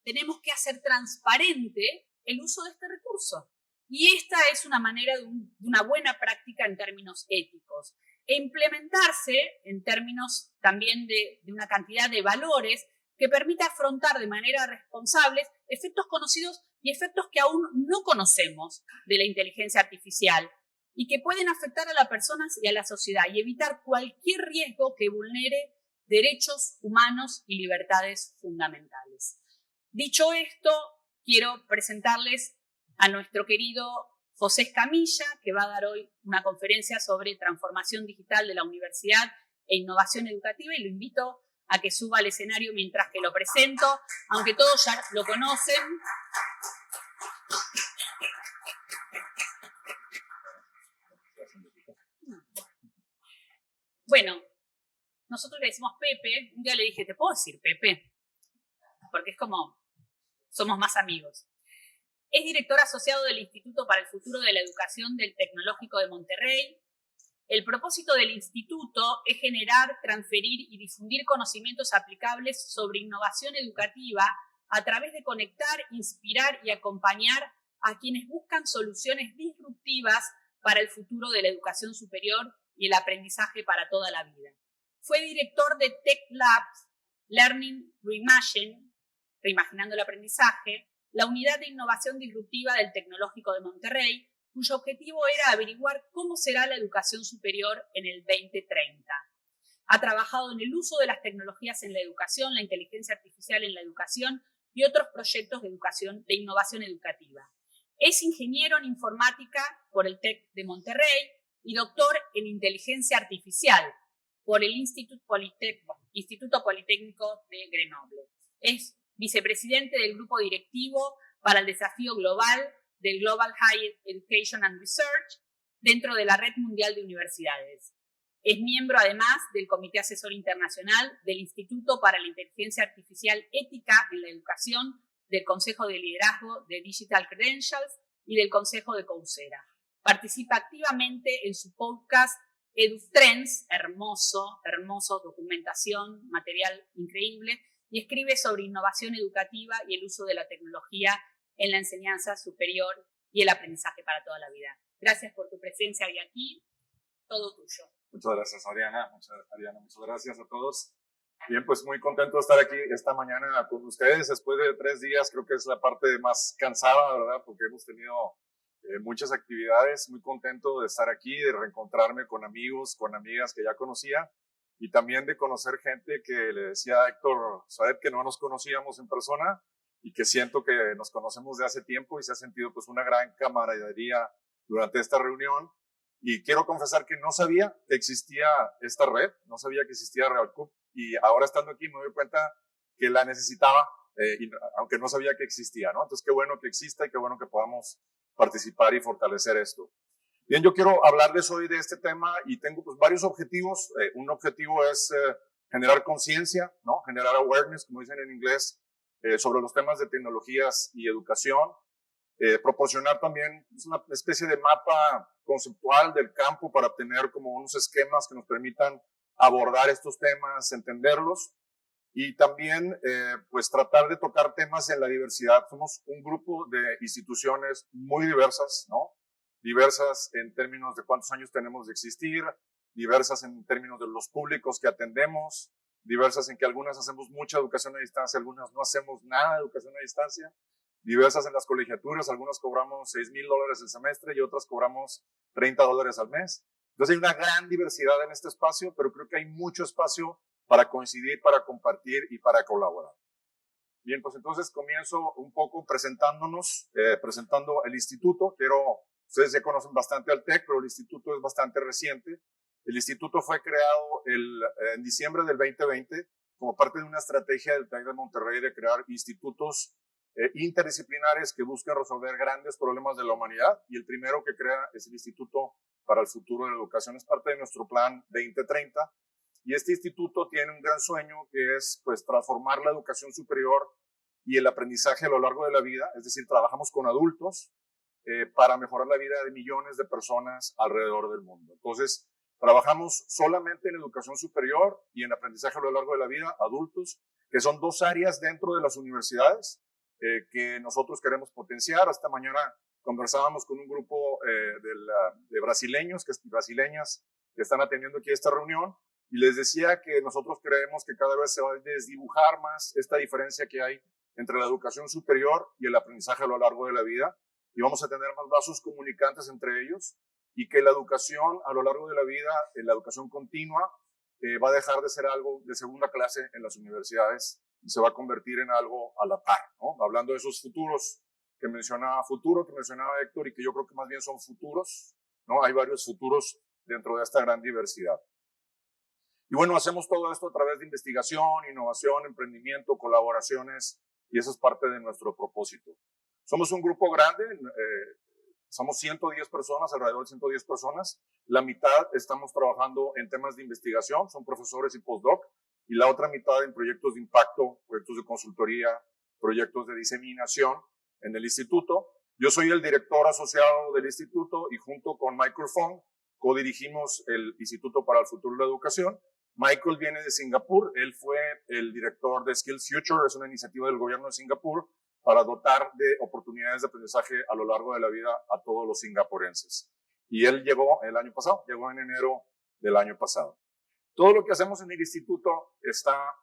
tenemos que hacer transparente el uso de este recurso. Y esta es una manera de una buena práctica en términos éticos. E implementarse en términos también de una cantidad de valores que permita afrontar de manera responsable efectos conocidos y efectos que aún no conocemos de la inteligencia artificial y que pueden afectar a las personas y a la sociedad y evitar cualquier riesgo que vulnere derechos humanos y libertades fundamentales. Dicho esto, quiero presentarles a nuestro querido José Escamilla, que va a dar hoy una conferencia sobre transformación digital de la universidad e innovación educativa, y lo invito a que suba al escenario mientras que lo presento, aunque todos ya lo conocen. Bueno, nosotros le decimos Pepe. Un día le dije, ¿te puedo decir Pepe? Porque es como, somos más amigos. Es director asociado del Instituto para el Futuro de la Educación del Tecnológico de Monterrey. El propósito del instituto es generar, transferir y difundir conocimientos aplicables sobre innovación educativa a través de conectar, inspirar y acompañar a quienes buscan soluciones disruptivas para el futuro de la educación superior y el aprendizaje para toda la vida. Fue director de Tech Labs, Learning Reimagine, Reimaginando el Aprendizaje, la unidad de innovación disruptiva del Tecnológico de Monterrey, cuyo objetivo era averiguar cómo será la educación superior en el 2030. Ha trabajado en el uso de las tecnologías en la educación, la inteligencia artificial en la educación y otros proyectos de innovación educativa. Es ingeniero en informática por el TEC de Monterrey y doctor en inteligencia artificial por el Instituto Politécnico de Grenoble. Es vicepresidente del grupo directivo para el desafío global del Global Higher Education and Research dentro de la Red Mundial de Universidades. Es miembro, además, del Comité Asesor Internacional del Instituto para la Inteligencia Artificial Ética en la Educación, del Consejo de Liderazgo de Digital Credentials y del Consejo de Coursera. Participa activamente en su podcast EduTrends, hermoso, documentación, material increíble, y escribe sobre innovación educativa y el uso de la tecnología en la enseñanza superior y el aprendizaje para toda la vida. Gracias por tu presencia hoy aquí. Todo tuyo. Muchas gracias, Ariana. Muchas gracias a todos. Bien, pues muy contento de estar aquí esta mañana con ustedes. Después de 3 días, creo que es la parte más cansada, ¿verdad? Porque hemos tenido muchas actividades. Muy contento de estar aquí, de reencontrarme con amigos, con amigas que ya conocía, y también de conocer gente que le decía a Héctor Saed que no nos conocíamos en persona y que siento que nos conocemos de hace tiempo y se ha sentido pues una gran camaradería durante esta reunión. Y quiero confesar que no sabía que existía esta red, no sabía que existía RealCUP, y ahora estando aquí me doy cuenta que la necesitaba, aunque no sabía que existía, ¿no? Entonces qué bueno que exista y qué bueno que podamos participar y fortalecer esto. Bien, yo quiero hablarles hoy de este tema y tengo pues varios objetivos. Un objetivo es generar conciencia, ¿no? Generar awareness, como dicen en inglés, sobre los temas de tecnologías y educación. Proporcionar también una especie de mapa conceptual del campo para obtener como unos esquemas que nos permitan abordar estos temas, entenderlos, y también pues tratar de tocar temas en la diversidad. Somos un grupo de instituciones muy diversas, ¿no? Diversas en términos de cuántos años tenemos de existir, diversas en términos de los públicos que atendemos, diversas en que algunas hacemos mucha educación a distancia, algunas no hacemos nada de educación a distancia, diversas en las colegiaturas, algunos cobramos $6,000 el semestre y otras cobramos $30 al mes. Entonces hay una gran diversidad en este espacio, pero creo que hay mucho espacio para coincidir, para compartir y para colaborar. Bien, pues entonces comienzo un poco presentándonos, presentando el instituto. Ustedes ya conocen bastante al TEC, pero el instituto es bastante reciente. El instituto fue creado en diciembre del 2020 como parte de una estrategia del TEC de Monterrey de crear institutos interdisciplinares que buscan resolver grandes problemas de la humanidad, y el primero que crea es el Instituto para el Futuro de la Educación. Es parte de nuestro plan 2030, y este instituto tiene un gran sueño que es pues transformar la educación superior y el aprendizaje a lo largo de la vida. Es decir, trabajamos con adultos para mejorar la vida de millones de personas alrededor del mundo. Entonces, trabajamos solamente en educación superior y en aprendizaje a lo largo de la vida, adultos, que son 2 áreas dentro de las universidades. que nosotros queremos potenciar. Esta mañana conversábamos con un grupo de brasileños, brasileñas que están atendiendo aquí esta reunión, y les decía que nosotros creemos que cada vez se va a desdibujar más esta diferencia que hay entre la educación superior y el aprendizaje a lo largo de la vida, y vamos a tener más vasos comunicantes entre ellos, y que la educación a lo largo de la vida, la educación continua, va a dejar de ser algo de segunda clase en las universidades y se va a convertir en algo a la par, ¿no? Hablando de esos futuros que mencionaba Héctor, y que yo creo que más bien son futuros, ¿no? Hay varios futuros dentro de esta gran diversidad. Y bueno, hacemos todo esto a través de investigación, innovación, emprendimiento, colaboraciones, y eso es parte de nuestro propósito. Somos un grupo grande, somos 110 personas, alrededor de 110 personas. La mitad estamos trabajando en temas de investigación, son profesores y postdoc, y la otra mitad en proyectos de impacto, proyectos de consultoría, proyectos de diseminación en el instituto. Yo soy el director asociado del instituto y junto con Michael Fong codirigimos el Instituto para el Futuro de la Educación. Michael viene de Singapur, él fue el director de Skills Future, es una iniciativa del gobierno de Singapur para dotar de oportunidades de aprendizaje a lo largo de la vida a todos los singapurenses. Y él llegó el año pasado, llegó en enero del año pasado. Todo lo que hacemos en el instituto está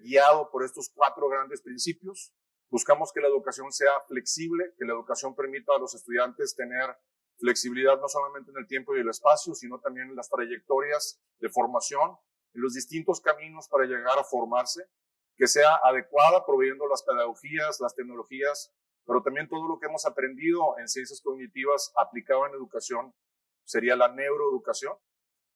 guiado por estos 4 grandes principios. Buscamos que la educación sea flexible, que la educación permita a los estudiantes tener flexibilidad no solamente en el tiempo y el espacio, sino también en las trayectorias de formación, en los distintos caminos para llegar a formarse, que sea adecuada, proveyendo las pedagogías, las tecnologías, pero también todo lo que hemos aprendido en ciencias cognitivas aplicado en educación, sería la neuroeducación.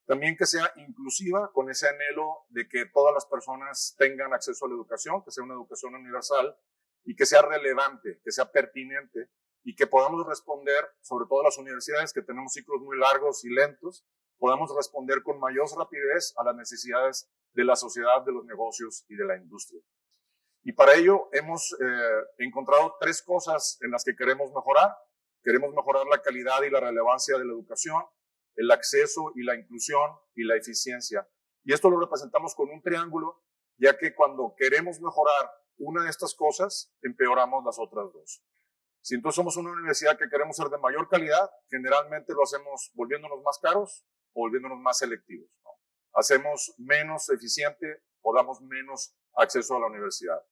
También que sea inclusiva, con ese anhelo de que todas las personas tengan acceso a la educación, que sea una educación universal, y que sea relevante, que sea pertinente, y que podamos responder, sobre todo las universidades que tenemos ciclos muy largos y lentos, podamos responder con mayor rapidez a las necesidades de la sociedad, de los negocios y de la industria. Y para ello hemos encontrado 3 cosas en las que queremos mejorar. Queremos mejorar la calidad y la relevancia de la educación, el acceso y la inclusión y la eficiencia. Y esto lo representamos con un triángulo, ya que cuando queremos mejorar una de estas cosas, empeoramos las otras 2. Si entonces somos una universidad que queremos ser de mayor calidad, generalmente lo hacemos volviéndonos más caros o volviéndonos más selectivos, ¿no? Hacemos menos eficiente o damos menos acceso a la universidad.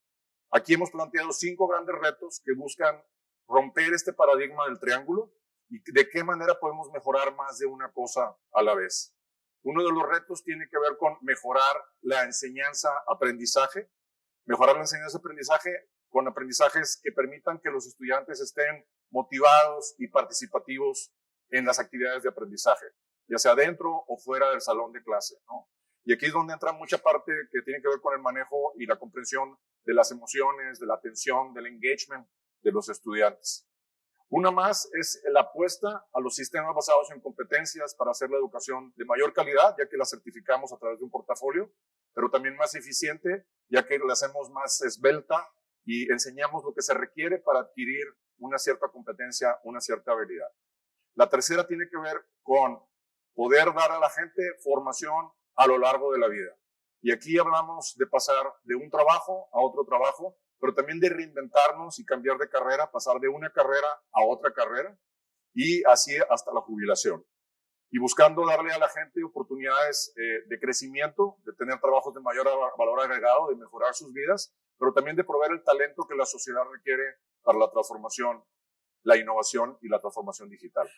Aquí hemos planteado 5 grandes retos que buscan romper este paradigma del triángulo y de qué manera podemos mejorar más de una cosa a la vez. Uno de los retos tiene que ver con mejorar la enseñanza-aprendizaje, con aprendizajes que permitan que los estudiantes estén motivados y participativos en las actividades de aprendizaje, ya sea dentro o fuera del salón de clase, ¿no? Y aquí es donde entra mucha parte que tiene que ver con el manejo y la comprensión de las emociones, de la atención, del engagement de los estudiantes. Una más es la apuesta a los sistemas basados en competencias para hacer la educación de mayor calidad, ya que la certificamos a través de un portafolio, pero también más eficiente, ya que la hacemos más esbelta y enseñamos lo que se requiere para adquirir una cierta competencia, una cierta habilidad. La tercera tiene que ver con poder dar a la gente formación a lo largo de la vida. Y aquí hablamos de pasar de un trabajo a otro trabajo, pero también de reinventarnos y cambiar de carrera, pasar de una carrera a otra carrera y así hasta la jubilación. Y buscando darle a la gente oportunidades de crecimiento, de tener trabajos de mayor valor agregado, de mejorar sus vidas, pero también de proveer el talento que la sociedad requiere para la transformación, la innovación y la transformación digital.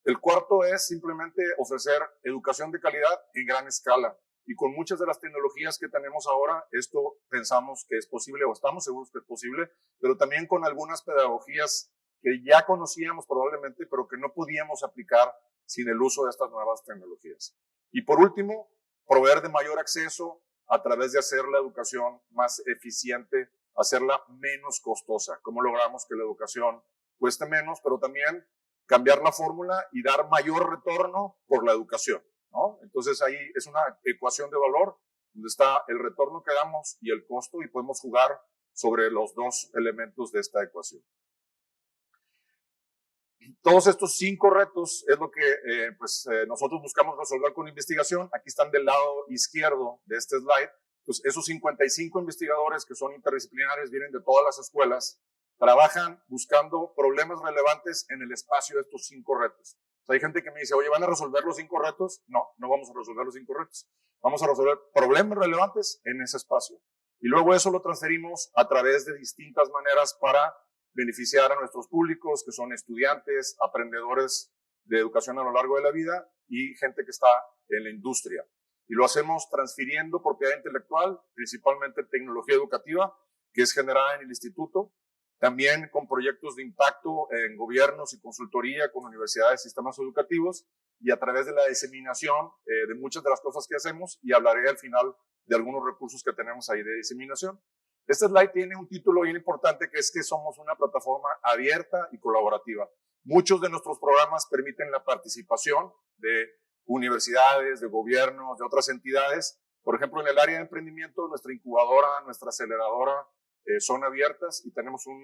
El cuarto es simplemente ofrecer educación de calidad en gran escala. Y con muchas de las tecnologías que tenemos ahora, esto pensamos que es posible o estamos seguros que es posible, pero también con algunas pedagogías que ya conocíamos probablemente, pero que no podíamos aplicar sin el uso de estas nuevas tecnologías. Y por último, proveer de mayor acceso a través de hacer la educación más eficiente, hacerla menos costosa. ¿Cómo logramos que la educación cueste menos, pero también cambiar la fórmula y dar mayor retorno por la educación, ¿no? Entonces ahí es una ecuación de valor donde está el retorno que damos y el costo, y podemos jugar sobre los 2 elementos de esta ecuación. Todos estos 5 retos es lo que nosotros buscamos resolver con investigación. Aquí están del lado izquierdo de este slide. Entonces, esos 55 investigadores que son interdisciplinares vienen de todas las escuelas, trabajan buscando problemas relevantes en el espacio de estos 5 retos. O sea, hay gente que me dice, oye, ¿van a resolver los 5 retos? No, no vamos a resolver los 5 retos. Vamos a resolver problemas relevantes en ese espacio. Y luego eso lo transferimos a través de distintas maneras para beneficiar a nuestros públicos, que son estudiantes, aprendedores de educación a lo largo de la vida y gente que está en la industria. Y lo hacemos transfiriendo propiedad intelectual, principalmente tecnología educativa, que es generada en el instituto, también con proyectos de impacto en gobiernos y consultoría con universidades y sistemas educativos, y a través de la diseminación de muchas de las cosas que hacemos, y hablaré al final de algunos recursos que tenemos ahí de diseminación. Este slide tiene un título bien importante, que es que somos una plataforma abierta y colaborativa. Muchos de nuestros programas permiten la participación de universidades, de gobiernos, de otras entidades. Por ejemplo, en el área de emprendimiento, nuestra incubadora, nuestra aceleradora son abiertas, y tenemos un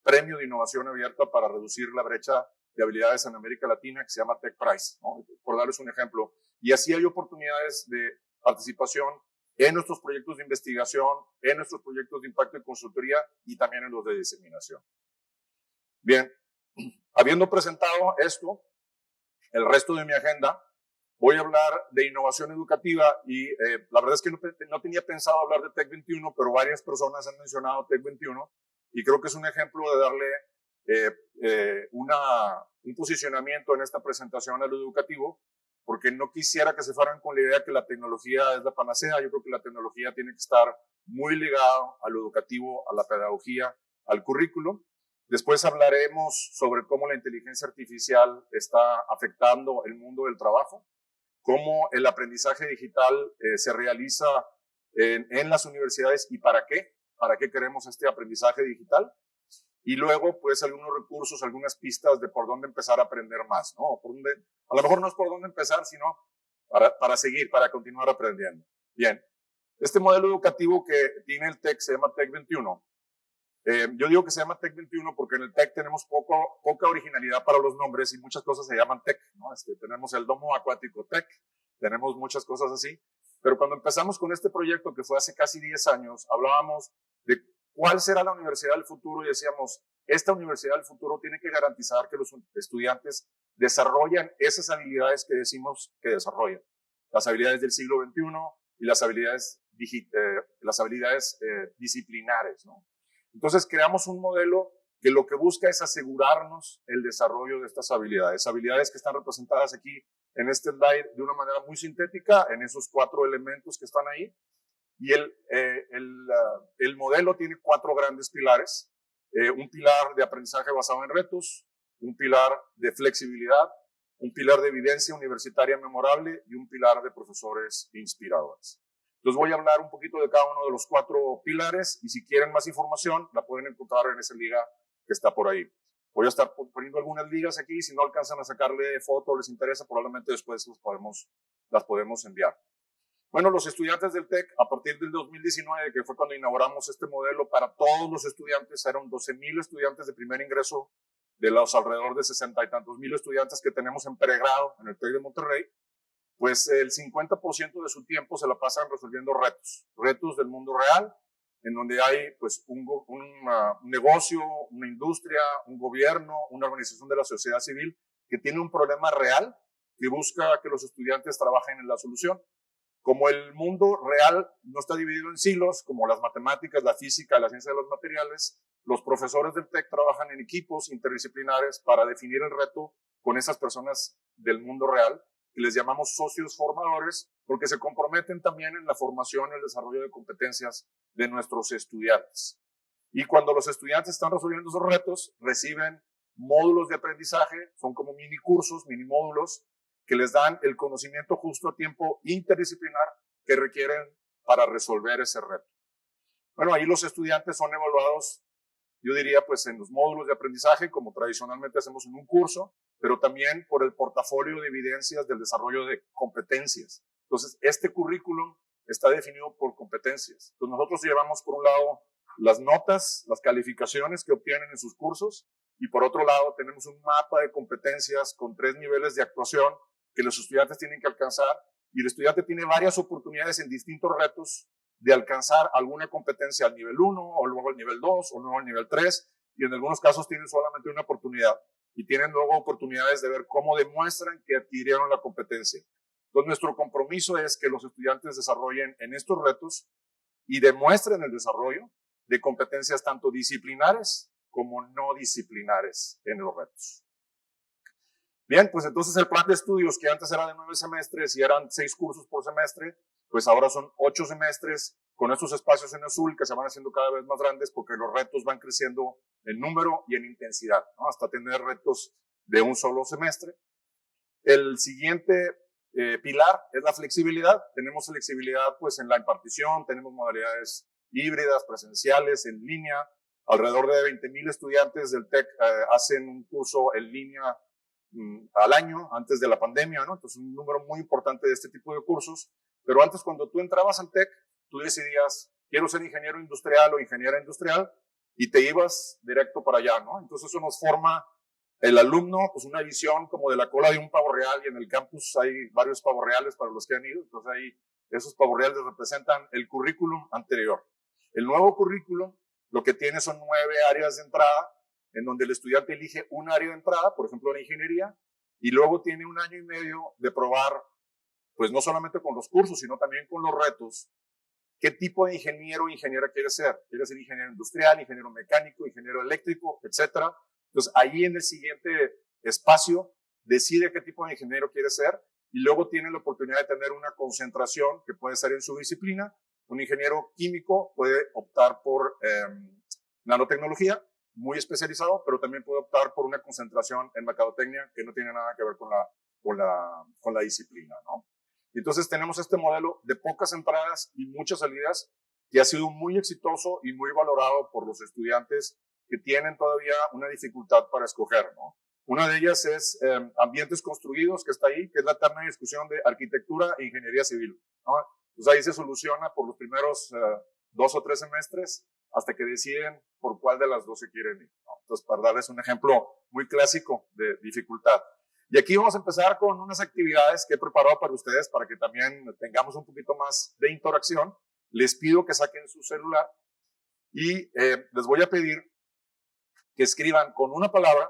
premio de innovación abierta para reducir la brecha de habilidades en América Latina, que se llama Tech Prize, ¿no? Por darles un ejemplo. Y así hay oportunidades de participación en nuestros proyectos de investigación, en nuestros proyectos de impacto y consultoría, y también en los de diseminación. Bien, habiendo presentado esto, el resto de mi agenda, voy a hablar de innovación educativa, y la verdad es que no tenía pensado hablar de Tech 21, pero varias personas han mencionado Tech 21, y creo que es un ejemplo de darle un posicionamiento en esta presentación a lo educativo, porque no quisiera que se fueran con la idea que la tecnología es la panacea. Yo creo que la tecnología tiene que estar muy ligada a lo educativo, a la pedagogía, al currículo. Después hablaremos sobre cómo la inteligencia artificial está afectando el mundo del trabajo, cómo el aprendizaje digital se realiza en las universidades y para qué queremos este aprendizaje digital. Y luego, pues, algunos recursos, algunas pistas de por dónde empezar a aprender más, ¿no? A lo mejor no es por dónde empezar, sino para seguir, para continuar aprendiendo. Bien, este modelo educativo que tiene el TEC se llama Tech 21. Yo digo que se llama Tech 21 porque en el TEC tenemos poca originalidad para los nombres, y muchas cosas se llaman TEC, ¿no? Tenemos el domo acuático TEC, tenemos muchas cosas así, pero cuando empezamos con este proyecto, que fue hace casi 10 años, hablábamos de cuál será la universidad del futuro, y decíamos, esta universidad del futuro tiene que garantizar que los estudiantes desarrollan esas habilidades que decimos que desarrollan, las habilidades del siglo XXI y las habilidades disciplinares, ¿no? Entonces creamos un modelo que lo que busca es asegurarnos el desarrollo de estas habilidades que están representadas aquí en este slide de una manera muy sintética, en esos 4 elementos que están ahí. Y el modelo tiene 4 grandes pilares. Un pilar de aprendizaje basado en retos, un pilar de flexibilidad, un pilar de evidencia universitaria memorable y un pilar de profesores inspiradores. Entonces voy a hablar un poquito de cada uno de los 4 pilares, y si quieren más información la pueden encontrar en esa liga que está por ahí. Voy a estar poniendo algunas ligas aquí, si no alcanzan a sacarle foto o les interesa, probablemente después las podemos enviar. Bueno, los estudiantes del TEC, a partir del 2019, que fue cuando inauguramos este modelo para todos los estudiantes, eran 12,000 estudiantes de primer ingreso de los alrededor de 60 y tantos mil estudiantes que tenemos en pregrado en el TEC de Monterrey. Pues el 50% de su tiempo se la pasan resolviendo retos del mundo real, en donde hay pues un negocio, una industria, un gobierno, una organización de la sociedad civil que tiene un problema real que busca que los estudiantes trabajen en la solución. Como el mundo real no está dividido en silos, como las matemáticas, la física, la ciencia de los materiales, los profesores del TEC trabajan en equipos interdisciplinares para definir el reto con esas personas del mundo real, que les llamamos socios formadores, porque se comprometen también en la formación y el desarrollo de competencias de nuestros estudiantes. Y cuando los estudiantes están resolviendo esos retos, reciben módulos de aprendizaje, son como mini cursos, mini módulos, que les dan el conocimiento justo a tiempo interdisciplinar que requieren para resolver ese reto. Bueno, ahí los estudiantes son evaluados, yo diría, pues en los módulos de aprendizaje, como tradicionalmente hacemos en un curso, pero también por el portafolio de evidencias del desarrollo de competencias. Entonces, este currículum está definido por competencias. Entonces, nosotros llevamos, por un lado, las notas, las calificaciones que obtienen en sus cursos, y por otro lado, tenemos un mapa de competencias con 3 niveles de actuación que los estudiantes tienen que alcanzar, y el estudiante tiene varias oportunidades en distintos retos de alcanzar alguna competencia al nivel 1, o luego al nivel 2, o luego al nivel 3, y en algunos casos tienen solamente una oportunidad, y tienen luego oportunidades de ver cómo demuestran que adquirieron la competencia. Entonces, nuestro compromiso es que los estudiantes desarrollen en estos retos y demuestren el desarrollo de competencias tanto disciplinares como no disciplinares en los retos. Bien, pues entonces el plan de estudios, que antes era de 9 semestres y eran 6 cursos por semestre, pues ahora son 8 semestres con estos espacios en azul que se van haciendo cada vez más grandes porque los retos van creciendo en número y en intensidad, ¿no? Hasta tener retos de un solo semestre. El siguiente pilar es la flexibilidad. Tenemos flexibilidad pues en la impartición, tenemos modalidades híbridas, presenciales, en línea. Alrededor de 20,000 estudiantes del TEC hacen un curso en línea al año antes de la pandemia, ¿no? Entonces un número muy importante de este tipo de cursos. Pero antes, cuando tú entrabas al TEC, tú decidías, quiero ser ingeniero industrial o ingeniera industrial, y te ibas directo para allá, ¿no? Entonces eso nos forma el alumno, pues una visión como de la cola de un pavo real, y en el campus hay varios pavos reales para los que han ido. Entonces ahí esos pavos reales representan el currículum anterior. El nuevo currículum lo que tiene son 9 áreas de entrada, en donde el estudiante elige un área de entrada, por ejemplo la ingeniería, y luego tiene 1 año y medio de probar, pues no solamente con los cursos, sino también con los retos, qué tipo de ingeniero o ingeniera quiere ser. ¿Quiere ser ingeniero industrial, ingeniero mecánico, ingeniero eléctrico, etcétera? Entonces, ahí en el siguiente espacio decide qué tipo de ingeniero quiere ser, y luego tiene la oportunidad de tener una concentración que puede ser en su disciplina. Un ingeniero químico puede optar por nanotecnología, muy especializado, pero también puede optar por una concentración en mercadotecnia que no tiene nada que ver con la disciplina, ¿no? Entonces tenemos este modelo de pocas entradas y muchas salidas que ha sido muy exitoso y muy valorado por los estudiantes que tienen todavía una dificultad para escoger, ¿no? Una de ellas es ambientes construidos, que está ahí, que es la eterna discusión de arquitectura e ingeniería civil, ¿no? Entonces ahí se soluciona por los primeros 2 o 3 semestres hasta que deciden por cuál de las dos se quieren ir, ¿no? Entonces, para darles un ejemplo muy clásico de dificultad. Y aquí vamos a empezar con unas actividades que he preparado para ustedes para que también tengamos un poquito más de interacción. Les pido que saquen su celular y les voy a pedir que escriban con una palabra,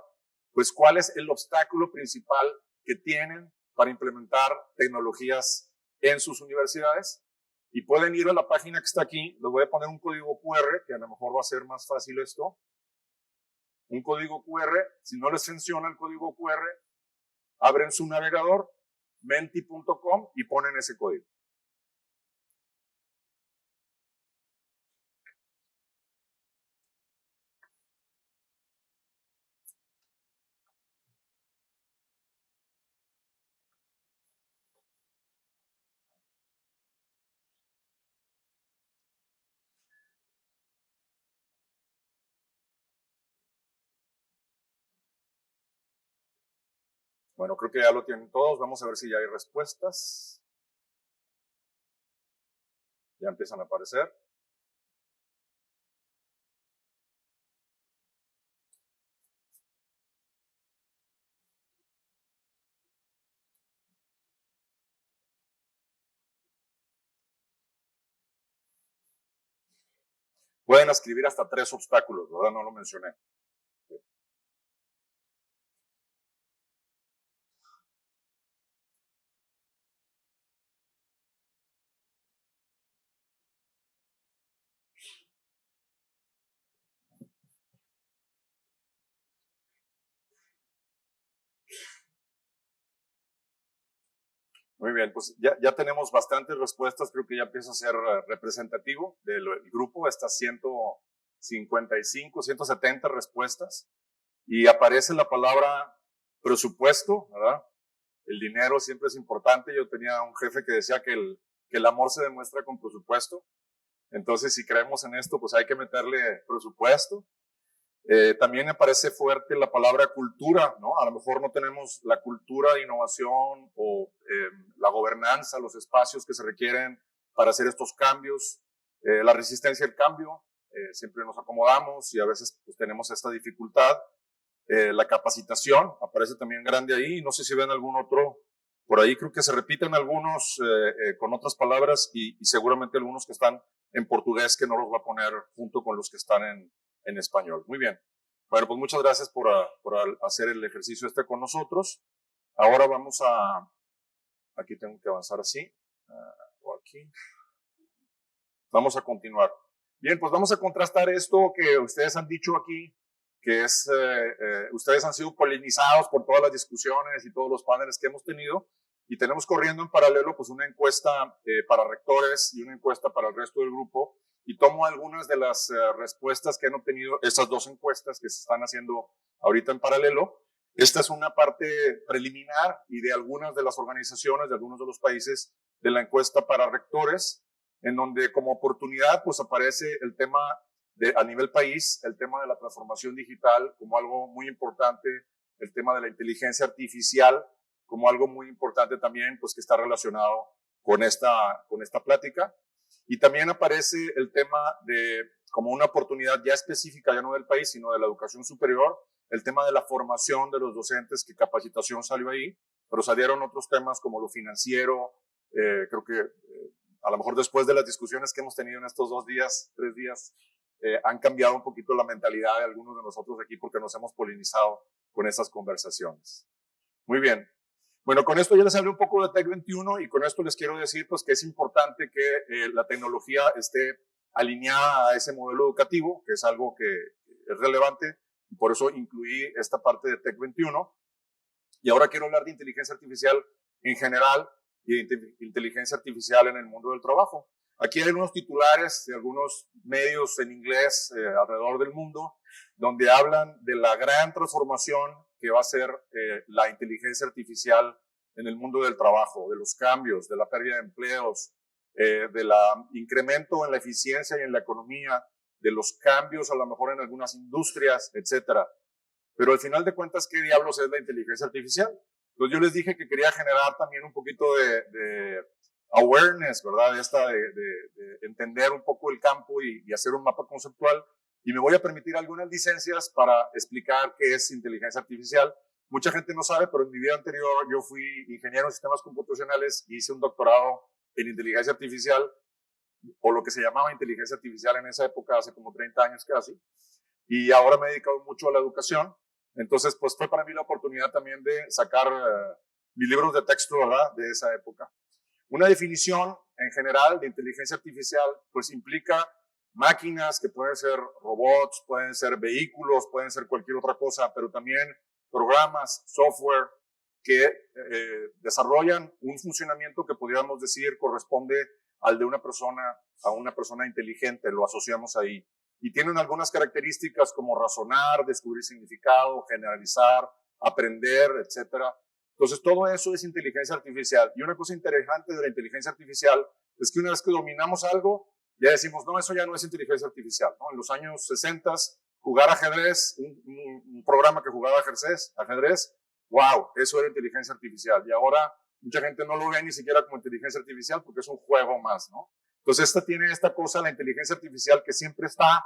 pues cuál es el obstáculo principal que tienen para implementar tecnologías en sus universidades. Y pueden ir a la página que está aquí. Les voy a poner un código QR, que a lo mejor va a ser más fácil esto. Un código QR. Si no les funciona el código QR, abren su navegador, menti.com, y ponen ese código. Bueno, creo que ya lo tienen todos. Vamos a ver si ya hay respuestas. Ya empiezan a aparecer. Pueden escribir hasta 3 obstáculos, ¿verdad? No lo mencioné. Muy bien, pues ya tenemos bastantes respuestas. Creo que ya empieza a ser representativo del grupo. Estas 155, 170 respuestas. Y aparece la palabra presupuesto, ¿verdad? El dinero siempre es importante. Yo tenía un jefe que decía que el amor se demuestra con presupuesto. Entonces, si creemos en esto, pues hay que meterle presupuesto. También me parece fuerte la palabra cultura, ¿no? A lo mejor no tenemos la cultura de innovación o la gobernanza, los espacios que se requieren para hacer estos cambios, la resistencia al cambio, siempre nos acomodamos y a veces pues, tenemos esta dificultad. La capacitación aparece también grande ahí, no sé si ven algún otro por ahí, creo que se repiten algunos con otras palabras y seguramente algunos que están en portugués que no los va a poner junto con los que están en español. Muy bien. Bueno, pues muchas gracias por hacer el ejercicio con nosotros. Ahora vamos aquí tengo que avanzar así, o aquí. Vamos a continuar. Bien, pues vamos a contrastar esto que ustedes han dicho aquí, que es, ustedes han sido polinizados por todas las discusiones y todos los paneles que hemos tenido, y tenemos corriendo en paralelo pues una encuesta para rectores y una encuesta para el resto del grupo, y tomo algunas de las respuestas que han obtenido esas dos encuestas que se están haciendo ahorita en paralelo. Esta es una parte preliminar y de algunas de las organizaciones, de algunos de los países de la encuesta para rectores, en donde como oportunidad pues aparece el tema a nivel país, el tema de la transformación digital como algo muy importante, el tema de la inteligencia artificial como algo muy importante también, pues que está relacionado con esta plática. Y también aparece el tema de, como una oportunidad ya específica, ya no del país, sino de la educación superior, el tema de la formación de los docentes, que capacitación salió ahí, pero salieron otros temas como lo financiero, creo que a lo mejor después de las discusiones que hemos tenido en estos 2 días, 3 días, han cambiado un poquito la mentalidad de algunos de nosotros aquí porque nos hemos polinizado con estas conversaciones. Muy bien. Bueno, con esto ya les hablé un poco de Tech 21 y con esto les quiero decir pues, que es importante que la tecnología esté alineada a ese modelo educativo, que es algo que es relevante, y por eso incluí esta parte de Tech 21. Y ahora quiero hablar de inteligencia artificial en general y de inteligencia artificial en el mundo del trabajo. Aquí hay algunos titulares de algunos medios en inglés alrededor del mundo, donde hablan de la gran transformación que va a ser la inteligencia artificial en el mundo del trabajo, de los cambios, de la pérdida de empleos, del incremento en la eficiencia y en la economía, de los cambios a lo mejor en algunas industrias, etcétera. Pero al final de cuentas, ¿qué diablos es la inteligencia artificial? Entonces yo les dije que quería generar también un poquito de awareness, ¿verdad? De entender un poco el campo y hacer un mapa conceptual. Y me voy a permitir algunas licencias para explicar qué es inteligencia artificial. Mucha gente no sabe, pero en mi vida anterior yo fui ingeniero en sistemas computacionales y hice un doctorado en inteligencia artificial, o lo que se llamaba inteligencia artificial en esa época, hace como 30 años casi. Y ahora me he dedicado mucho a la educación. Entonces, pues fue para mí la oportunidad también de sacar mis libros de texto, ¿verdad?, de esa época. Una definición en general de inteligencia artificial, pues implica máquinas que pueden ser robots, pueden ser vehículos, pueden ser cualquier otra cosa, pero también programas, software que desarrollan un funcionamiento que podríamos decir corresponde al de una persona, a una persona inteligente, lo asociamos ahí. Y tienen algunas características como razonar, descubrir significado, generalizar, aprender, etcétera. Entonces, todo eso es inteligencia artificial. Y una cosa interesante de la inteligencia artificial es que una vez que dominamos algo, ya decimos, no, eso ya no es inteligencia artificial, ¿no? En los años 60, jugar ajedrez, un programa que jugaba ajedrez, wow, eso era inteligencia artificial. Y ahora mucha gente no lo ve ni siquiera como inteligencia artificial porque es un juego más, ¿no? Entonces, esta tiene esta cosa, la inteligencia artificial, que siempre está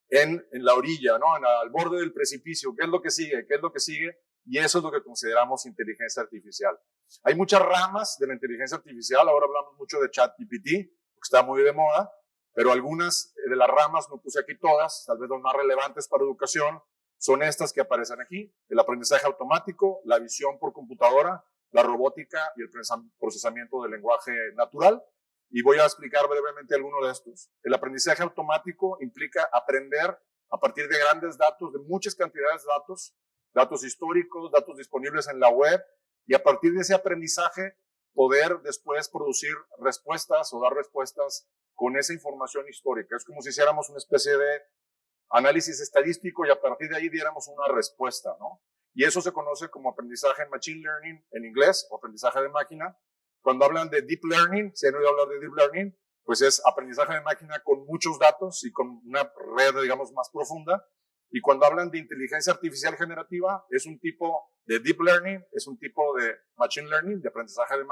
en la orilla, ¿no? Al borde del precipicio. ¿Qué es lo que sigue? ¿Qué es lo que sigue? Y eso es lo que consideramos inteligencia artificial. Hay muchas ramas de la inteligencia artificial. Ahora hablamos mucho de ChatGPT, que está muy de moda, pero algunas de las ramas, no puse aquí todas, tal vez las más relevantes para educación, son estas que aparecen aquí: el aprendizaje automático, la visión por computadora, la robótica y el procesamiento del lenguaje natural. Y voy a explicar brevemente alguno de estos. El aprendizaje automático implica aprender a partir de grandes datos, de muchas cantidades de datos históricos, datos disponibles en la web, y a partir de ese aprendizaje poder después producir respuestas o dar respuestas con esa información histórica. Es como si hiciéramos una especie de análisis estadístico y a partir de ahí diéramos una respuesta, ¿no? Y eso se conoce como aprendizaje en machine learning en inglés, o aprendizaje de máquina. Cuando hablan de deep learning, si han oído hablar de deep learning, pues es aprendizaje de máquina con muchos datos y con una red, digamos, más profunda. Y cuando hablan de inteligencia artificial generativa, es un tipo de deep learning, es un tipo de machine learning, de aprendizaje de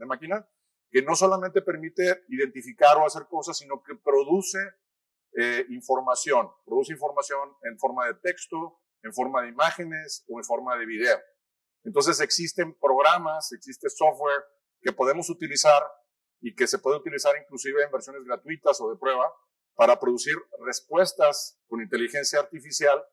máquina, que no solamente permite identificar o hacer cosas, sino que produce información en forma de texto, en forma de imágenes o en forma de video. Entonces existen programas, existe software que podemos utilizar y que se puede utilizar inclusive en versiones gratuitas o de prueba para producir respuestas con inteligencia artificial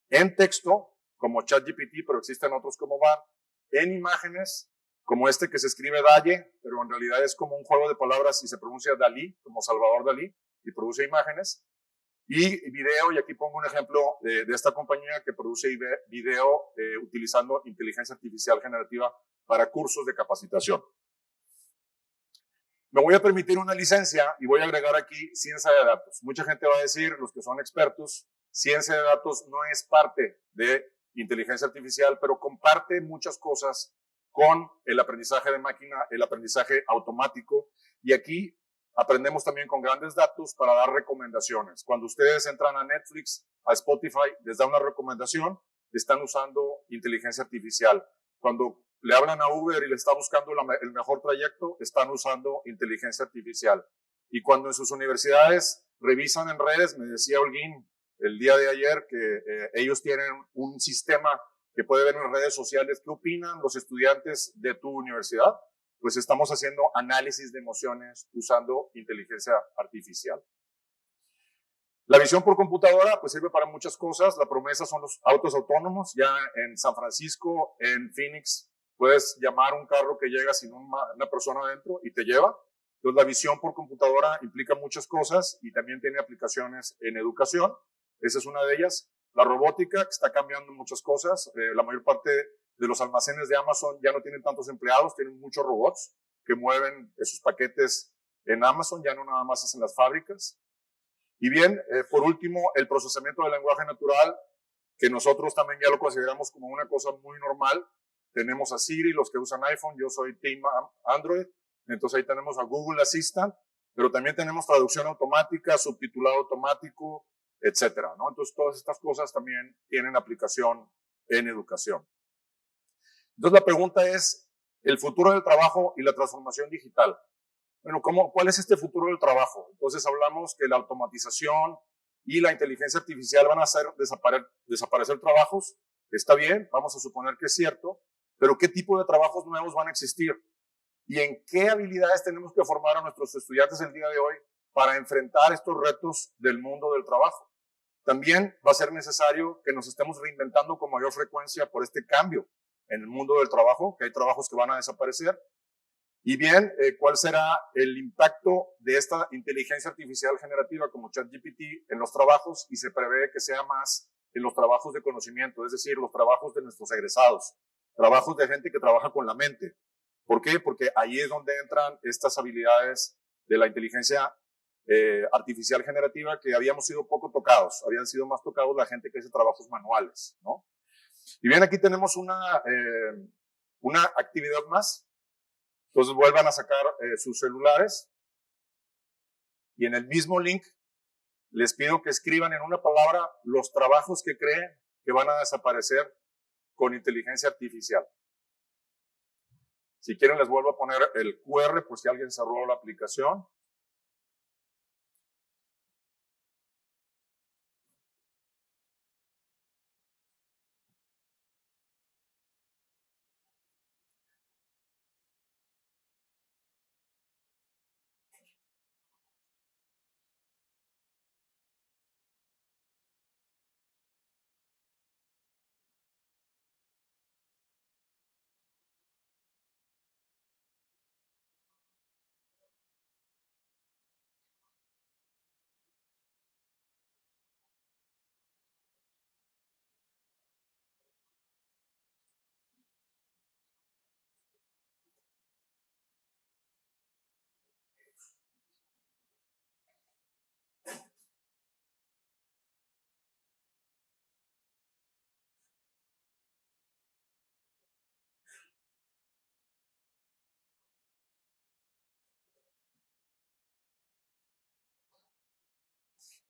en texto, como ChatGPT, pero existen otros como BART, en imágenes, como este que se escribe DALL-E, pero en realidad es como un juego de palabras y se pronuncia Dalí, como Salvador Dalí, y produce imágenes, y video, y aquí pongo un ejemplo de esta compañía que produce video utilizando inteligencia artificial generativa para cursos de capacitación. Me voy a permitir una licencia y voy a agregar aquí ciencia de datos. Mucha gente va a decir, los que son expertos, ciencia de datos no es parte de inteligencia artificial, pero comparte muchas cosas con el aprendizaje de máquina, el aprendizaje automático, y aquí aprendemos también con grandes datos para dar recomendaciones. Cuando ustedes entran a Netflix, a Spotify, les da una recomendación, están usando inteligencia artificial. Cuando le hablan a Uber y le está buscando el mejor trayecto, están usando inteligencia artificial. Y cuando en sus universidades revisan en redes, me decía Holguín el día de ayer que ellos tienen un sistema que puede ver en redes sociales qué opinan los estudiantes de tu universidad, pues estamos haciendo análisis de emociones usando inteligencia artificial. La visión por computadora pues sirve para muchas cosas. La promesa son los autos autónomos. Ya en San Francisco, en Phoenix, puedes llamar a un carro que llega sin una persona adentro y te lleva. Entonces la visión por computadora implica muchas cosas y también tiene aplicaciones en educación. Esa es una de ellas. La robótica, que está cambiando muchas cosas. La mayor parte de los almacenes de Amazon ya no tienen tantos empleados, tienen muchos robots que mueven esos paquetes en Amazon, ya no nada más es en las fábricas. Y bien, por último, el procesamiento del lenguaje natural, que nosotros también ya lo consideramos como una cosa muy normal. Tenemos a Siri, los que usan iPhone, yo soy Team Android, entonces ahí tenemos a Google Assistant, pero también tenemos traducción automática, subtitulado automático, etcétera, ¿no? Entonces todas estas cosas también tienen aplicación en educación. Entonces la pregunta es, el futuro del trabajo y la transformación digital. Bueno, ¿cuál es este futuro del trabajo? Entonces hablamos que la automatización y la inteligencia artificial van a hacer desaparecer trabajos. Está bien, vamos a suponer que es cierto, pero ¿qué tipo de trabajos nuevos van a existir? ¿Y en qué habilidades tenemos que formar a nuestros estudiantes el día de hoy para enfrentar estos retos del mundo del trabajo? También va a ser necesario que nos estemos reinventando con mayor frecuencia por este cambio en el mundo del trabajo, que hay trabajos que van a desaparecer. Y bien, ¿cuál será el impacto de esta inteligencia artificial generativa como ChatGPT en los trabajos? Y se prevé que sea más en los trabajos de conocimiento, es decir, los trabajos de nuestros egresados, trabajos de gente que trabaja con la mente. ¿Por qué? Porque ahí es donde entran estas habilidades de la inteligencia artificial generativa que habíamos sido poco tocados, habían sido más tocados la gente que hace trabajos manuales, ¿no? Y bien, aquí tenemos una actividad más. Entonces vuelvan a sacar sus celulares y en el mismo link les pido que escriban en una palabra los trabajos que creen que van a desaparecer con inteligencia artificial. Si quieren les vuelvo a poner el QR por si alguien cerró la aplicación.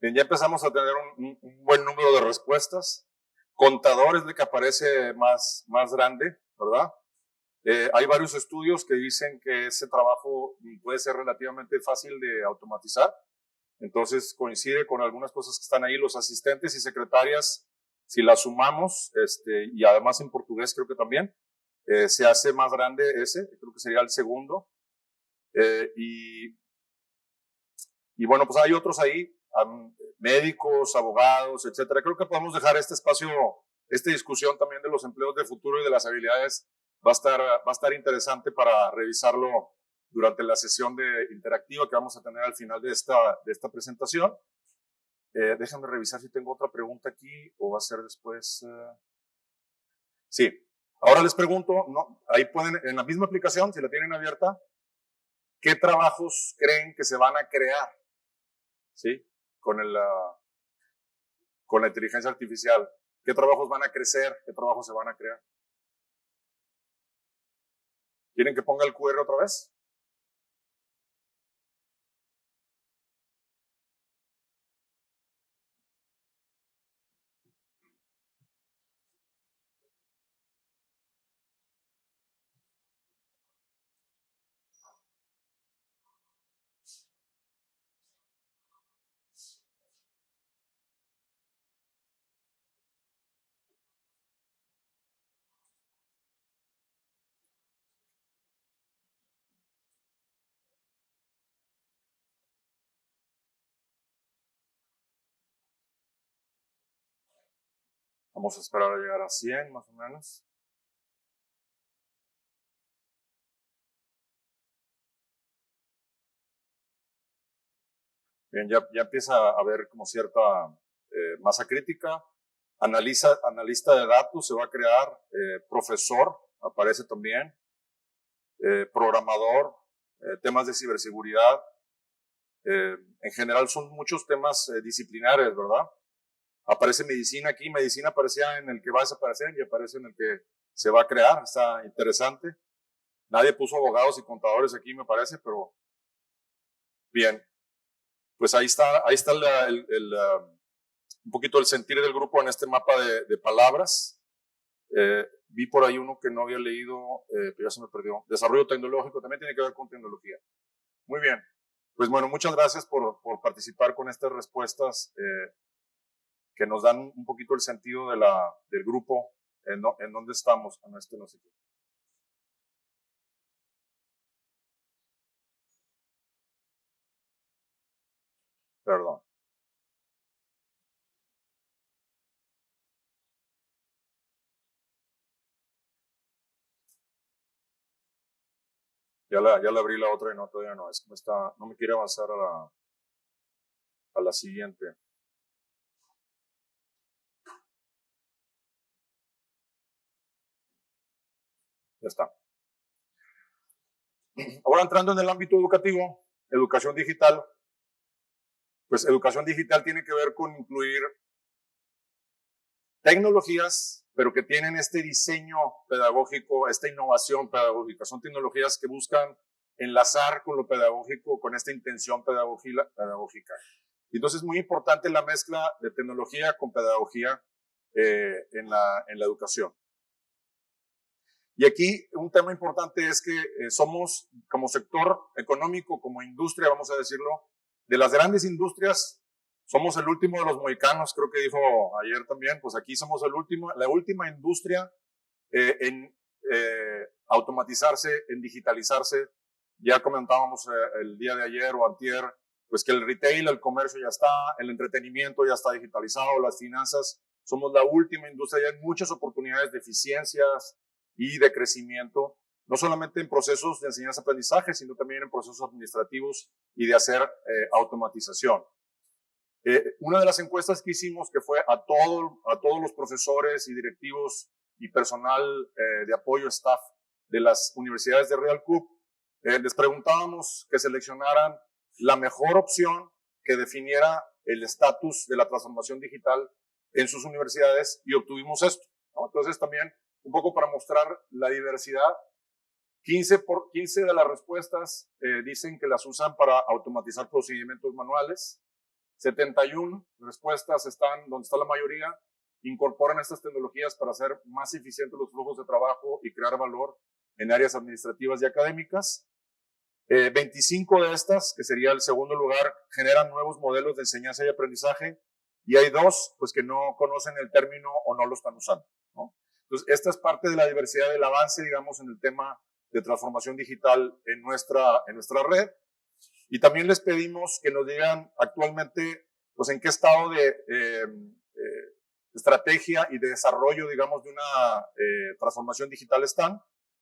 Bien, ya empezamos a tener un buen número de respuestas. Contador es el que aparece más grande, ¿verdad? Hay varios estudios que dicen que ese trabajo puede ser relativamente fácil de automatizar. Entonces coincide con algunas cosas que están ahí. Los asistentes y secretarias, si las sumamos, y además en portugués creo que también, se hace más grande ese, creo que sería el segundo. Y bueno, pues hay otros ahí, médicos, abogados, etcétera. Creo que podemos dejar este espacio, esta discusión también de los empleos de futuro y de las habilidades va a estar interesante para revisarlo durante la sesión interactiva que vamos a tener al final de esta presentación. Déjame revisar si tengo otra pregunta aquí o va a ser después. Sí, ahora les pregunto, ¿no? Ahí pueden, en la misma aplicación, si la tienen abierta, ¿qué trabajos creen que se van a crear? ¿Sí? Con la inteligencia artificial. ¿Qué trabajos van a crecer? ¿Qué trabajos se van a crear? ¿Quieren que ponga el QR otra vez? Vamos a esperar a llegar a 100 más o menos. Bien, ya empieza a haber como cierta masa crítica. Analista de datos se va a crear, profesor aparece también, programador, temas de ciberseguridad. En general son muchos temas disciplinares, ¿verdad? Aparece medicina aquí, medicina aparecía en el que va a desaparecer y aparece en el que se va a crear, está interesante. Nadie puso abogados y contadores aquí, me parece, pero bien. Pues ahí está un poquito el sentir del grupo en este mapa de palabras. Vi por ahí uno que no había leído, pero ya se me perdió. Desarrollo tecnológico también tiene que ver con tecnología. Muy bien. Pues bueno, muchas gracias por participar con estas respuestas que nos dan un poquito el sentido del grupo, en dónde estamos, no sé qué. Perdón. Ya le abrí la otra y no, todavía no. Es que no me quiere avanzar a la siguiente. Ya está. Ahora entrando en el ámbito educativo, educación digital, pues educación digital tiene que ver con incluir tecnologías, pero que tienen este diseño pedagógico, esta innovación pedagógica. Son tecnologías que buscan enlazar con lo pedagógico, con esta intención pedagógica. Y entonces es muy importante la mezcla de tecnología con pedagogía en la educación. Y aquí un tema importante es que somos, como sector económico, como industria, vamos a decirlo, de las grandes industrias, somos el último de los mohicanos, creo que dijo ayer también, pues aquí somos la última industria en automatizarse, en digitalizarse. Ya comentábamos el día de ayer o antier, pues que el retail, el comercio ya está, el entretenimiento ya está digitalizado, las finanzas, somos la última industria, ya hay muchas oportunidades de eficiencias y de crecimiento, no solamente en procesos de enseñanza-aprendizaje, sino también en procesos administrativos y de hacer automatización. Una de las encuestas que hicimos, que fue a todos los profesores y directivos y personal de apoyo, staff de las universidades de Real CUP, les preguntábamos que seleccionaran la mejor opción que definiera el estatus de la transformación digital en sus universidades y obtuvimos esto, ¿no? Entonces también un poco para mostrar la diversidad, 15 de las respuestas dicen que las usan para automatizar procedimientos manuales, 71 respuestas están donde está la mayoría, incorporan estas tecnologías para hacer más eficientes los flujos de trabajo y crear valor en áreas administrativas y académicas. 25 de estas, que sería el segundo lugar, generan nuevos modelos de enseñanza y aprendizaje, y hay 2 pues, que no conocen el término o no lo están usando, ¿no? Entonces, esta es parte de la diversidad del avance, digamos, en el tema de transformación digital en nuestra red. Y también les pedimos que nos digan actualmente, pues, en qué estado de estrategia y de desarrollo, digamos, de una transformación digital están.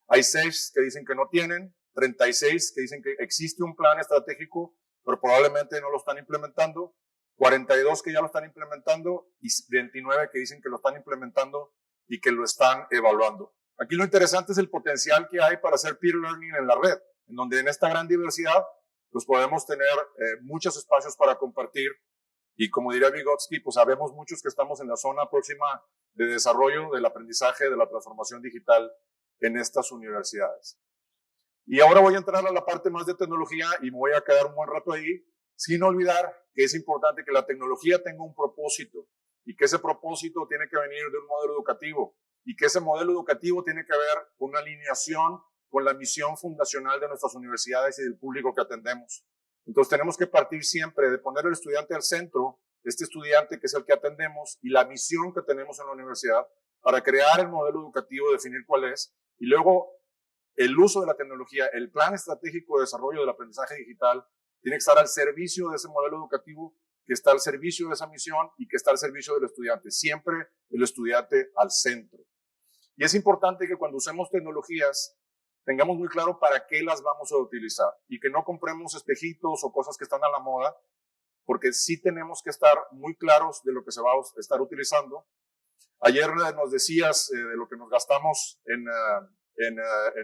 Hay 6 que dicen que no tienen, 36 que dicen que existe un plan estratégico, pero probablemente no lo están implementando, 42 que ya lo están implementando y 29 que dicen que lo están implementando y que lo están evaluando. Aquí lo interesante es el potencial que hay para hacer peer learning en la red, en donde en esta gran diversidad pues podemos tener muchos espacios para compartir. Y como diría Vygotsky, pues sabemos muchos que estamos en la zona próxima de desarrollo del aprendizaje de la transformación digital en estas universidades. Y ahora voy a entrar a la parte más de tecnología y me voy a quedar un buen rato ahí, sin olvidar que es importante que la tecnología tenga un propósito y que ese propósito tiene que venir de un modelo educativo y que ese modelo educativo tiene que ver con una alineación con la misión fundacional de nuestras universidades y del público que atendemos. Entonces tenemos que partir siempre de poner al estudiante al centro, este estudiante que es el que atendemos y la misión que tenemos en la universidad para crear el modelo educativo, definir cuál es, y luego el uso de la tecnología, el plan estratégico de desarrollo del aprendizaje digital tiene que estar al servicio de ese modelo educativo, que está al servicio de esa misión y que está al servicio del estudiante. Siempre el estudiante al centro. Y es importante que cuando usemos tecnologías tengamos muy claro para qué las vamos a utilizar y que no compremos espejitos o cosas que están a la moda, porque sí tenemos que estar muy claros de lo que se va a estar utilizando. Ayer nos decías de lo que nos gastamos en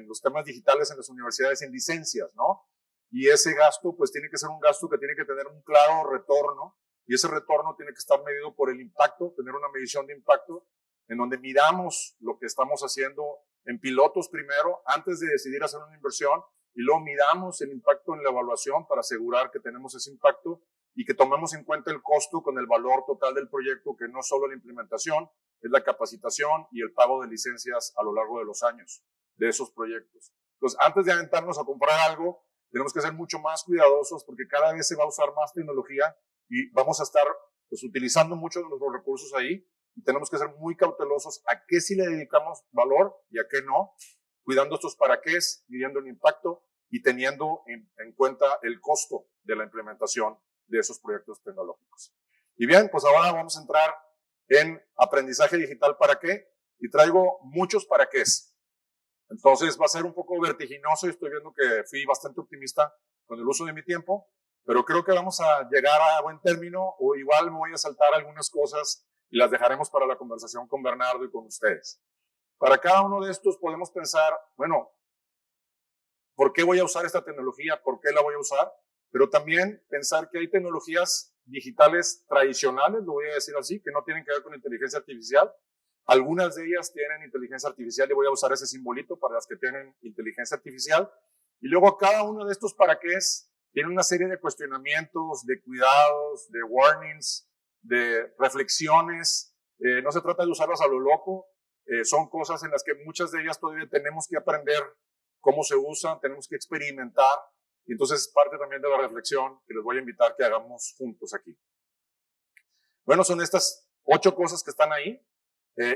los temas digitales en las universidades en licencias, ¿no? Y ese gasto pues tiene que ser un gasto que tiene que tener un claro retorno y ese retorno tiene que estar medido por el impacto, tener una medición de impacto en donde midamos lo que estamos haciendo en pilotos primero antes de decidir hacer una inversión y luego midamos el impacto en la evaluación para asegurar que tenemos ese impacto y que tomemos en cuenta el costo con el valor total del proyecto, que no es solo la implementación, es la capacitación y el pago de licencias a lo largo de los años de esos proyectos. Entonces, antes de aventarnos a comprar algo, tenemos que ser mucho más cuidadosos porque cada vez se va a usar más tecnología y vamos a estar pues, utilizando muchos de nuestros recursos ahí y tenemos que ser muy cautelosos a qué sí le dedicamos valor y a qué no, cuidando estos para qué, midiendo el impacto y teniendo en cuenta el costo de la implementación de esos proyectos tecnológicos. Y bien, pues ahora vamos a entrar en aprendizaje digital para qué y traigo muchos para qué. Entonces va a ser un poco vertiginoso y estoy viendo que fui bastante optimista con el uso de mi tiempo, pero creo que vamos a llegar a buen término o igual me voy a saltar algunas cosas y las dejaremos para la conversación con Bernardo y con ustedes. Para cada uno de estos podemos pensar, bueno, ¿por qué voy a usar esta tecnología? ¿Por qué la voy a usar? Pero también pensar que hay tecnologías digitales tradicionales, lo voy a decir así, que no tienen que ver con inteligencia artificial. Algunas de ellas tienen inteligencia artificial y voy a usar ese simbolito para las que tienen inteligencia artificial. Y luego cada uno de estos para qué tiene una serie de cuestionamientos, de cuidados, de warnings, de reflexiones. No se trata de usarlas a lo loco. Son cosas en las que muchas de ellas todavía tenemos que aprender cómo se usan, tenemos que experimentar. Y entonces es parte también de la reflexión que les voy a invitar que hagamos juntos aquí. Bueno, son estas 8 cosas que están ahí.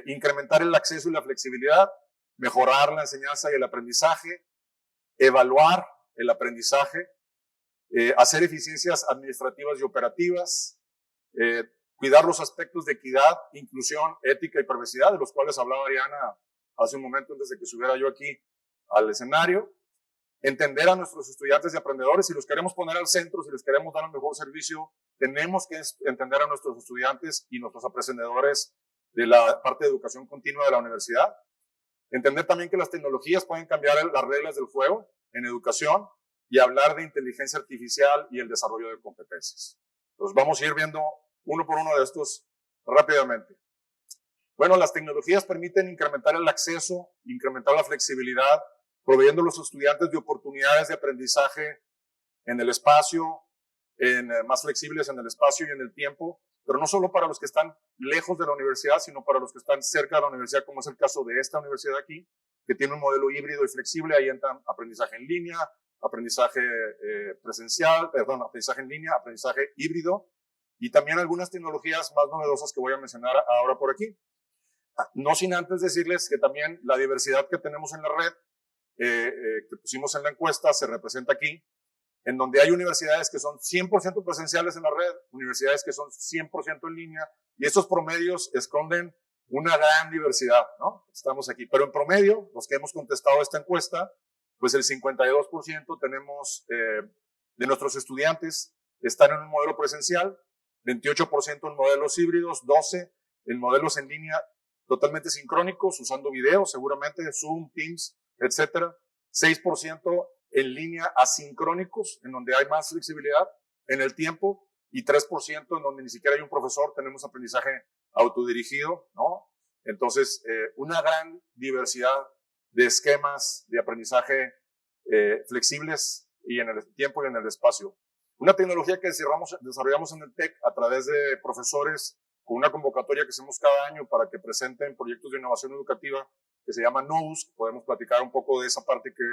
Incrementar el acceso y la flexibilidad, mejorar la enseñanza y el aprendizaje, evaluar el aprendizaje, hacer eficiencias administrativas y operativas, cuidar los aspectos de equidad, inclusión, ética y privacidad, de los cuales hablaba Ariana hace un momento antes de que subiera yo aquí al escenario, entender a nuestros estudiantes y aprendedores, si los queremos poner al centro, si les queremos dar un mejor servicio, tenemos que entender a nuestros estudiantes y nuestros aprendedores de la parte de educación continua de la universidad. Entender también que las tecnologías pueden cambiar las reglas del juego en educación y hablar de inteligencia artificial y el desarrollo de competencias. Entonces vamos a ir viendo uno por uno de estos rápidamente. Bueno, las tecnologías permiten incrementar el acceso, incrementar la flexibilidad, proveyendo a los estudiantes de oportunidades de aprendizaje en el espacio, más flexibles en el espacio y en el tiempo, pero no solo para los que están lejos de la universidad, sino para los que están cerca de la universidad, como es el caso de esta universidad aquí, que tiene un modelo híbrido y flexible. Ahí entran aprendizaje en línea, aprendizaje aprendizaje en línea, aprendizaje híbrido y también algunas tecnologías más novedosas que voy a mencionar ahora por aquí. No sin antes decirles que también la diversidad que tenemos en la red que pusimos en la encuesta se representa aquí, en donde hay universidades que son 100% presenciales en la red, universidades que son 100% en línea, y estos promedios esconden una gran diversidad, ¿no? Estamos aquí, pero en promedio, los que hemos contestado esta encuesta, pues el 52% tenemos de nuestros estudiantes están en un modelo presencial, 28% en modelos híbridos, 12% en modelos en línea totalmente sincrónicos, usando videos, seguramente Zoom, Teams, etcétera, 6% en línea asincrónicos, en donde hay más flexibilidad en el tiempo, y 3% en donde ni siquiera hay un profesor, tenemos aprendizaje autodirigido, ¿no? Entonces, una gran diversidad de esquemas de aprendizaje flexibles y en el tiempo y en el espacio. Una tecnología que desarrollamos en el TEC a través de profesores con una convocatoria que hacemos cada año para que presenten proyectos de innovación educativa que se llama NOUS. Podemos platicar un poco de esa parte que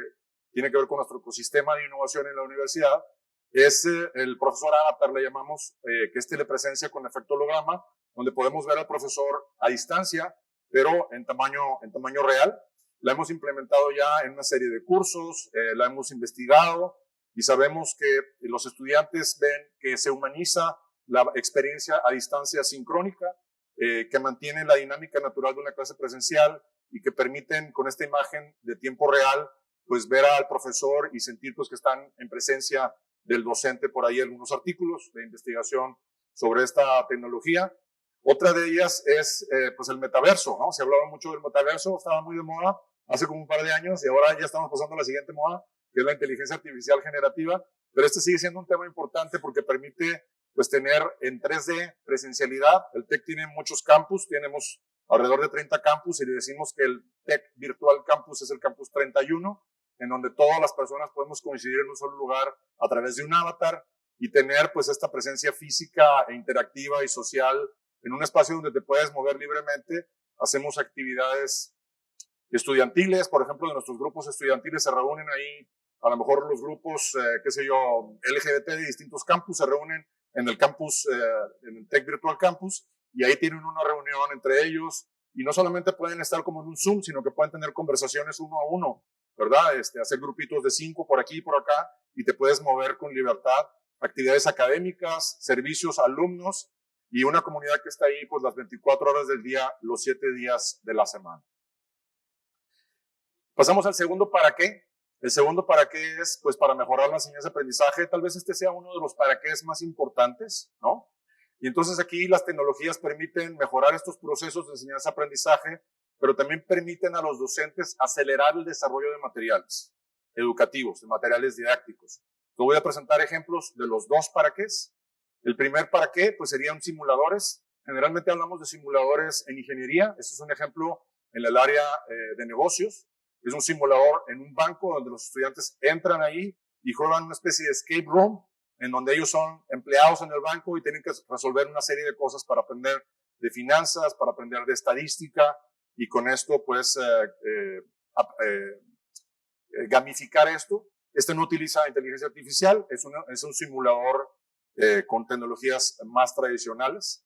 tiene que ver con nuestro ecosistema de innovación en la universidad. Es el profesor avatar, le llamamos, que es telepresencia con efecto holograma, donde podemos ver al profesor a distancia, pero en tamaño real. La hemos implementado ya en una serie de cursos, la hemos investigado y sabemos que los estudiantes ven que se humaniza la experiencia a distancia sincrónica, que mantiene la dinámica natural de una clase presencial y que permiten con esta imagen de tiempo real pues ver al profesor y sentir pues que están en presencia del docente. Por ahí algunos artículos de investigación sobre esta tecnología. Otra de ellas es pues el metaverso, ¿no? Se hablaba mucho del metaverso, estaba muy de moda hace como un par de años y ahora ya estamos pasando a la siguiente moda, que es la inteligencia artificial generativa, pero este sigue siendo un tema importante porque permite pues tener en 3D presencialidad. El TEC tiene muchos campus, tenemos alrededor de 30 campus y le decimos que el TEC Virtual Campus es el campus 31, en donde todas las personas podemos coincidir en un solo lugar a través de un avatar y tener pues esta presencia física e interactiva y social en un espacio donde te puedes mover libremente. Hacemos actividades estudiantiles, por ejemplo, de nuestros grupos estudiantiles se reúnen ahí, a lo mejor los grupos, qué sé yo, LGBT de distintos campus se reúnen en el campus, en el TEC Virtual Campus, y ahí tienen una reunión entre ellos, y no solamente pueden estar como en un Zoom, sino que pueden tener conversaciones uno a uno, ¿verdad? Hacer grupitos de 5 por aquí y por acá, y te puedes mover con libertad, actividades académicas, servicios a alumnos, y una comunidad que está ahí pues las 24 horas del día, los 7 días de la semana. Pasamos al segundo para qué. El segundo para qué es pues para mejorar la enseñanza-aprendizaje. Tal vez este sea uno de los para qué más importantes, ¿no? Y entonces aquí las tecnologías permiten mejorar estos procesos de enseñanza-aprendizaje, pero también permiten a los docentes acelerar el desarrollo de materiales educativos, de materiales didácticos. Te voy a presentar ejemplos de los dos para qué. El primer para qué pues serían simuladores. Generalmente hablamos de simuladores en ingeniería. Este es un ejemplo en el área de negocios. Es un simulador en un banco donde los estudiantes entran ahí y juegan una especie de escape room, en donde ellos son empleados en el banco y tienen que resolver una serie de cosas para aprender de finanzas, para aprender de estadística, y con esto pues gamificar esto. Este no utiliza inteligencia artificial, es un simulador con tecnologías más tradicionales.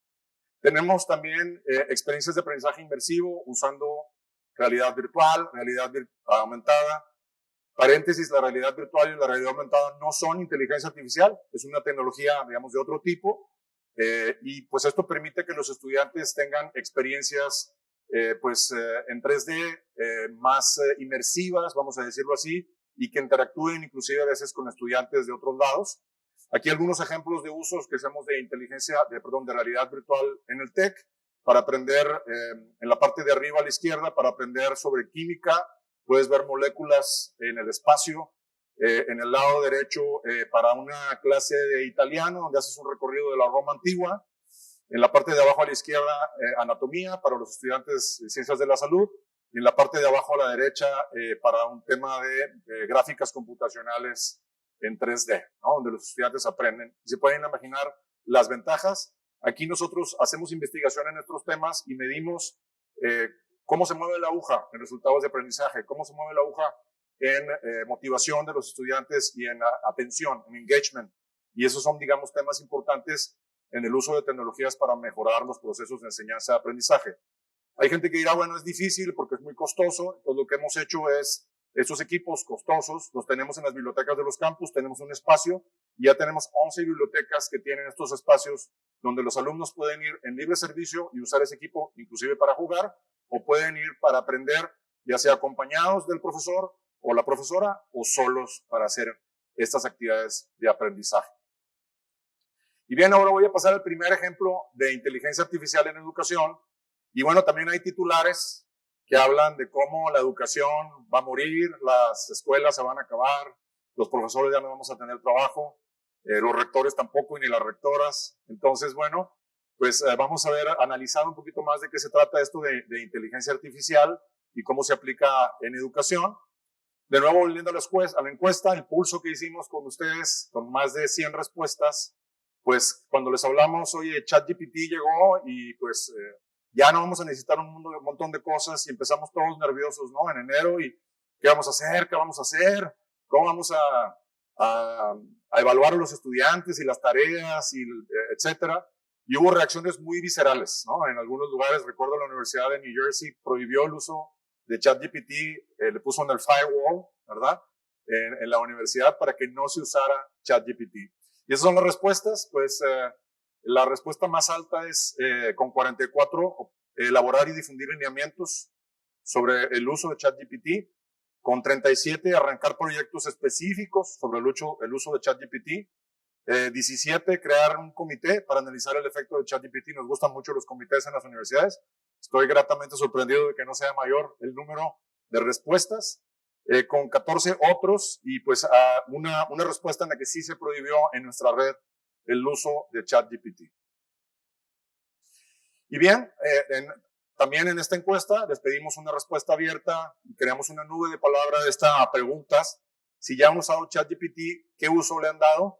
Tenemos también experiencias de aprendizaje inmersivo usando realidad virtual, realidad aumentada. Paréntesis, la realidad virtual y la realidad aumentada no son inteligencia artificial, es una tecnología, digamos, de otro tipo. Y pues esto permite que los estudiantes tengan experiencias en 3D más inmersivas, vamos a decirlo así, y que interactúen inclusive a veces con estudiantes de otros lados. Aquí algunos ejemplos de usos que hacemos de de realidad virtual en el TEC. Para aprender, en la parte de arriba a la izquierda, para aprender sobre química, puedes ver moléculas en el espacio. En el lado derecho, para una clase de italiano, donde haces un recorrido de la Roma antigua. En la parte de abajo a la izquierda, anatomía, para los estudiantes de ciencias de la salud. Y en la parte de abajo a la derecha, para un tema de gráficas computacionales en 3D, ¿no? Donde los estudiantes aprenden. Y se pueden imaginar las ventajas. Aquí nosotros hacemos investigación en estos temas y medimos cómo se mueve la aguja en resultados de aprendizaje, cómo se mueve la aguja en motivación de los estudiantes y en atención, en engagement. Y esos son, digamos, temas importantes en el uso de tecnologías para mejorar los procesos de enseñanza-aprendizaje. Hay gente que dirá, bueno, es difícil porque es muy costoso. Entonces lo que hemos hecho es Estos equipos costosos los tenemos en las bibliotecas de los campus, tenemos un espacio y ya tenemos 11 bibliotecas que tienen estos espacios donde los alumnos pueden ir en libre servicio y usar ese equipo inclusive para jugar, o pueden ir para aprender, ya sea acompañados del profesor o la profesora o solos para hacer estas actividades de aprendizaje. Y bien, ahora voy a pasar al primer ejemplo de inteligencia artificial en educación. Y bueno, también hay titulares que hablan de cómo la educación va a morir, las escuelas se van a acabar, los profesores ya no vamos a tener trabajo, los rectores tampoco y ni las rectoras. Entonces, bueno, pues vamos a ver, analizar un poquito más de qué se trata esto de inteligencia artificial y cómo se aplica en educación. De nuevo, volviendo a la encuesta, el pulso que hicimos con ustedes, con más de 100 respuestas, pues cuando les hablamos, oye, ChatGPT llegó y pues ya no vamos a necesitar un montón de cosas y empezamos todos nerviosos, ¿no? En enero y ¿qué vamos a hacer? ¿Qué vamos a hacer? ¿Cómo vamos a evaluar a los estudiantes y las tareas, y etcétera? Y hubo reacciones muy viscerales, ¿no? En algunos lugares, recuerdo la Universidad de New Jersey prohibió el uso de ChatGPT, le puso en el firewall, ¿verdad? En la universidad para que no se usara ChatGPT. Y esas son las respuestas, pues la respuesta más alta es con 44, elaborar y difundir lineamientos sobre el uso de ChatGPT, con 37, arrancar proyectos específicos sobre el uso de ChatGPT, 17, crear un comité para analizar el efecto de ChatGPT. Nos gustan mucho los comités en las universidades. Estoy gratamente sorprendido de que no sea mayor el número de respuestas. Con 14 otros y pues una respuesta en la que sí se prohibió en nuestra red el uso de ChatGPT. Y bien, también en esta encuesta les pedimos una respuesta abierta y creamos una nube de palabras de estas preguntas. Si ya han usado ChatGPT, ¿qué uso le han dado?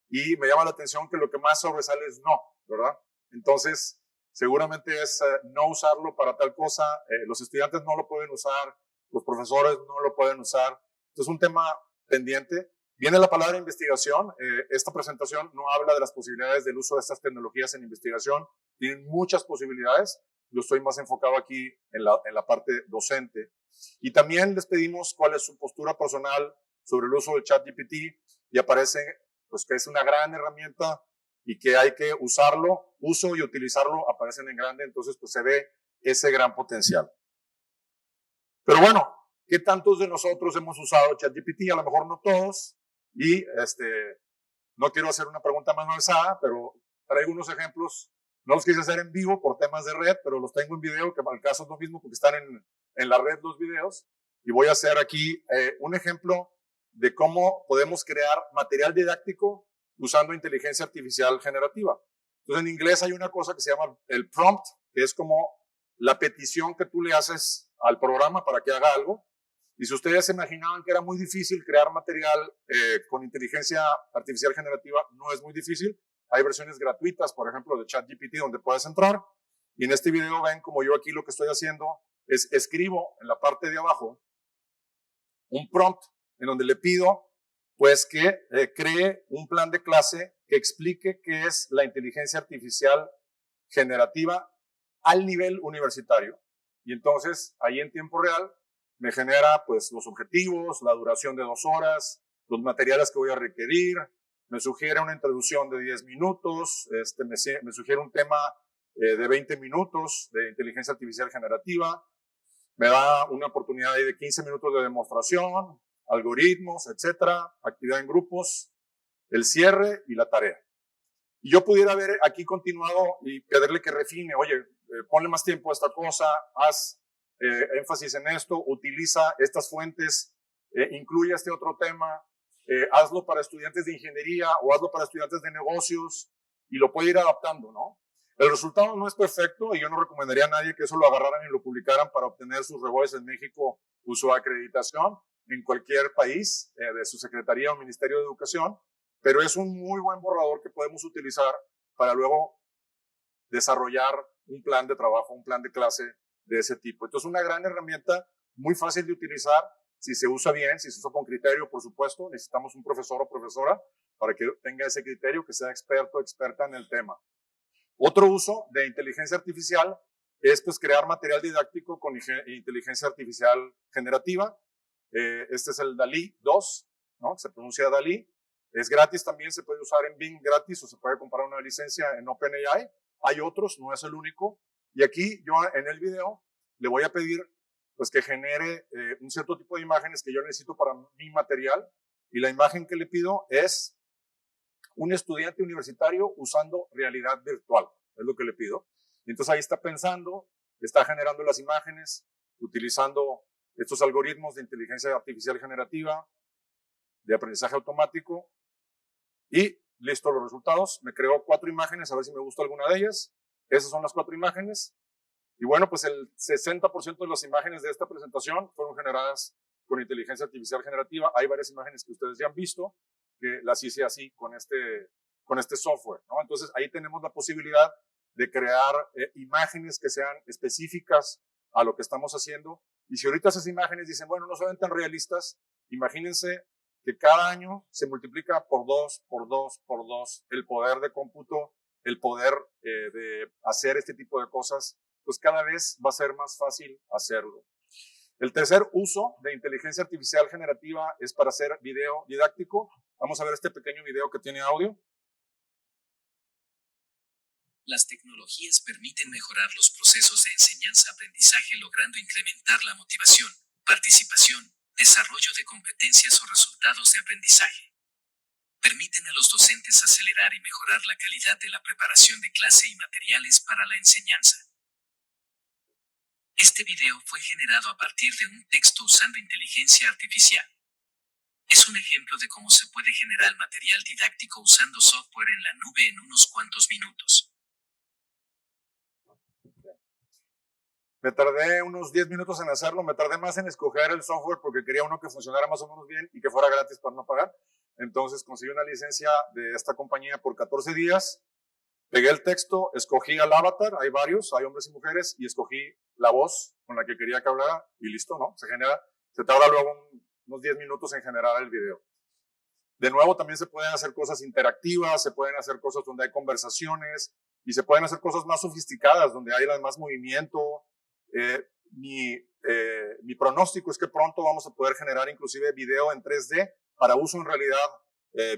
Y me llama la atención que lo que más sobresale es no, ¿verdad? Entonces, seguramente es no usarlo para tal cosa. Los estudiantes no lo pueden usar, los profesores no lo pueden usar. Entonces, es un tema pendiente. Viene la palabra investigación. Esta presentación no habla de las posibilidades del uso de estas tecnologías en investigación. Tienen muchas posibilidades. Yo estoy más enfocado aquí en la parte docente. Y también les pedimos cuál es su postura personal sobre el uso del ChatGPT y aparece pues que es una gran herramienta y que hay que usarlo, uso y utilizarlo, aparecen en grande, entonces pues se ve ese gran potencial. Pero bueno, ¿qué tantos de nosotros hemos usado ChatGPT? A lo mejor no todos, y no quiero hacer una pregunta más malsada, pero traigo unos ejemplos, no los quise hacer en vivo por temas de red, pero los tengo en video, que al caso es lo mismo porque están en la red los videos, y voy a hacer aquí un ejemplo de cómo podemos crear material didáctico usando inteligencia artificial generativa. Entonces, en inglés hay una cosa que se llama el prompt, que es como la petición que tú le haces al programa para que haga algo. Y si ustedes se imaginaban que era muy difícil crear material con inteligencia artificial generativa, no es muy difícil. Hay versiones gratuitas, por ejemplo, de ChatGPT, donde puedes entrar. Y en este video ven como yo aquí lo que estoy haciendo es escribo en la parte de abajo un prompt en donde le pido pues que cree un plan de clase que explique qué es la inteligencia artificial generativa al nivel universitario. Y entonces ahí en tiempo real me genera pues los objetivos, la duración de 2 horas, los materiales que voy a requerir, me sugiere una introducción de 10 minutos, me sugiere un tema de 20 minutos de inteligencia artificial generativa, me da una oportunidad de 15 minutos de demostración, algoritmos, etcétera, actividad en grupos, el cierre y la tarea. Y yo pudiera haber aquí continuado y pedirle que refine, oye, ponle más tiempo a esta cosa, haz énfasis en esto, utiliza estas fuentes, incluye este otro tema, hazlo para estudiantes de ingeniería o hazlo para estudiantes de negocios y lo puede ir adaptando, ¿no? El resultado no es perfecto y yo no recomendaría a nadie que eso lo agarraran y lo publicaran para obtener sus rebotes en México o su acreditación en cualquier país de su Secretaría o Ministerio de Educación, pero es un muy buen borrador que podemos utilizar para luego desarrollar un plan de trabajo, un plan de clase de ese tipo. Entonces, una gran herramienta, muy fácil de utilizar, si se usa bien, si se usa con criterio, por supuesto. Necesitamos un profesor o profesora para que tenga ese criterio, que sea experto o experta en el tema. Otro uso de inteligencia artificial es pues crear material didáctico con inteligencia artificial generativa. Este es el DALL-E 2, ¿no? Se pronuncia DALL-E. Es gratis también, se puede usar en Bing gratis o se puede comprar una licencia en OpenAI. Hay otros, no es el único. Y aquí yo en el video le voy a pedir pues, que genere un cierto tipo de imágenes que yo necesito para mi material. Y la imagen que le pido es un estudiante universitario usando realidad virtual. Es lo que le pido. Y entonces ahí está pensando, está generando las imágenes, utilizando estos algoritmos de inteligencia artificial generativa, de aprendizaje automático. Y listo los resultados. Me creó 4 imágenes, a ver si me gusta alguna de ellas. Esas son las 4 imágenes. Y bueno, pues el 60% de las imágenes de esta presentación fueron generadas con inteligencia artificial generativa. Hay varias imágenes que ustedes ya han visto, que las hice así con este software, ¿no? Entonces ahí tenemos la posibilidad de crear imágenes que sean específicas a lo que estamos haciendo. Y si ahorita esas imágenes dicen, bueno, no se ven tan realistas, imagínense que cada año se multiplica por 2, por 2, por 2 el poder de cómputo, el poder de hacer este tipo de cosas, pues cada vez va a ser más fácil hacerlo. El tercer uso de inteligencia artificial generativa es para hacer video didáctico. Vamos a ver este pequeño video que tiene audio. Las tecnologías permiten mejorar los procesos de enseñanza-aprendizaje logrando incrementar la motivación, participación, desarrollo de competencias o resultados de aprendizaje. Permiten a los docentes acelerar y mejorar la calidad de la preparación de clase y materiales para la enseñanza. Este video fue generado a partir de un texto usando inteligencia artificial. Es un ejemplo de cómo se puede generar material didáctico usando software en la nube en unos cuantos minutos. Me tardé unos 10 minutos en hacerlo, me tardé más en escoger el software porque quería uno que funcionara más o menos bien y que fuera gratis para no pagar. Entonces conseguí una licencia de esta compañía por 14 días, pegué el texto, escogí al avatar, hay varios, hay hombres y mujeres, y escogí la voz con la que quería que hablara y listo, ¿no? Se tarda luego unos 10 minutos en generar el video. De nuevo, también se pueden hacer cosas interactivas, se pueden hacer cosas donde hay conversaciones y se pueden hacer cosas más sofisticadas, donde hay más movimiento. Mi pronóstico es que pronto vamos a poder generar inclusive video en 3D para uso en realidad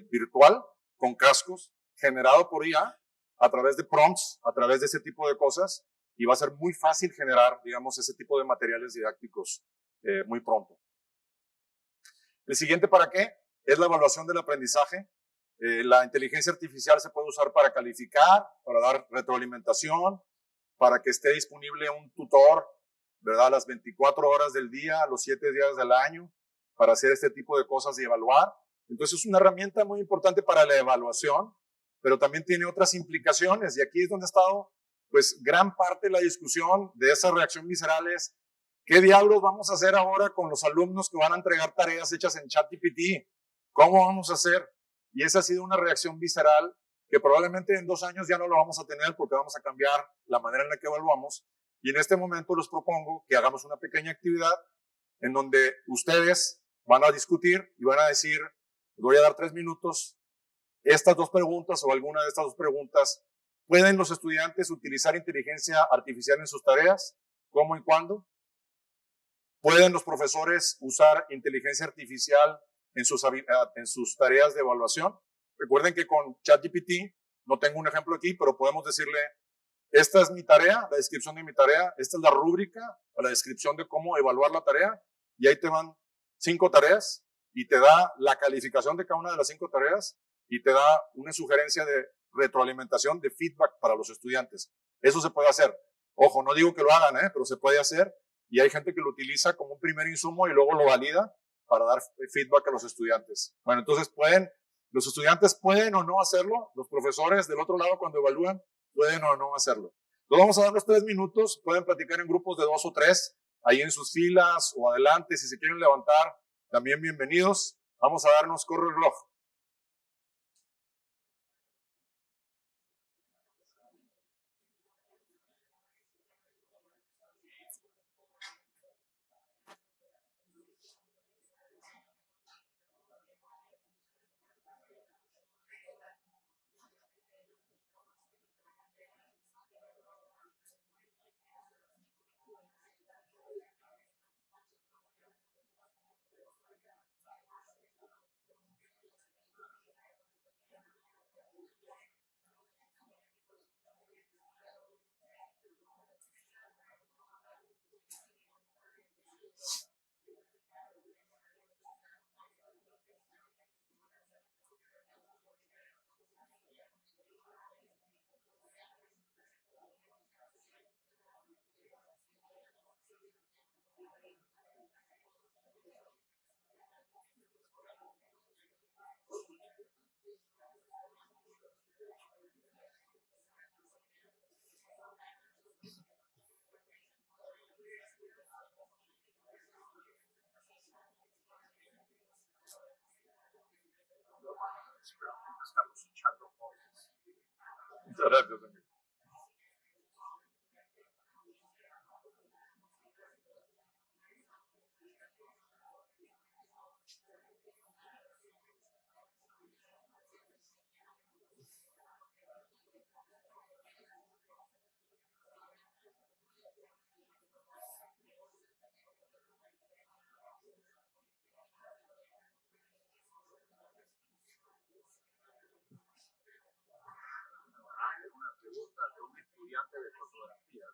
virtual, con cascos, generado por IA, a través de prompts, a través de ese tipo de cosas, y va a ser muy fácil generar, digamos, ese tipo de materiales didácticos muy pronto. El siguiente, ¿para qué? Es la evaluación del aprendizaje. La inteligencia artificial se puede usar para calificar, para dar retroalimentación, para que esté disponible un tutor, ¿verdad? Las 24 horas del día, los 7 días del año, para hacer este tipo de cosas y evaluar. Entonces es una herramienta muy importante para la evaluación, pero también tiene otras implicaciones. Y aquí es donde ha estado, pues, gran parte de la discusión de esa reacción visceral es, ¿qué diablos vamos a hacer ahora con los alumnos que van a entregar tareas hechas en ChatGPT? ¿Cómo vamos a hacer? Y esa ha sido una reacción visceral que probablemente en 2 años ya no lo vamos a tener porque vamos a cambiar la manera en la que evaluamos. Y en este momento les propongo que hagamos una pequeña actividad en donde ustedes van a discutir y van a decir, voy a dar 3 minutos, estas 2 preguntas o alguna de estas 2 preguntas, ¿pueden los estudiantes utilizar inteligencia artificial en sus tareas? ¿Cómo y cuándo? ¿Pueden los profesores usar inteligencia artificial en sus tareas de evaluación? Recuerden que con ChatGPT, no tengo un ejemplo aquí, pero podemos decirle, esta es mi tarea, la descripción de mi tarea, esta es la rúbrica o la descripción de cómo evaluar la tarea, y ahí te van 5 tareas y te da la calificación de cada una de las 5 tareas y te da una sugerencia de retroalimentación, de feedback para los estudiantes. Eso se puede hacer. Ojo, no digo que lo hagan, pero se puede hacer, y hay gente que lo utiliza como un primer insumo y luego lo valida para dar feedback a los estudiantes. Bueno, entonces los estudiantes pueden o no hacerlo, los profesores del otro lado cuando evalúan pueden o no hacerlo. Entonces vamos a dar los 3 minutos, pueden platicar en grupos de 2 o 3, ahí en sus filas o adelante, si se quieren levantar, también bienvenidos. Vamos a darnos, corre el reloj. Muchas gracias, amigo. Una pregunta de un estudiante de fotografía.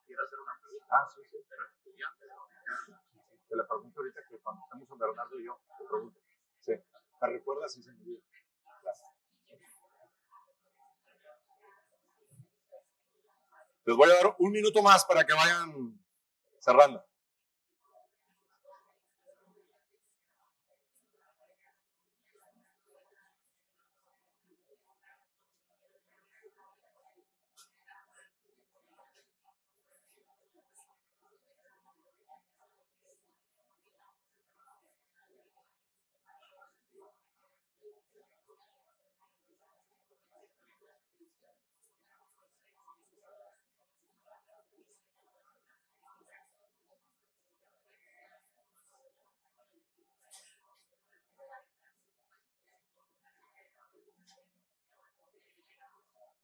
Quiero hacer una pregunta. Ah, sí, sí. Pero estudiante de fotografía. Te la pregunto ahorita que cuando estemos con Bernardo y yo, te pregunto. Sí. ¿Me recuerdas? Sí, se me olvidó. Gracias. Les voy a dar un minuto más para que vayan cerrando.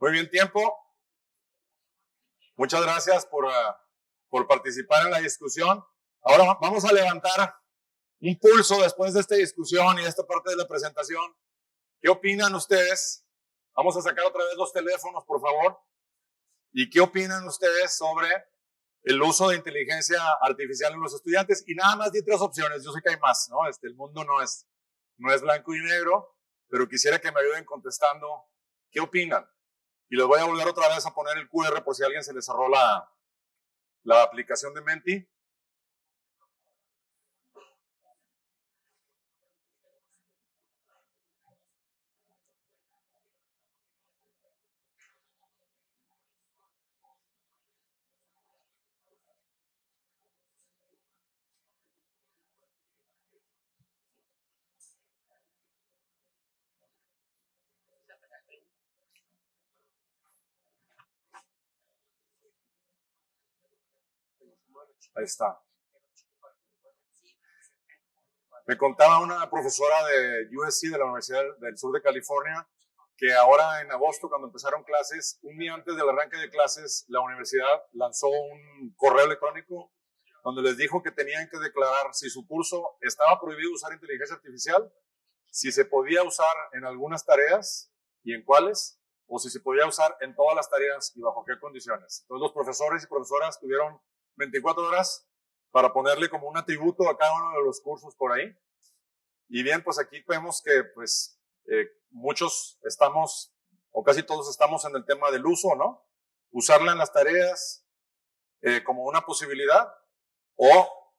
Muy bien, tiempo. Muchas gracias por participar en la discusión. Ahora vamos a levantar un pulso después de esta discusión y de esta parte de la presentación. ¿Qué opinan ustedes? Vamos a sacar otra vez los teléfonos, por favor. ¿Y qué opinan ustedes sobre el uso de inteligencia artificial en los estudiantes? Y nada más di 3 opciones. Yo sé que hay más, ¿no? El mundo no es blanco y negro, pero quisiera que me ayuden contestando qué opinan. Y les voy a volver otra vez a poner el QR por si a alguien se les cerró la aplicación de Menti. Ahí está. Me contaba una profesora de USC, de la Universidad del Sur de California, que ahora en agosto, cuando empezaron clases, un día antes del arranque de clases, la universidad lanzó un correo electrónico donde les dijo que tenían que declarar si su curso estaba prohibido usar inteligencia artificial, si se podía usar en algunas tareas y en cuáles, o si se podía usar en todas las tareas y bajo qué condiciones. Entonces los profesores y profesoras tuvieron 24 horas para ponerle como un atributo a cada uno de los cursos por ahí. Y bien, pues aquí vemos que pues muchos estamos, o casi todos estamos en el tema del uso, ¿no? Usarla en las tareas como una posibilidad, o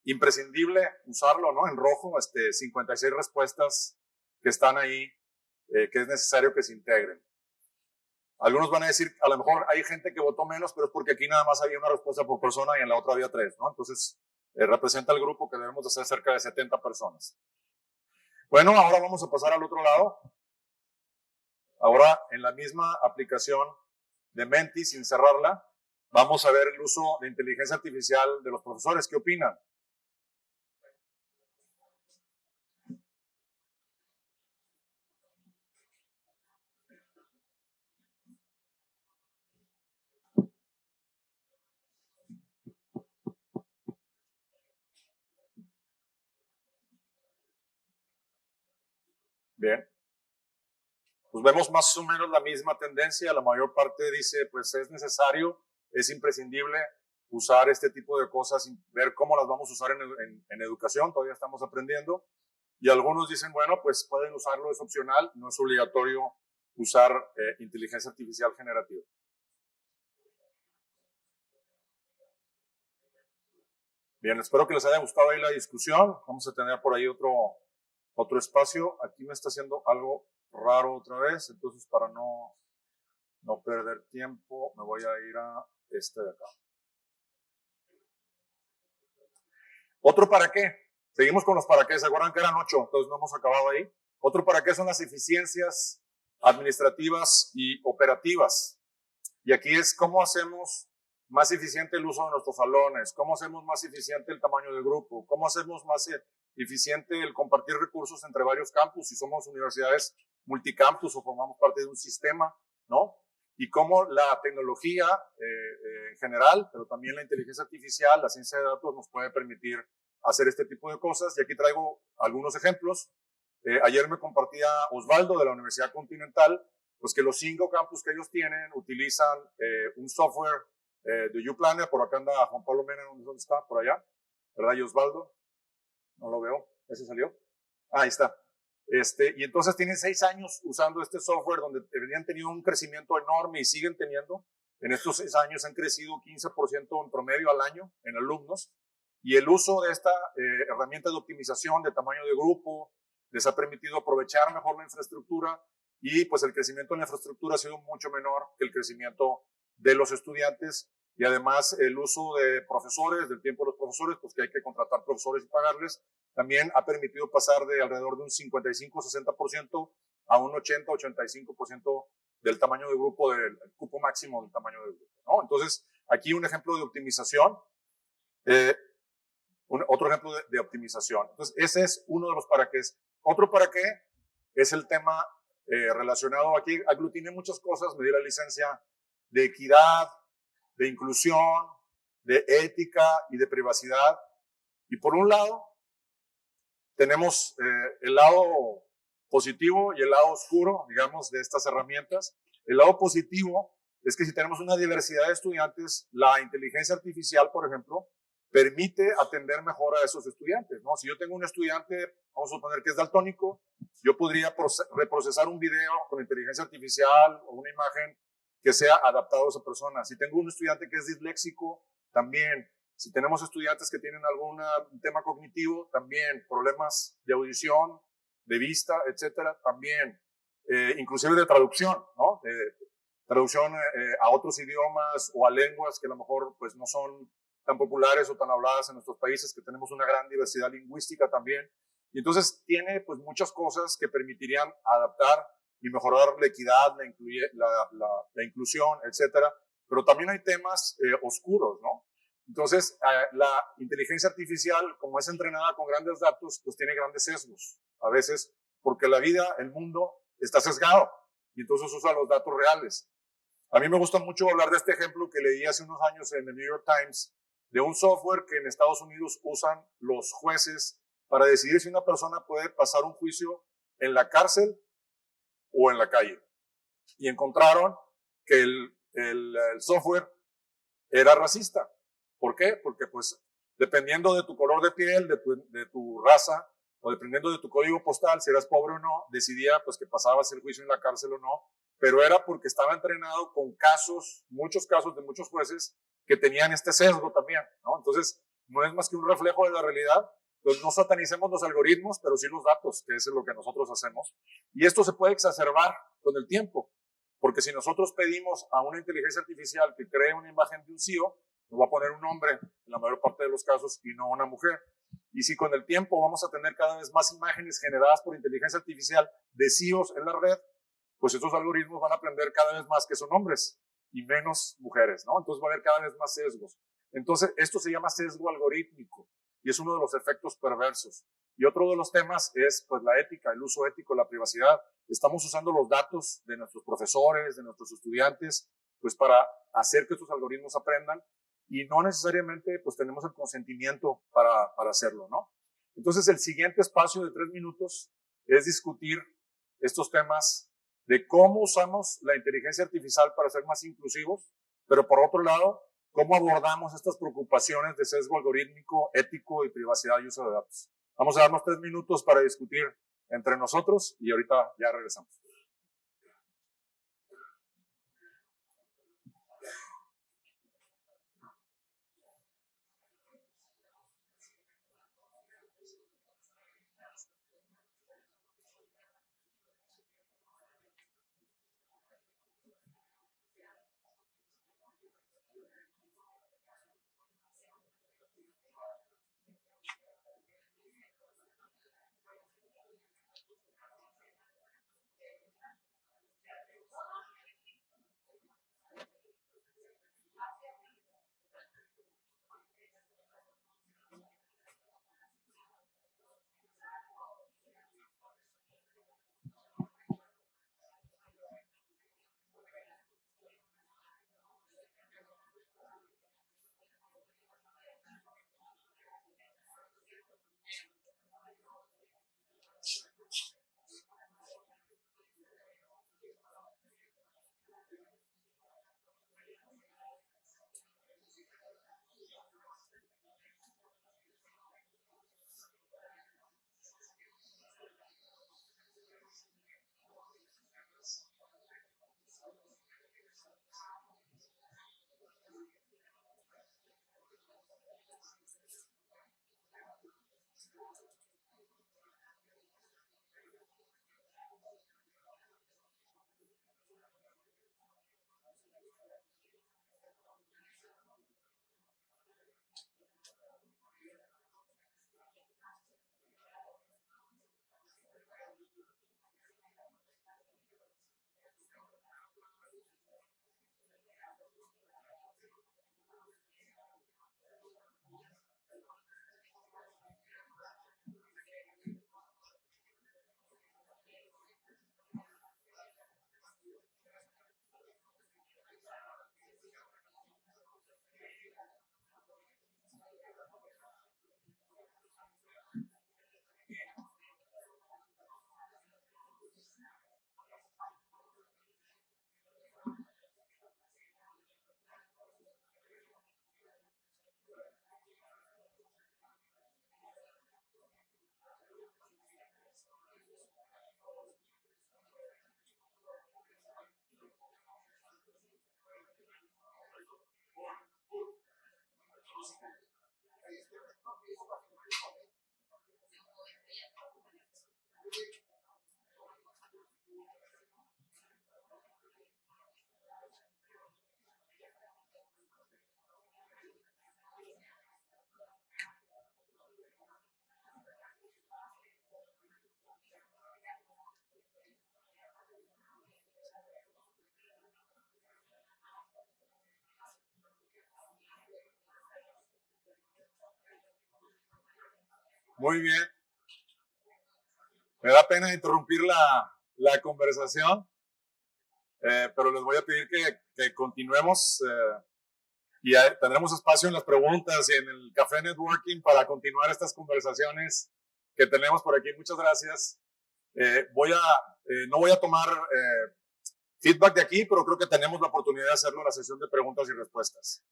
imprescindible usarlo, ¿no? En rojo, 56 respuestas que están ahí, que es necesario que se integren. Algunos van a decir, a lo mejor hay gente que votó menos, pero es porque aquí nada más había una respuesta por persona y en la otra había 3, ¿no? Entonces, representa el grupo que debemos de ser cerca de 70 personas. Bueno, ahora vamos a pasar al otro lado. Ahora, en la misma aplicación de Menti, sin cerrarla, vamos a ver el uso de inteligencia artificial de los profesores. ¿Qué opinan? Bien. Pues vemos más o menos la misma tendencia. La mayor parte dice, pues es necesario, es imprescindible usar este tipo de cosas, ver cómo las vamos a usar en educación, todavía estamos aprendiendo. Y algunos dicen, bueno, pues pueden usarlo, es opcional, no es obligatorio usar inteligencia artificial generativa. Bien, espero que les haya gustado ahí la discusión. Vamos a tener por ahí otro espacio. Aquí me está haciendo algo raro otra vez, entonces para no perder tiempo me voy a ir a este de acá. Otro para qué. Seguimos con los para qué. ¿Se acuerdan que eran 8? Entonces no hemos acabado ahí. Otro para qué son las eficiencias administrativas y operativas. Y aquí es cómo hacemos más eficiente el uso de nuestros salones, cómo hacemos más eficiente el tamaño del grupo, cómo hacemos más eficiente el compartir recursos entre varios campus, si somos universidades multicampus o formamos parte de un sistema, ¿no? Y cómo la tecnología en general, pero también la inteligencia artificial, la ciencia de datos nos puede permitir hacer este tipo de cosas. Y aquí traigo algunos ejemplos. Ayer me compartía Osvaldo de la Universidad Continental, pues que los 5 campus que ellos tienen utilizan un software de UPlanner. Por acá anda Juan Pablo Mena, ¿dónde está? Por allá, ¿verdad? Y Osvaldo, no lo veo, ¿ese salió? Ah, ahí está. Y entonces tienen 6 años usando este software donde habían tenido un crecimiento enorme y siguen teniendo. En estos 6 años han crecido 15% en promedio al año en alumnos. Y el uso de esta herramienta de optimización de tamaño de grupo les ha permitido aprovechar mejor la infraestructura y pues el crecimiento en la infraestructura ha sido mucho menor que el crecimiento de los estudiantes. Y además el uso de profesores, del tiempo de los profesores, pues que hay que contratar profesores y pagarles, también ha permitido pasar de alrededor de un 55-60% a un 80-85% del tamaño de grupo, del cupo máximo del tamaño del grupo, ¿no? Entonces, aquí un ejemplo de optimización, otro ejemplo de optimización. Entonces, ese es uno de los para qué. Otro para qué es el tema relacionado, aquí aglutiné muchas cosas, me di la licencia de equidad, de inclusión, de ética y de privacidad. Y por un lado, tenemos el lado positivo y el lado oscuro, digamos, de estas herramientas. El lado positivo es que si tenemos una diversidad de estudiantes, la inteligencia artificial, por ejemplo, permite atender mejor a esos estudiantes, ¿no? Si yo tengo un estudiante, vamos a suponer que es daltónico, yo podría reprocesar un video con inteligencia artificial o una imagen que sea adaptado a esa persona. Si tengo un estudiante que es disléxico, también. Si tenemos estudiantes que tienen algún tema cognitivo, también. Problemas de audición, de vista, etcétera, también. Inclusive de traducción, ¿no? Traducción a otros idiomas o a lenguas que a lo mejor pues no son tan populares o tan habladas en nuestros países, que tenemos una gran diversidad lingüística también. Y entonces tiene pues muchas cosas que permitirían adaptar y mejorar la equidad, la inclusión, etcétera. Pero también hay temas oscuros, ¿no? Entonces, la inteligencia artificial, como es entrenada con grandes datos, pues tiene grandes sesgos. A veces, porque la vida, el mundo, está sesgado. Y entonces usa los datos reales. A mí me gusta mucho hablar de este ejemplo que leí hace unos años en el New York Times, de un software que en Estados Unidos usan los jueces para decidir si una persona puede pasar un juicio en la cárcel o en la calle. Y encontraron que el software era racista. ¿Por qué? Porque pues dependiendo de tu color de piel, de tu raza, o dependiendo de tu código postal, si eras pobre o no, decidía pues que pasabas el juicio en la cárcel o no, pero era porque estaba entrenado con casos, muchos casos de muchos jueces que tenían este sesgo también, ¿no? Entonces, no es más que un reflejo de la realidad. Entonces, no satanicemos los algoritmos, pero sí los datos, que es lo que nosotros hacemos. Y esto se puede exacerbar con el tiempo, porque si nosotros pedimos a una inteligencia artificial que cree una imagen de un CEO, nos va a poner un hombre en la mayor parte de los casos y no una mujer. Y si con el tiempo vamos a tener cada vez más imágenes generadas por inteligencia artificial de CEOs en la red, pues estos algoritmos van a aprender cada vez más que son hombres y menos mujeres, ¿no? Entonces va a haber cada vez más sesgos. Entonces esto se llama sesgo algorítmico y es uno de los efectos perversos. Y otro de los temas es pues la ética, el uso ético, la privacidad. Estamos usando los datos de nuestros profesores, de nuestros estudiantes, pues para hacer que estos algoritmos aprendan y no necesariamente pues tenemos el consentimiento para hacerlo, ¿no? Entonces el siguiente espacio de 3 minutos es discutir estos temas de cómo usamos la inteligencia artificial para ser más inclusivos, pero por otro lado, cómo abordamos estas preocupaciones de sesgo algorítmico, ético y privacidad y uso de datos. Vamos a darnos 3 minutos para discutir entre nosotros y ahorita ya regresamos. Muy bien. Me da pena interrumpir la conversación, pero les voy a pedir que continuemos y tendremos espacio en las preguntas y en el café networking para continuar estas conversaciones que tenemos por aquí. Muchas gracias. No voy a tomar feedback de aquí, pero creo que tenemos la oportunidad de hacerlo en la sesión de preguntas y respuestas.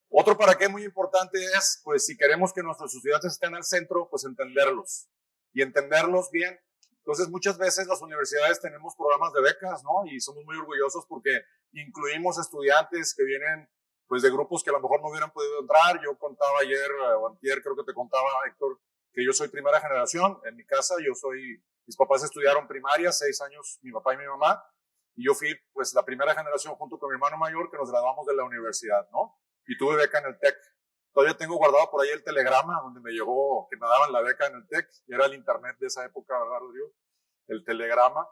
Otro para qué muy importante es, pues si queremos que nuestros estudiantes estén al centro, pues entenderlos y entenderlos bien. Entonces muchas veces las universidades tenemos programas de becas, ¿no? Y somos muy orgullosos porque incluimos estudiantes que vienen pues de grupos que a lo mejor no hubieran podido entrar. Yo contaba ayer o antier, creo que te contaba, Héctor, que yo soy primera generación. En mi casa mis papás estudiaron primaria, 6 años, mi papá y mi mamá, y yo fui pues la primera generación junto con mi hermano mayor que nos graduamos de la universidad, ¿no? Y tuve beca en el TEC. Todavía tengo guardado por ahí el telegrama donde me llegó que me daban la beca en el TEC, y era el internet de esa época, ¿verdad, Rodrigo? El telegrama.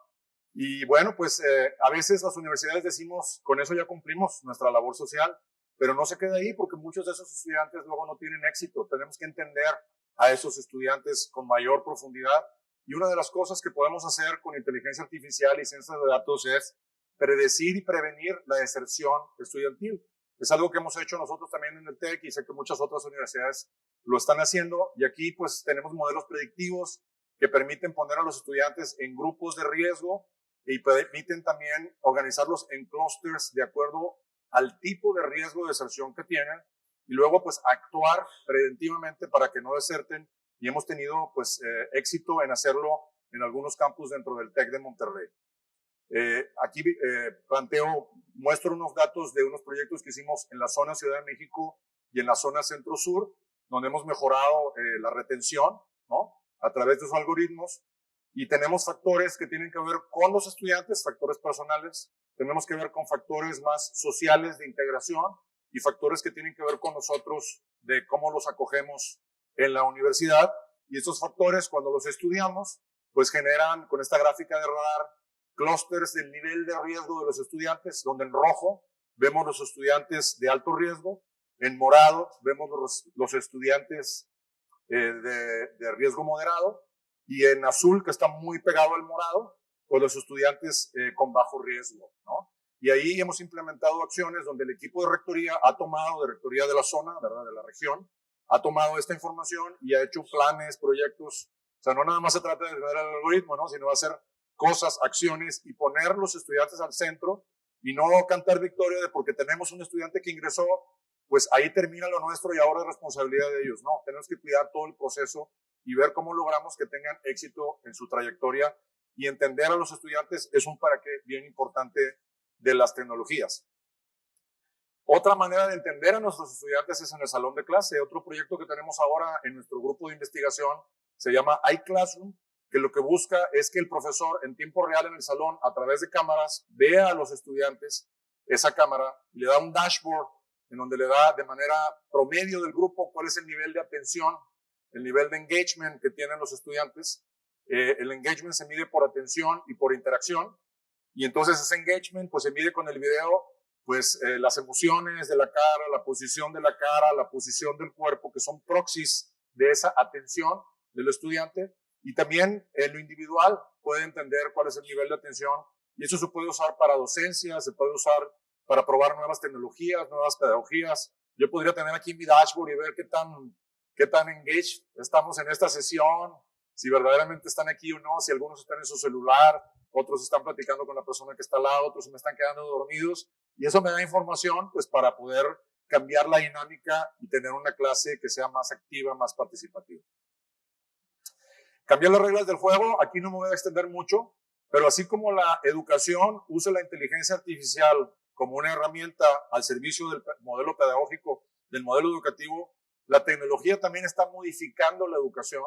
Y bueno, pues a veces las universidades decimos, con eso ya cumplimos nuestra labor social, pero no se queda ahí porque muchos de esos estudiantes luego no tienen éxito. Tenemos que entender a esos estudiantes con mayor profundidad. Y una de las cosas que podemos hacer con inteligencia artificial y ciencias de datos es predecir y prevenir la deserción estudiantil. Es algo que hemos hecho nosotros también en el TEC y sé que muchas otras universidades lo están haciendo. Y aquí pues tenemos modelos predictivos que permiten poner a los estudiantes en grupos de riesgo y permiten también organizarlos en clusters de acuerdo al tipo de riesgo de deserción que tienen y luego pues actuar preventivamente para que no deserten. Y hemos tenido pues éxito en hacerlo en algunos campus dentro del TEC de Monterrey. Aquí muestro unos datos de unos proyectos que hicimos en la zona Ciudad de México y en la zona Centro-Sur, donde hemos mejorado la retención, ¿no? A través de esos algoritmos. Y tenemos factores que tienen que ver con los estudiantes, factores personales, tenemos que ver con factores más sociales de integración y factores que tienen que ver con nosotros de cómo los acogemos en la universidad. Y estos factores, cuando los estudiamos, pues generan con esta gráfica de radar clústeres del nivel de riesgo de los estudiantes, donde en rojo vemos los estudiantes de alto riesgo, en morado vemos los estudiantes de riesgo moderado, y en azul, que está muy pegado al morado, pues los estudiantes con bajo riesgo, ¿no? Y ahí hemos implementado acciones donde el equipo de rectoría de rectoría de la zona, ¿verdad? De la región, ha tomado esta información y ha hecho planes, proyectos. O sea, no nada más se trata de tener el algoritmo, ¿no? Sino hacer cosas, acciones y poner los estudiantes al centro y no cantar victoria de porque tenemos un estudiante que ingresó, pues ahí termina lo nuestro y ahora es responsabilidad de ellos. No, tenemos que cuidar todo el proceso y ver cómo logramos que tengan éxito en su trayectoria, y entender a los estudiantes es un para qué bien importante de las tecnologías. Otra manera de entender a nuestros estudiantes es en el salón de clase. Otro proyecto que tenemos ahora en nuestro grupo de investigación se llama iClassroom, que lo que busca es que el profesor en tiempo real en el salón, a través de cámaras, vea a los estudiantes esa cámara y le da un dashboard en donde le da de manera promedio del grupo cuál es el nivel de atención, el nivel de engagement que tienen los estudiantes. El engagement se mide por atención y por interacción, y entonces ese engagement pues se mide con el video, pues las emociones de la cara, la posición de la cara, la posición del cuerpo, que son proxies de esa atención del estudiante, y también en lo individual puede entender cuál es el nivel de atención, y eso se puede usar para docencia, se puede usar para probar nuevas tecnologías, nuevas pedagogías. Yo podría tener aquí mi dashboard y ver qué tan engaged estamos en esta sesión, si verdaderamente están aquí o no, si algunos están en su celular, otros están platicando con la persona que está al lado, otros se me están quedando dormidos, y eso me da información pues para poder cambiar la dinámica y tener una clase que sea más activa, más participativa. Cambiar las reglas del juego, aquí no me voy a extender mucho, pero así como la educación usa la inteligencia artificial como una herramienta al servicio del modelo pedagógico del modelo educativo, la tecnología también está modificando la educación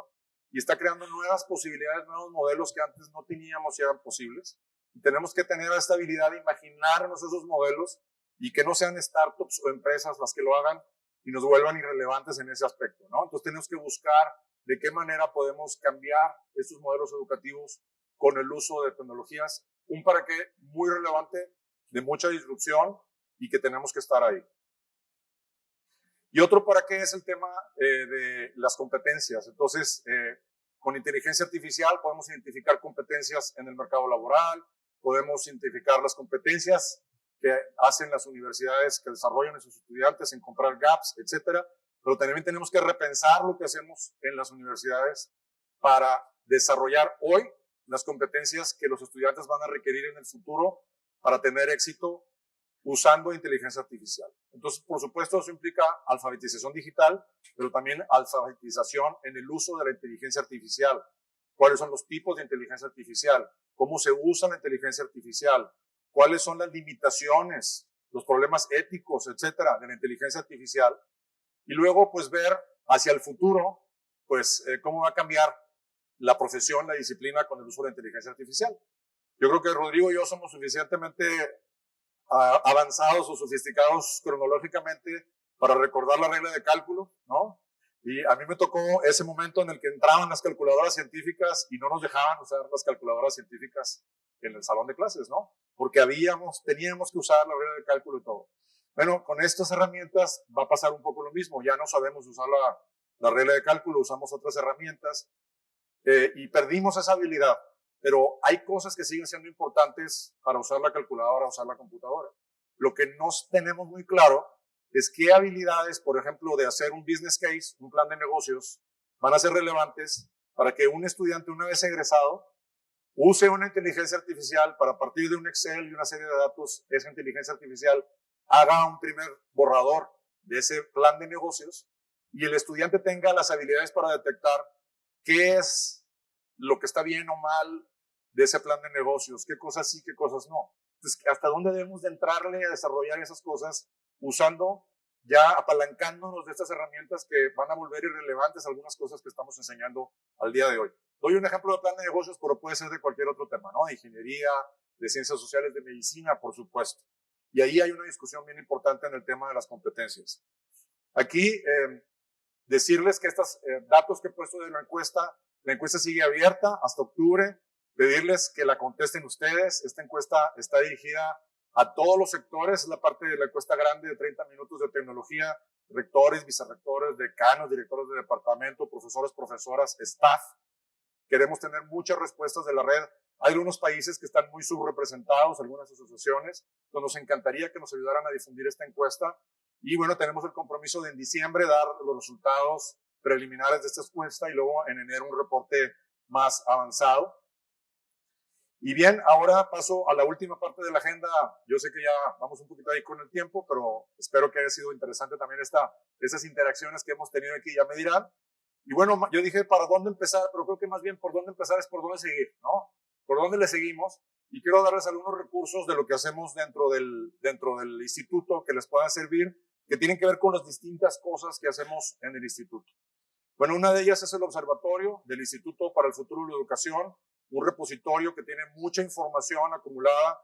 y está creando nuevas posibilidades, nuevos modelos que antes no teníamos y eran posibles. Y tenemos que tener esta habilidad de imaginarnos esos modelos y que no sean startups o empresas las que lo hagan y nos vuelvan irrelevantes en ese aspecto, ¿no? Entonces tenemos que buscar de qué manera podemos cambiar estos modelos educativos con el uso de tecnologías, un para qué muy relevante, de mucha disrupción y que tenemos que estar ahí. Y otro para qué es el tema de las competencias. Entonces, con inteligencia artificial podemos identificar competencias en el mercado laboral, podemos identificar las competencias que hacen las universidades, que desarrollan a sus estudiantes, encontrar gaps, etcétera. Pero también tenemos que repensar lo que hacemos en las universidades para desarrollar hoy las competencias que los estudiantes van a requerir en el futuro para tener éxito usando inteligencia artificial. Entonces, por supuesto, eso implica alfabetización digital, pero también alfabetización en el uso de la inteligencia artificial. ¿Cuáles son los tipos de inteligencia artificial? ¿Cómo se usa la inteligencia artificial? ¿Cuáles son las limitaciones, los problemas éticos, etcétera, de la inteligencia artificial? Y luego, pues, ver hacia el futuro, pues, cómo va a cambiar la profesión, la disciplina con el uso de la inteligencia artificial. Yo creo que Rodrigo y yo somos suficientemente avanzados o sofisticados cronológicamente para recordar la regla de cálculo, ¿no? Y a mí me tocó ese momento en el que entraban las calculadoras científicas y no nos dejaban usar las calculadoras científicas en el salón de clases, ¿no? Porque teníamos que usar la regla de cálculo y todo. Bueno, con estas herramientas va a pasar un poco lo mismo. Ya no sabemos usar la regla de cálculo, usamos otras herramientas y perdimos esa habilidad. Pero hay cosas que siguen siendo importantes para usar la calculadora, usar la computadora. Lo que no tenemos muy claro es qué habilidades, por ejemplo, de hacer un business case, un plan de negocios, van a ser relevantes para que un estudiante, una vez egresado, use una inteligencia artificial para, a partir de un Excel y una serie de datos, esa inteligencia artificial haga un primer borrador de ese plan de negocios y el estudiante tenga las habilidades para detectar qué es lo que está bien o mal de ese plan de negocios, qué cosas sí, qué cosas no. Entonces, hasta dónde debemos de entrarle a desarrollar esas cosas usando, ya apalancándonos de estas herramientas que van a volver irrelevantes algunas cosas que estamos enseñando al día de hoy. Doy un ejemplo de plan de negocios, pero puede ser de cualquier otro tema, ¿no? De ingeniería, de ciencias sociales, de medicina, por supuesto. Y ahí hay una discusión bien importante en el tema de las competencias. Aquí, decirles que estos datos que he puesto de la encuesta sigue abierta hasta octubre, pedirles que la contesten ustedes. Esta encuesta está dirigida a todos los sectores, es la parte de la encuesta grande de 30 minutos de tecnología, rectores, vicerrectores, decanos, directores de departamento, profesores, profesoras, staff. Queremos tener muchas respuestas de la red. Hay algunos países que están muy subrepresentados, algunas asociaciones, entonces nos encantaría que nos ayudaran a difundir esta encuesta. Y bueno, tenemos el compromiso de en diciembre dar los resultados preliminares de esta encuesta y luego en enero un reporte más avanzado. Y bien, ahora paso a la última parte de la agenda. Yo sé que ya vamos un poquito ahí con el tiempo, pero espero que haya sido interesante también estas interacciones que hemos tenido aquí, ya me dirán. Y bueno, yo dije para dónde empezar, pero creo que más bien por dónde empezar es por dónde seguir, ¿no? Por dónde le seguimos. Y quiero darles algunos recursos de lo que hacemos dentro del instituto que les puedan servir, que tienen que ver con las distintas cosas que hacemos en el instituto. Bueno, una de ellas es el Observatorio del Instituto para el Futuro de la Educación, un repositorio que tiene mucha información acumulada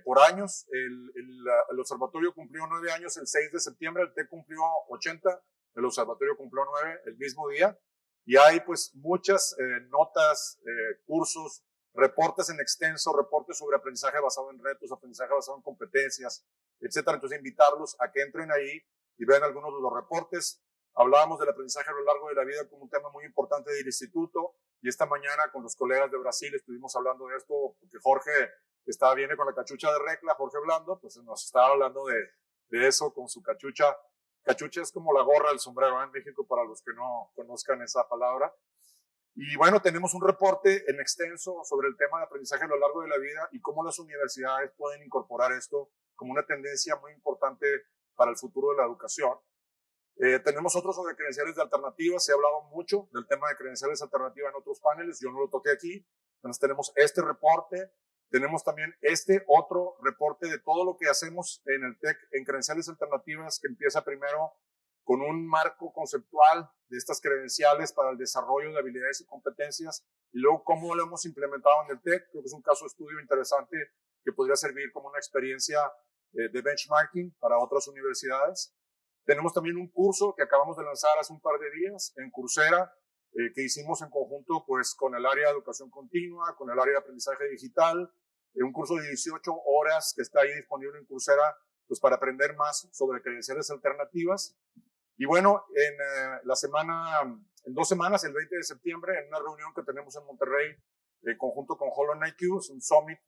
por años. El observatorio cumplió 9 años el 6 de septiembre, el TEC cumplió 80, el observatorio cumplió 9 el mismo día. Y hay pues muchas notas, cursos, reportes en extenso, reportes sobre aprendizaje basado en retos, aprendizaje basado en competencias, etcétera. Entonces invitarlos a que entren ahí y vean algunos de los reportes. Hablábamos del aprendizaje a lo largo de la vida como un tema muy importante del instituto. Y esta mañana con los colegas de Brasil estuvimos hablando de esto, porque Jorge viene con la cachucha de Recla, Jorge Blando, pues nos estaba hablando de eso con su cachucha. Cachucha es como la gorra del sombrero en México, para los que no conozcan esa palabra. Y bueno, tenemos un reporte en extenso sobre el tema de aprendizaje a lo largo de la vida y cómo las universidades pueden incorporar esto como una tendencia muy importante para el futuro de la educación. Tenemos otros sobre credenciales de alternativas. Se ha hablado mucho del tema de credenciales alternativas en otros paneles. Yo no lo toqué aquí. Entonces tenemos este reporte. Tenemos también este otro reporte de todo lo que hacemos en el TEC en credenciales alternativas, que empieza primero con un marco conceptual de estas credenciales para el desarrollo de habilidades y competencias, y luego cómo lo hemos implementado en el TEC. Creo que es un caso de estudio interesante que podría servir como una experiencia de benchmarking para otras universidades. Tenemos también un curso que acabamos de lanzar hace un par de días en Coursera, que hicimos en conjunto pues, con el área de educación continua, con el área de aprendizaje digital, un curso de 18 horas que está ahí disponible en Coursera pues, para aprender más sobre credenciales alternativas. Y bueno, en 2 semanas, el 20 de septiembre, en una reunión que tenemos en Monterrey, en conjunto con Holon IQ, un summit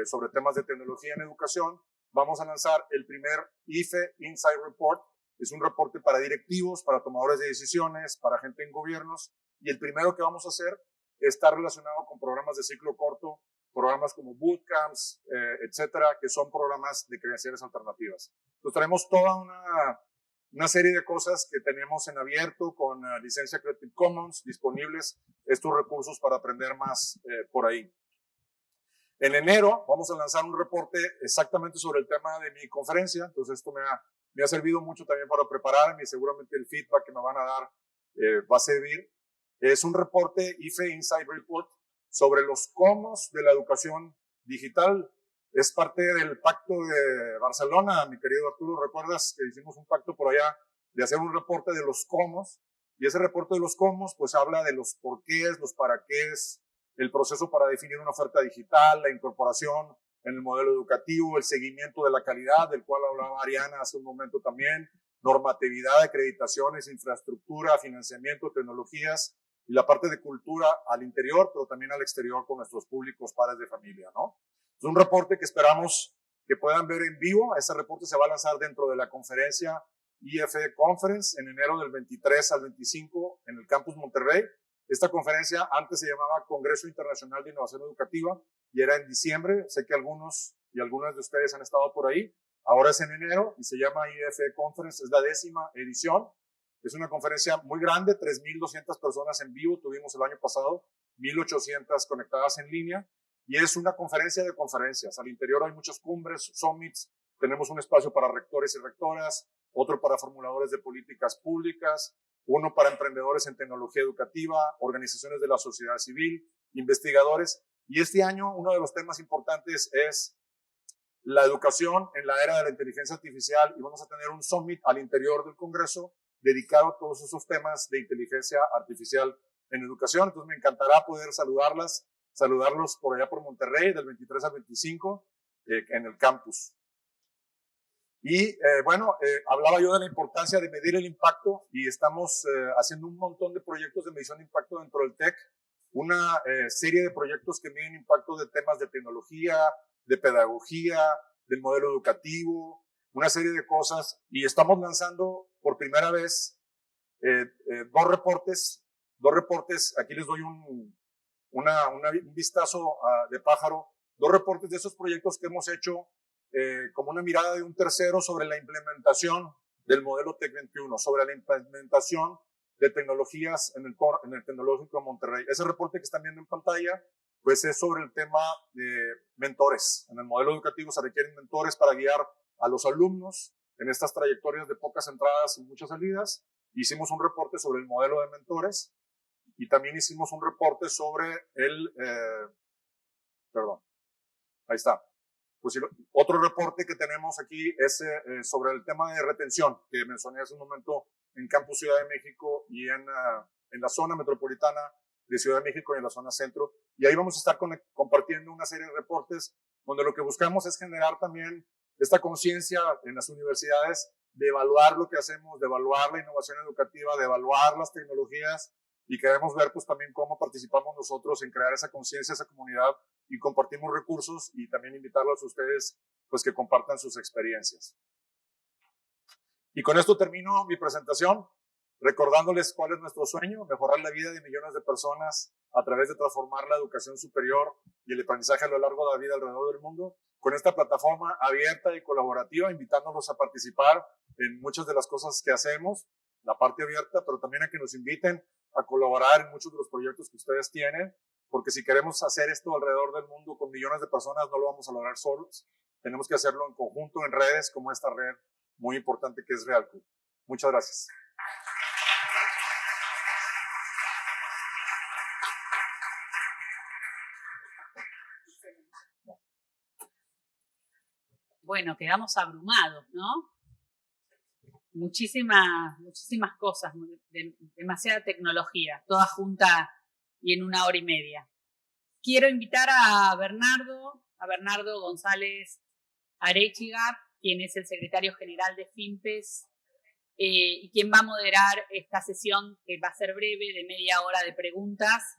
sobre temas de tecnología en educación, vamos a lanzar el primer IFE Insight Report. Es un reporte para directivos, para tomadores de decisiones, para gente en gobiernos. Y el primero que vamos a hacer está relacionado con programas de ciclo corto, programas como bootcamps, etcétera, que son programas de credenciales alternativas. Entonces traemos toda una serie de cosas que tenemos en abierto con licencia Creative Commons disponibles, estos recursos para aprender más por ahí. En enero vamos a lanzar un reporte exactamente sobre el tema de mi conferencia, entonces esto me ha servido mucho también para prepararme y seguramente el feedback que me van a dar va a servir. Es un reporte IFE Insight Report sobre los cómo de la educación digital. Es parte del pacto de Barcelona, mi querido Arturo. ¿Recuerdas que hicimos un pacto por allá de hacer un reporte de los cómo? Y ese reporte de los cómo pues habla de los porqués, los para qués, el proceso para definir una oferta digital, la incorporación en el modelo educativo, el seguimiento de la calidad, del cual hablaba Ariana hace un momento también, normatividad, acreditaciones, infraestructura, financiamiento, tecnologías y la parte de cultura al interior, pero también al exterior con nuestros públicos padres de familia, ¿no? Es un reporte que esperamos que puedan ver en vivo. Ese reporte se va a lanzar dentro de la conferencia IFE Conference en enero del 23 al 25 en el Campus Monterrey. Esta conferencia antes se llamaba Congreso Internacional de Innovación Educativa y era en diciembre. Sé que algunos y algunas de ustedes han estado por ahí. Ahora es en enero y se llama IFE Conference. Es la 10ª edición. Es una conferencia muy grande, 3,200 personas en vivo. Tuvimos el año pasado 1,800 conectadas en línea. Y es una conferencia de conferencias. Al interior hay muchas cumbres, summits. Tenemos un espacio para rectores y rectoras, otro para formuladores de políticas públicas, uno para emprendedores en tecnología educativa, organizaciones de la sociedad civil, investigadores. Y este año uno de los temas importantes es la educación en la era de la inteligencia artificial y vamos a tener un summit al interior del Congreso dedicado a todos esos temas de inteligencia artificial en educación. Entonces me encantará poder saludarlos por allá por Monterrey del 23 al 25 en el campus. Y hablaba yo de la importancia de medir el impacto y estamos haciendo un montón de proyectos de medición de impacto dentro del TEC, una serie de proyectos que miden impacto de temas de tecnología, de pedagogía, del modelo educativo, una serie de cosas y estamos lanzando por primera vez dos reportes, aquí les doy un vistazo de pájaro, 2 reportes de esos proyectos que hemos hecho como una mirada de un tercero sobre la implementación del modelo TEC 21, sobre la implementación de tecnologías en el Tecnológico de Monterrey. Ese reporte que están viendo en pantalla, pues es sobre el tema de mentores. En el modelo educativo se requieren mentores para guiar a los alumnos en estas trayectorias de pocas entradas y muchas salidas. Hicimos un reporte sobre el modelo de mentores y también hicimos un reporte sobre ahí está. Pues otro reporte que tenemos aquí es sobre el tema de retención, que mencioné hace un momento en Campus Ciudad de México y en la zona metropolitana de Ciudad de México y en la zona centro. Y ahí vamos a estar compartiendo una serie de reportes donde lo que buscamos es generar también esta conciencia en las universidades de evaluar lo que hacemos, de evaluar la innovación educativa, de evaluar las tecnologías y queremos ver pues también cómo participamos nosotros en crear esa conciencia, esa comunidad y compartimos recursos y también invitarlos a ustedes pues que compartan sus experiencias. Y con esto termino mi presentación, recordándoles cuál es nuestro sueño, mejorar la vida de millones de personas a través de transformar la educación superior y el aprendizaje a lo largo de la vida alrededor del mundo, con esta plataforma abierta y colaborativa, invitándolos a participar en muchas de las cosas que hacemos, la parte abierta, pero también a que nos inviten a colaborar en muchos de los proyectos que ustedes tienen, porque si queremos hacer esto alrededor del mundo con millones de personas, no lo vamos a lograr solos. Tenemos que hacerlo en conjunto, en redes como esta red muy importante que es Realcu. Muchas gracias. Bueno, quedamos abrumados, ¿no? Muchísimas cosas, demasiada tecnología, toda junta y en 1 hora y media. Quiero invitar a Bernardo González Arechiga, quien es el secretario general de FIMPES y quien va a moderar esta sesión que va a ser breve, de media hora de preguntas.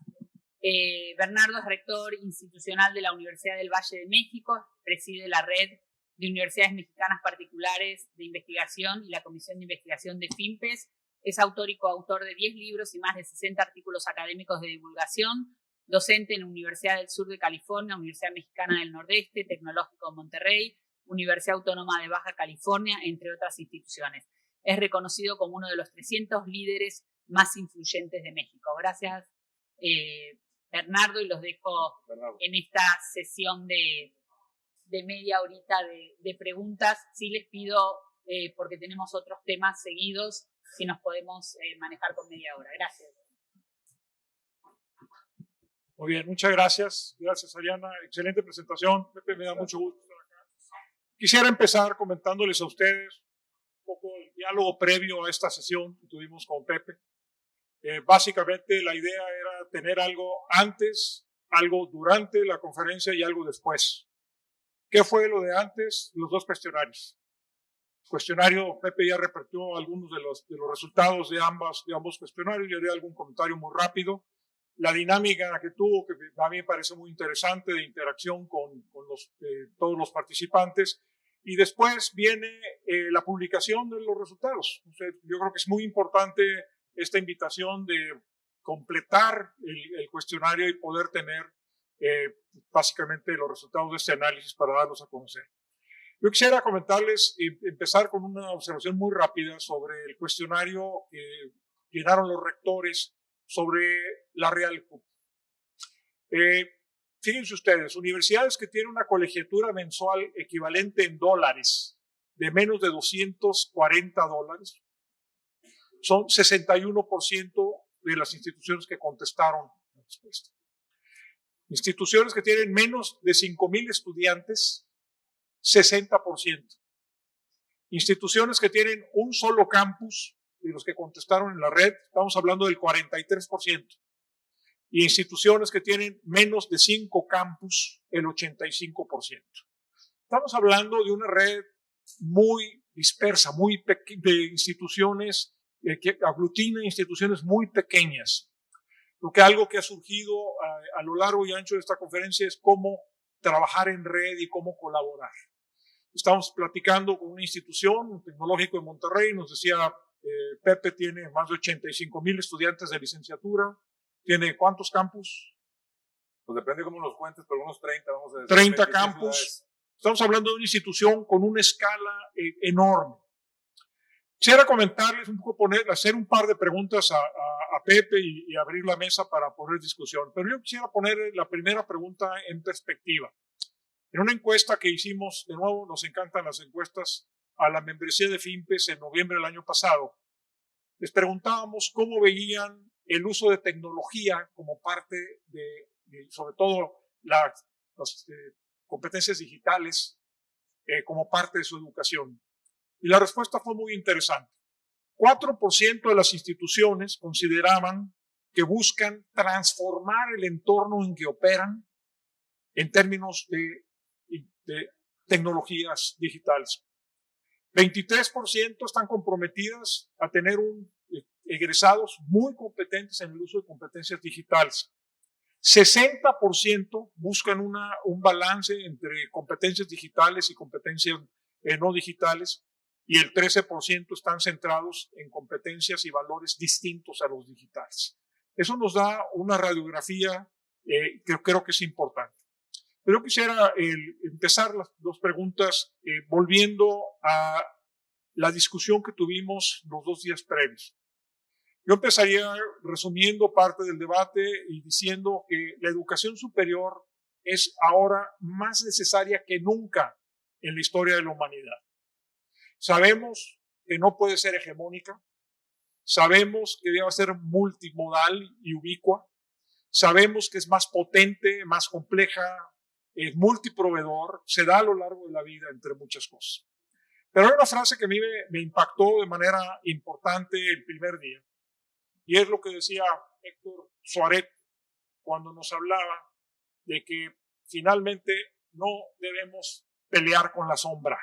Bernardo es rector institucional de la Universidad del Valle de México, preside la red de Universidades Mexicanas Particulares de Investigación y la Comisión de Investigación de FIMPES. Es autor y coautor de 10 libros y más de 60 artículos académicos de divulgación, docente en Universidad del Sur de California, Universidad Mexicana del Nordeste, Tecnológico de Monterrey, Universidad Autónoma de Baja California, entre otras instituciones. Es reconocido como uno de los 300 líderes más influyentes de México. Gracias, Bernardo, y los dejo en esta sesión de media horita de preguntas. Sí les pido, porque tenemos otros temas seguidos, si nos podemos manejar con media hora. Gracias. Muy bien, muchas gracias. Gracias, Ariana. Excelente presentación. Pepe, me da mucho gusto estar acá. Quisiera empezar comentándoles a ustedes un poco el diálogo previo a esta sesión que tuvimos con Pepe. Básicamente la idea era tener algo antes, algo durante la conferencia y algo después. ¿Qué fue lo de antes? Los 2 cuestionarios. El cuestionario, Pepe ya repartió algunos de los resultados de ambos cuestionarios. Yo haré algún comentario muy rápido. La dinámica que tuvo, que a mí me parece muy interesante, de interacción con todos los participantes. Y después viene la publicación de los resultados. Yo creo que es muy importante esta invitación de completar el cuestionario y poder tener básicamente los resultados de este análisis para darlos a conocer. Yo quisiera comentarles, empezar con una observación muy rápida sobre el cuestionario que llenaron los rectores sobre la Real CUP. Fíjense ustedes, universidades que tienen una colegiatura mensual equivalente en dólares de menos de $240 son 61% de las instituciones que contestaron la respuesta. Instituciones que tienen menos de 5,000 estudiantes, 60%. Instituciones que tienen un solo campus, de los que contestaron en la red, estamos hablando del 43%. Y instituciones que tienen menos de 5 campus, el 85%. Estamos hablando de una red muy dispersa, de instituciones que aglutina instituciones muy pequeñas. Lo que algo que ha surgido a lo largo y ancho de esta conferencia es cómo trabajar en red y cómo colaborar. Estamos platicando con una institución, un tecnológico de Monterrey, nos decía Pepe tiene más de 85,000 estudiantes de licenciatura. ¿Tiene cuántos campus? Pues depende cómo los cuentes, pero unos 30, vamos a decir. 30 campus. Estamos hablando de una institución con una escala enorme. Quisiera comentarles un poco, hacer un par de preguntas a Pepe y abrir la mesa para poner discusión. Pero yo quisiera poner la primera pregunta en perspectiva. En una encuesta que hicimos, de nuevo, nos encantan las encuestas, a la membresía de FIMPES en noviembre del año pasado, les preguntábamos cómo veían el uso de tecnología como parte de sobre todo las competencias digitales, como parte de su educación. Y la respuesta fue muy interesante. 4% de las instituciones consideraban que buscan transformar el entorno en que operan en términos de tecnologías digitales. 23% están comprometidas a tener egresados muy competentes en el uso de competencias digitales. 60% buscan un balance entre competencias digitales y competencias no digitales, y el 13% están centrados en competencias y valores distintos a los digitales. Eso nos da una radiografía que creo que es importante. Pero yo quisiera empezar las 2 preguntas volviendo a la discusión que tuvimos los 2 días previos. Yo empezaría resumiendo parte del debate y diciendo que la educación superior es ahora más necesaria que nunca en la historia de la humanidad. Sabemos que no puede ser hegemónica. Sabemos que debe ser multimodal y ubicua. Sabemos que es más potente, más compleja, es multiproveedor, se da a lo largo de la vida, entre muchas cosas. Pero hay una frase que a mí me impactó de manera importante el primer día, y es lo que decía Héctor Soaret cuando nos hablaba de que finalmente no debemos pelear con la sombra.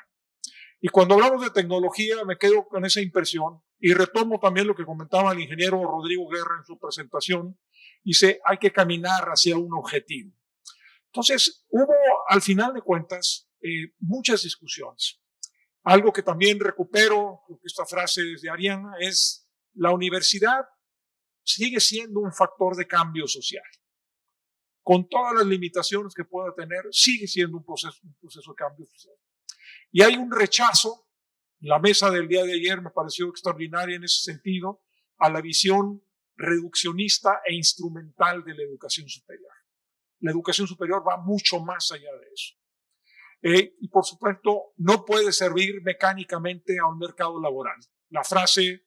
Y cuando hablamos de tecnología me quedo con esa impresión y retomo también lo que comentaba el ingeniero Rodrigo Guerra en su presentación. Dice, hay que caminar hacia un objetivo. Entonces, hubo al final de cuentas muchas discusiones. Algo que también recupero, esta frase de Ariana, es la universidad sigue siendo un factor de cambio social. Con todas las limitaciones que pueda tener, sigue siendo un proceso de cambio social. Y hay un rechazo, la mesa del día de ayer me pareció extraordinaria en ese sentido, a la visión reduccionista e instrumental de la educación superior. La educación superior va mucho más allá de eso. Y por supuesto, no puede servir mecánicamente a un mercado laboral. La frase,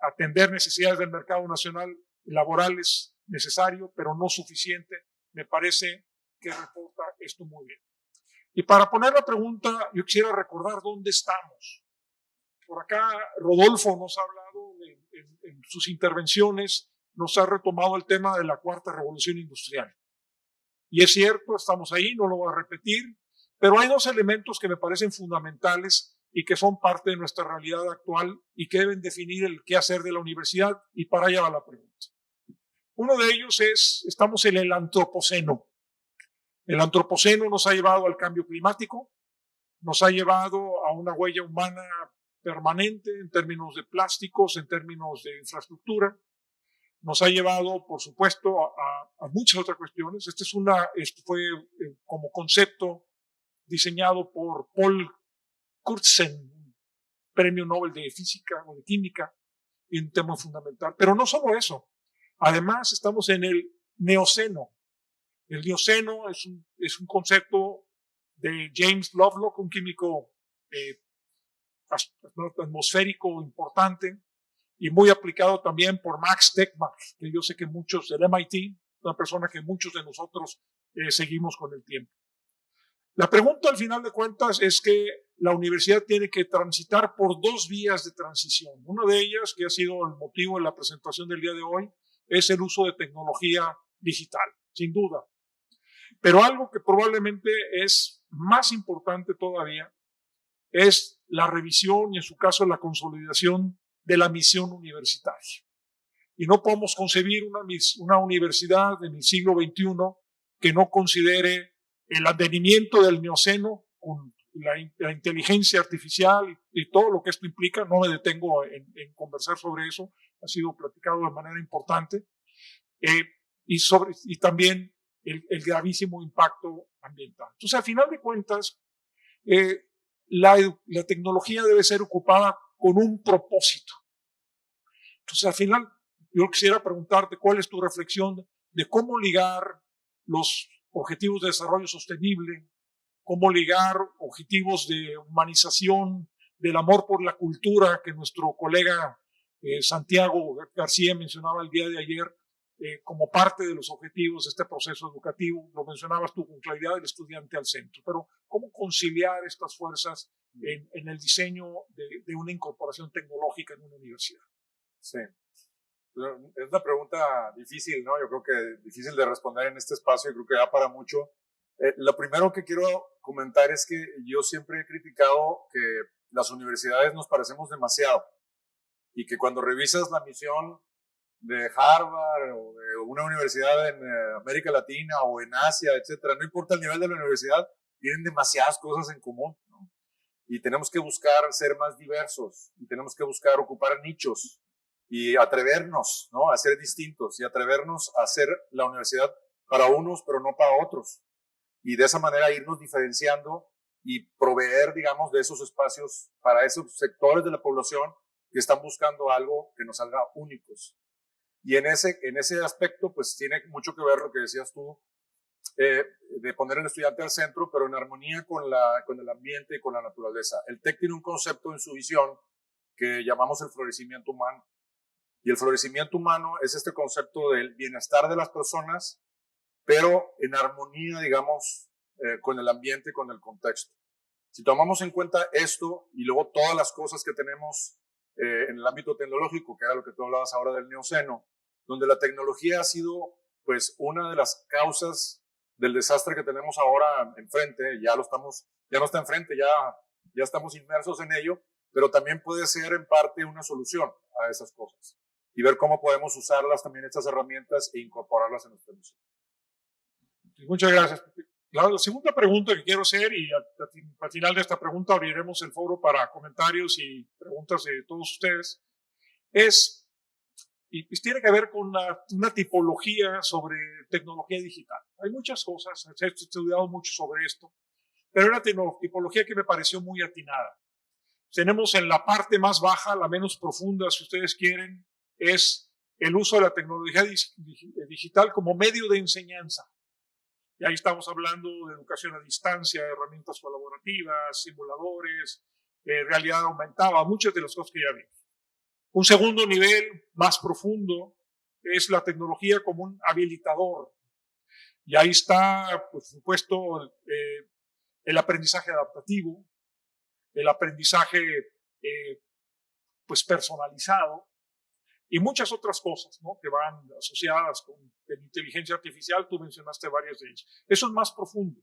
atender necesidades del mercado nacional laboral es necesario, pero no suficiente, me parece que reporta esto muy bien. Y para poner la pregunta, yo quisiera recordar dónde estamos. Por acá, Rodolfo nos ha hablado en sus intervenciones, nos ha retomado el tema de la cuarta revolución industrial. Y es cierto, estamos ahí, no lo voy a repetir, pero hay dos elementos que me parecen fundamentales y que son parte de nuestra realidad actual y que deben definir el qué hacer de la universidad, y para allá va la pregunta. Uno de ellos es, estamos en el antropoceno. El antropoceno nos ha llevado al cambio climático, nos ha llevado a una huella humana permanente en términos de plásticos, en términos de infraestructura. Nos ha llevado, por supuesto, a muchas otras cuestiones. Este fue como concepto diseñado por Paul Crutzen, premio Nobel de Física o de Química, y un tema fundamental. Pero no solo eso. Además, estamos en el Neoceno. El Neoceno es un concepto de James Lovelock, un químico atmosférico importante y muy aplicado también por Max Tegmark, que yo sé que muchos del MIT, una persona que muchos de nosotros seguimos con el tiempo. La pregunta al final de cuentas es que la universidad tiene que transitar por dos vías de transición. Una de ellas, que ha sido el motivo de la presentación del día de hoy, es el uso de tecnología digital, sin duda. Pero algo que probablemente es más importante todavía es la revisión y, en su caso, la consolidación de la misión universitaria. Y no podemos concebir una universidad en el siglo XXI que no considere el advenimiento del Neoceno con la inteligencia artificial y todo lo que esto implica. No me detengo en conversar sobre eso, ha sido platicado de manera importante. Y también el gravísimo impacto ambiental. Entonces, al final de cuentas, la tecnología debe ser ocupada con un propósito. Entonces, al final, yo quisiera preguntarte cuál es tu reflexión de cómo ligar los objetivos de desarrollo sostenible, cómo ligar objetivos de humanización, del amor por la cultura que nuestro colega Santiago García mencionaba el día de ayer, como parte de los objetivos de este proceso educativo. Lo mencionabas tú con claridad, el estudiante al centro. Pero ¿cómo conciliar estas fuerzas en el diseño de una incorporación tecnológica en una universidad? Sí. Es una pregunta difícil, ¿no? Yo creo que difícil de responder en este espacio y creo que da para mucho. Lo primero que quiero comentar es que yo siempre he criticado que las universidades nos parecemos demasiado y que cuando revisas la misión de Harvard o de una universidad en América Latina o en Asia, etcétera, no importa el nivel de la universidad, tienen demasiadas cosas en común, ¿no? Y tenemos que buscar ser más diversos y tenemos que buscar ocupar nichos y atrevernos, ¿no?, a ser distintos y atrevernos a hacer la universidad para unos, pero no para otros. Y de esa manera irnos diferenciando y proveer, digamos, de esos espacios para esos sectores de la población que están buscando algo que nos haga únicos. Y en ese aspecto, pues tiene mucho que ver lo que decías tú, de poner al estudiante al centro, pero en armonía con el ambiente y con la naturaleza. El TEC tiene un concepto en su visión que llamamos el florecimiento humano. Y el florecimiento humano es este concepto del bienestar de las personas, pero en armonía, digamos, con el ambiente y con el contexto. Si tomamos en cuenta esto y luego todas las cosas que tenemos en el ámbito tecnológico, que era lo que tú hablabas ahora del Neoceno, donde la tecnología ha sido pues una de las causas del desastre que tenemos ahora enfrente, ya no está enfrente, ya estamos inmersos en ello, pero también puede ser en parte una solución a esas cosas y ver cómo podemos usarlas también, estas herramientas, e incorporarlas en nuestra misión. Muchas gracias. La segunda pregunta que quiero hacer, y al final de esta pregunta abriremos el foro para comentarios y preguntas de todos ustedes, tiene que ver con una tipología sobre tecnología digital. Hay muchas cosas, he estudiado mucho sobre esto, pero era una tipología que me pareció muy atinada. Tenemos en la parte más baja, la menos profunda, si ustedes quieren, es el uso de la tecnología digital como medio de enseñanza. Y ahí estamos hablando de educación a distancia, herramientas colaborativas, simuladores, realidad aumentada, muchas de las cosas que ya vimos. Un segundo nivel más profundo es la tecnología como un habilitador. Y ahí está, por supuesto, el aprendizaje adaptativo, el aprendizaje pues personalizado y muchas otras cosas, ¿no?, que van asociadas con la inteligencia artificial. Tú mencionaste varias de ellas. Eso es más profundo.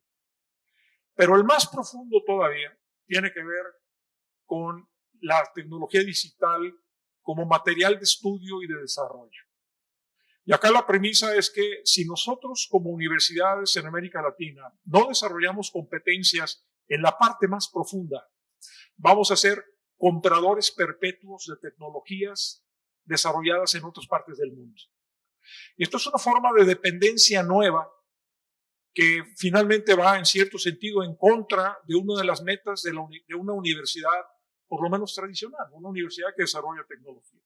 Pero el más profundo todavía tiene que ver con la tecnología digital como material de estudio y de desarrollo. Y acá la premisa es que si nosotros como universidades en América Latina no desarrollamos competencias en la parte más profunda, vamos a ser compradores perpetuos de tecnologías desarrolladas en otras partes del mundo. Y esto es una forma de dependencia nueva que finalmente va en cierto sentido en contra de una de las metas de una universidad, por lo menos tradicional, una universidad que desarrolla tecnología.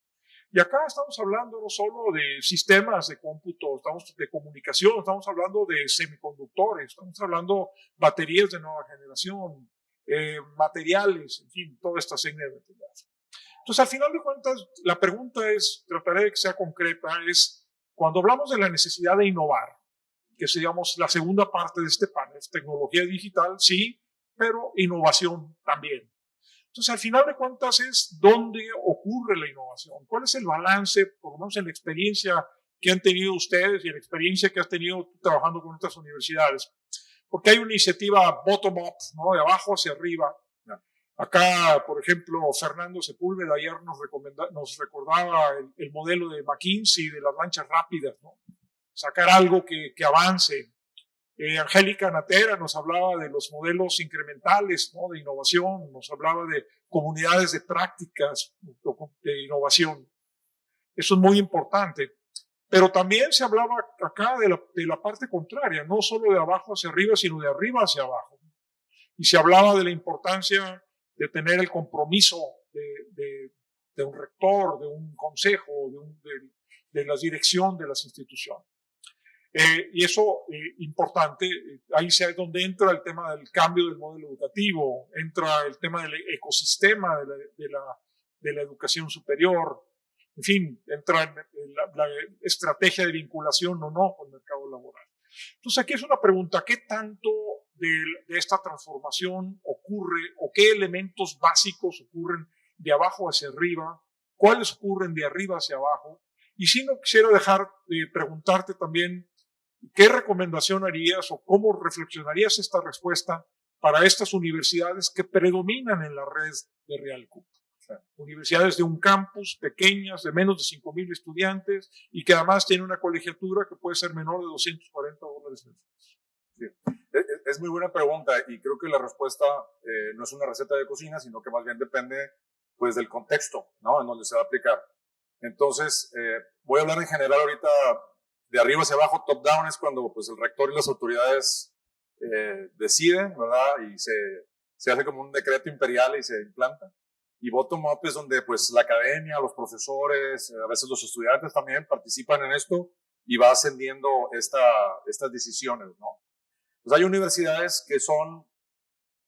Y acá estamos hablando no solo de sistemas de cómputo, estamos de comunicación, estamos hablando de semiconductores, estamos hablando de baterías de nueva generación, materiales, en fin, toda esta serie de materiales. Entonces, al final de cuentas, la pregunta es, trataré de que sea concreta, es cuando hablamos de la necesidad de innovar, que es, digamos, la segunda parte de este panel, tecnología digital, sí, pero innovación también. Entonces, al final de cuentas, es dónde ocurre la innovación. ¿Cuál es el balance, por lo menos en la experiencia que han tenido ustedes y en la experiencia que has tenido trabajando con otras universidades? Porque hay una iniciativa bottom-up, ¿no?, de abajo hacia arriba. Acá, por ejemplo, Fernando Sepúlveda ayer nos recordaba el modelo de McKinsey de las lanchas rápidas, ¿no? Sacar algo que avance. Angélica Natera nos hablaba de los modelos incrementales, ¿no?, de innovación, nos hablaba de comunidades de prácticas de innovación. Eso es muy importante. Pero también se hablaba acá de la parte contraria, no solo de abajo hacia arriba, sino de arriba hacia abajo. Y se hablaba de la importancia de tener el compromiso de un rector, de un consejo, de la dirección de las instituciones. Y eso importante, ahí es donde entra el tema del cambio del modelo educativo, entra el tema del ecosistema de la educación superior, en fin, entra en la estrategia de vinculación o no con el mercado laboral. Entonces aquí es una pregunta, ¿qué tanto de esta transformación ocurre o qué elementos básicos ocurren de abajo hacia arriba? ¿Cuáles ocurren de arriba hacia abajo? Y si no quisiera dejar de preguntarte también, ¿qué recomendación harías o cómo reflexionarías esta respuesta para estas universidades que predominan en la red de Realcup? Universidades de un campus, pequeñas, de menos de 5,000 estudiantes y que además tienen una colegiatura que puede ser menor de $240 mensuales. Sí. Es muy buena pregunta y creo que la respuesta no es una receta de cocina, sino que más bien depende pues, del contexto, ¿no?, en donde se va a aplicar. Entonces, voy a hablar en general ahorita de arriba hacia abajo. Top down es cuando pues, el rector y las autoridades deciden, ¿verdad? Y se hace como un decreto imperial y se implanta. Y bottom up es donde pues, la academia, los profesores, a veces los estudiantes también participan en esto y va ascendiendo estas decisiones, ¿no? Pues hay universidades que son,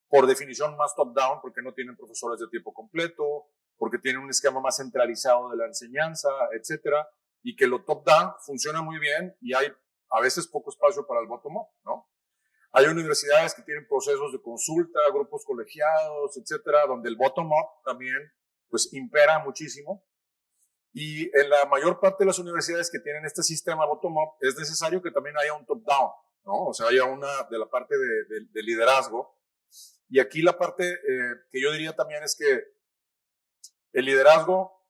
por definición, más top down porque no tienen profesores de tiempo completo, porque tienen un esquema más centralizado de la enseñanza, etcétera, y que lo top-down funciona muy bien y hay a veces poco espacio para el bottom-up, ¿no? Hay universidades que tienen procesos de consulta, grupos colegiados, etcétera, donde el bottom-up también pues impera muchísimo. Y en la mayor parte de las universidades que tienen este sistema bottom-up es necesario que también haya un top-down, ¿no? O sea, haya una de la parte de liderazgo. Y aquí la parte que yo diría también es que el liderazgo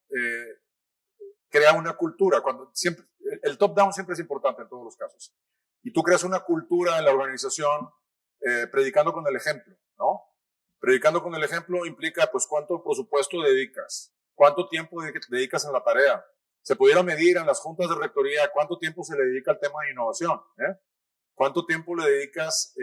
crea una cultura. El top-down siempre es importante en todos los casos. Y tú creas una cultura en la organización predicando con el ejemplo, ¿no? Predicando con el ejemplo implica, pues, cuánto presupuesto dedicas, cuánto tiempo dedicas en la tarea. Se pudiera medir en las juntas de rectoría cuánto tiempo se le dedica al tema de innovación, cuánto tiempo le dedicas,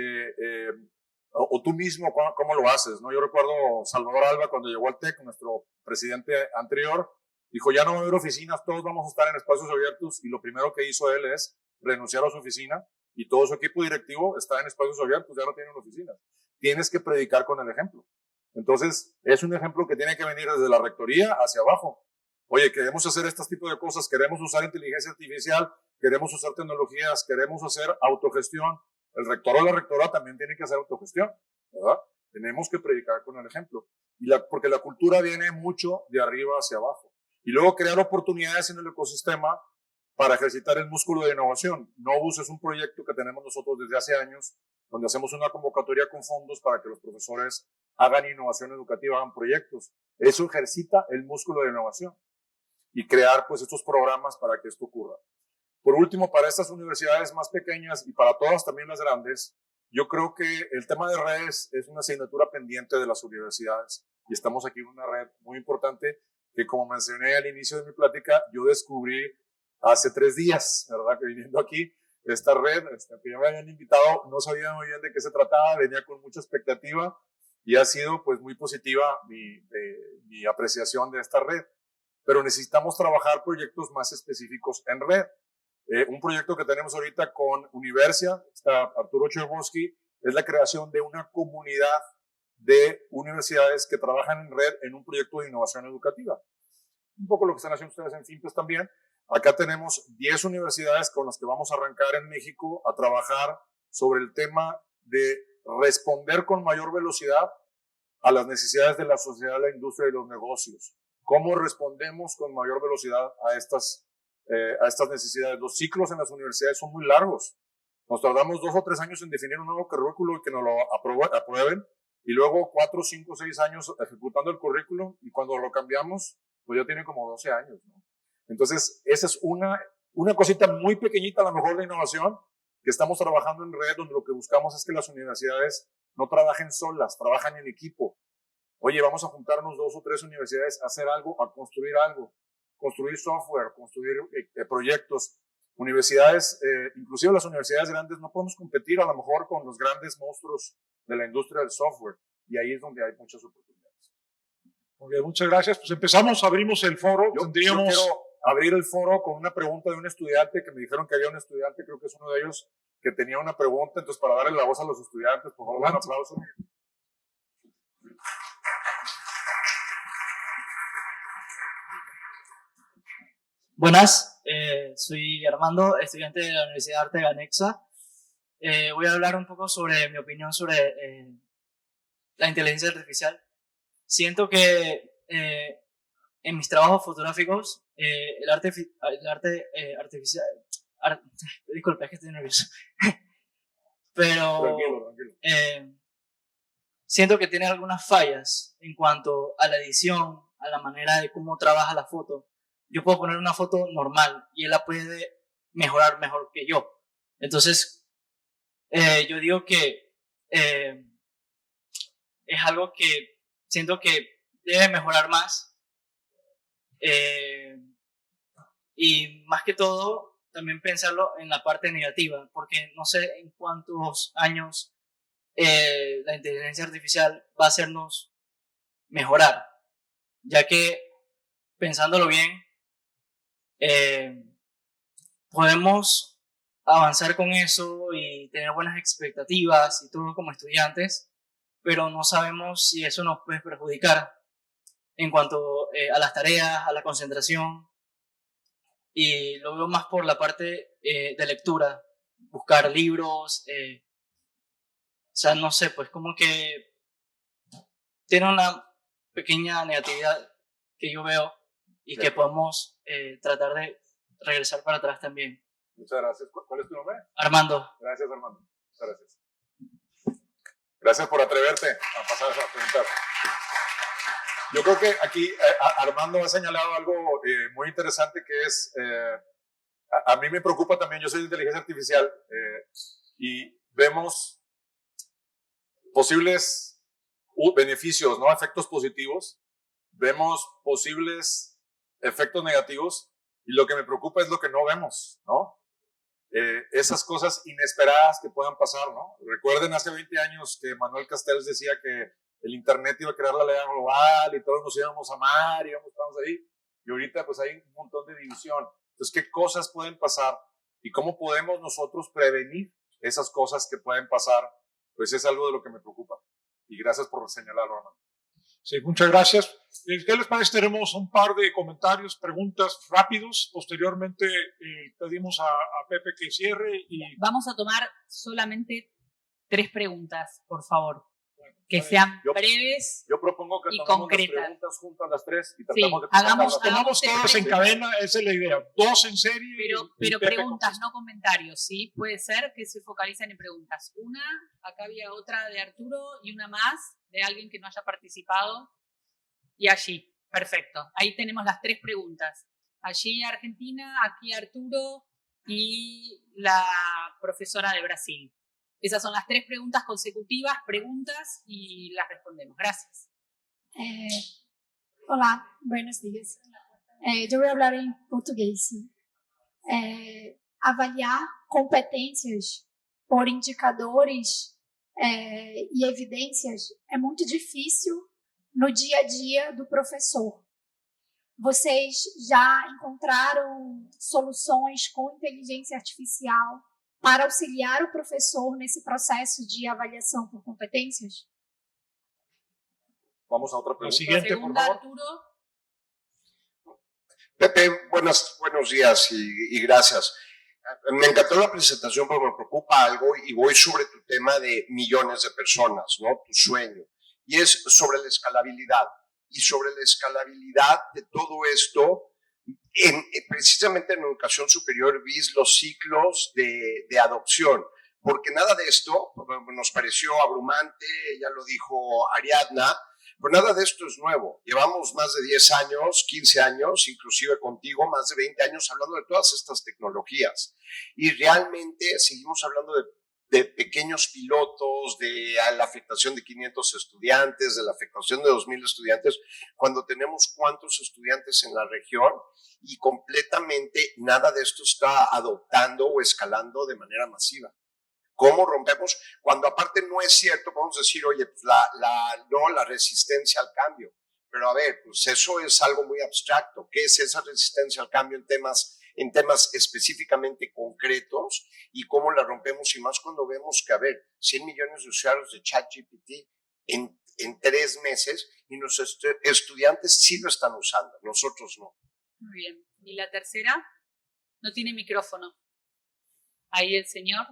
o tú mismo, cómo lo haces, ¿no? Yo recuerdo Salvador Alba cuando llegó al TEC, nuestro presidente anterior, dijo, ya no va a haber oficinas, todos vamos a estar en espacios abiertos, y lo primero que hizo él es renunciar a su oficina, y todo su equipo directivo está en espacios abiertos, ya no tienen oficinas. Tienes que predicar con el ejemplo. Entonces, es un ejemplo que tiene que venir desde la rectoría hacia abajo. Oye, queremos hacer este tipo de cosas, queremos usar inteligencia artificial, queremos usar tecnologías, queremos hacer autogestión. El rector o la rectora también tiene que hacer autogestión, ¿verdad? Tenemos que predicar con el ejemplo. Porque la cultura viene mucho de arriba hacia abajo. Y luego crear oportunidades en el ecosistema para ejercitar el músculo de innovación. Novus es un proyecto que tenemos nosotros desde hace años, donde hacemos una convocatoria con fondos para que los profesores hagan innovación educativa, hagan proyectos. Eso ejercita el músculo de innovación y crear pues estos programas para que esto ocurra. Por último, para estas universidades más pequeñas y para todas también las grandes, yo creo que el tema de redes es una asignatura pendiente de las universidades y estamos aquí en una red muy importante que, como mencioné al inicio de mi plática, yo descubrí hace 3 días, ¿verdad? Que viniendo aquí, esta red, que ya me habían invitado, no sabía muy bien de qué se trataba, venía con mucha expectativa y ha sido pues muy positiva mi apreciación de esta red. Pero necesitamos trabajar proyectos más específicos en red. Un proyecto que tenemos ahorita con Universia, está Arturo Cherboski, es la creación de una comunidad de universidades que trabajan en red en un proyecto de innovación educativa. Un poco lo que están haciendo ustedes en FIMPES también. Acá tenemos 10 universidades con las que vamos a arrancar en México a trabajar sobre el tema de responder con mayor velocidad a las necesidades de la sociedad, la industria y los negocios. ¿Cómo respondemos con mayor velocidad a estas necesidades? Los ciclos en las universidades son muy largos. Nos tardamos 2 o 3 años en definir un nuevo currículo y que nos lo aprueben, y luego 4, 5, 6 años ejecutando el currículo, y cuando lo cambiamos, pues ya tiene como 12 años, ¿no? Entonces, esa es una cosita muy pequeñita, a lo mejor, de innovación, que estamos trabajando en red, donde lo que buscamos es que las universidades no trabajen solas, trabajan en equipo. Oye, vamos a juntarnos 2 o 3 universidades a hacer algo, a construir algo, construir software, construir proyectos. Universidades, inclusive las universidades grandes, no podemos competir a lo mejor con los grandes monstruos de la industria del software, y ahí es donde hay muchas oportunidades. Muy bien, muchas gracias. Pues empezamos, abrimos el foro. Yo quiero abrir el foro con una pregunta de un estudiante, que me dijeron que había un estudiante, creo que es uno de ellos, que tenía una pregunta. Entonces, para darle la voz a los estudiantes, por favor, un aplauso. Buenas, soy Armando, estudiante de la Universidad de Arte de Ganexa. Voy a hablar un poco sobre mi opinión sobre la inteligencia artificial. Siento que en mis trabajos fotográficos el arte artificial... disculpe, es que estoy nervioso. Pero Tranquilo. Siento que tiene algunas fallas en cuanto a la edición, a la manera de cómo trabaja la foto. Yo puedo poner una foto normal y él la puede mejorar mejor que yo. Entonces, yo digo que es algo que siento que debe mejorar más. Y más que todo, también pensarlo en la parte negativa, porque no sé en cuántos años la inteligencia artificial va a hacernos mejorar, ya que, pensándolo bien, podemos avanzar con eso y tener buenas expectativas y todo como estudiantes, pero no sabemos si eso nos puede perjudicar. en cuanto a las tareas, a la concentración, y lo veo más por la parte de lectura, buscar libros, o sea, no sé, pues como que tiene una pequeña negatividad que yo veo y que podemos tratar de regresar para atrás también. Muchas gracias. ¿Cuál es tu nombre? Armando. Gracias, Armando. Muchas gracias. Gracias por atreverte a pasar a preguntar. Yo creo que aquí Armando ha señalado algo muy interesante que es, a mí me preocupa también, yo soy de inteligencia artificial y vemos posibles beneficios, ¿no? Efectos positivos, vemos posibles efectos negativos y lo que me preocupa es lo que no vemos, ¿no? Esas cosas inesperadas que puedan pasar, ¿no? Recuerden hace 20 años que Manuel Castells decía que el internet iba a crear la ley global y todos nos íbamos a amar y estamos ahí, y ahorita pues hay un montón de división. Entonces, ¿qué cosas pueden pasar y cómo podemos nosotros prevenir esas cosas que pueden pasar? Pues es algo de lo que me preocupa. Y gracias por señalarlo, Armando. Sí, muchas gracias. ¿Qué les parece? Tenemos un par de comentarios, preguntas rápidos. Posteriormente pedimos a Pepe que cierre. Vamos a tomar solamente 3 preguntas, por favor. Que sean breves. Yo propongo que y tomemos concretas. las preguntas juntas las 3 y tratamos de hagamos tomamos todas en cadena, esa es la idea. 2 en serie. Pero preguntas, no comentarios, ¿sí? Puede ser que se focalicen en preguntas. Una, acá había otra de Arturo y una más de alguien que no haya participado. Y allí, perfecto. Ahí tenemos las 3 preguntas. Allí Argentina, aquí Arturo y la profesora de Brasil. Esas son las 3 preguntas consecutivas, preguntas y las respondemos. Gracias. Olá, buenos días. Eu vou falar em português. Avaliar competências por indicadores e evidências é muito difícil no dia a dia do professor. Vocês já encontraram soluções com inteligência artificial para auxiliar o professor nesse processo de avaliação por competências? Vamos a otra pregunta. Siguiente, por favor. Arturo. Pepe, buenos días y gracias. Me encantó la presentación, pero me preocupa algo y voy sobre tu tema de millones de personas, ¿no? Tu sueño. Y es sobre la escalabilidad. Y sobre la escalabilidad de todo esto, precisamente en educación superior, vis los ciclos de adopción. Porque nada de esto nos pareció abrumante, ya lo dijo Ariadna, pero nada de esto es nuevo. Llevamos más de 10 años, 15 años, inclusive contigo, más de 20 años hablando de todas estas tecnologías. Y realmente seguimos hablando de pequeños pilotos, de la afectación de 500 estudiantes, de la afectación de 2,000 estudiantes, cuando tenemos cuántos estudiantes en la región y completamente nada de esto está adoptando o escalando de manera masiva. ¿Cómo rompemos? Cuando aparte no es cierto, podemos decir, oye, pues la resistencia al cambio. Pero a ver, pues eso es algo muy abstracto. ¿Qué es esa resistencia al cambio en temas específicamente concretos y cómo la rompemos? Y más cuando vemos que, a ver, 100 millones de usuarios de ChatGPT en 3 meses y nuestros estudiantes sí lo están usando, nosotros no. Muy bien. ¿Y la tercera? No tiene micrófono. Ahí el señor.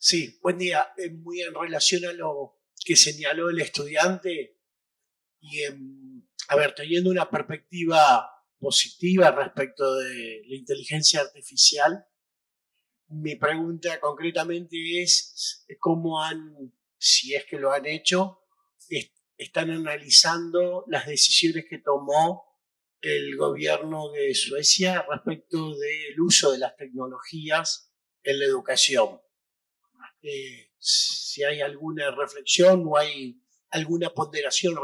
Sí, buen día. Muy en relación a lo que señaló el estudiante y, a ver, teniendo una perspectiva positiva respecto de la inteligencia artificial, mi pregunta concretamente es cómo si es que lo han hecho, están analizando las decisiones que tomó el gobierno de Suecia respecto del uso de las tecnologías en la educación. Si hay alguna reflexión o hay alguna ponderación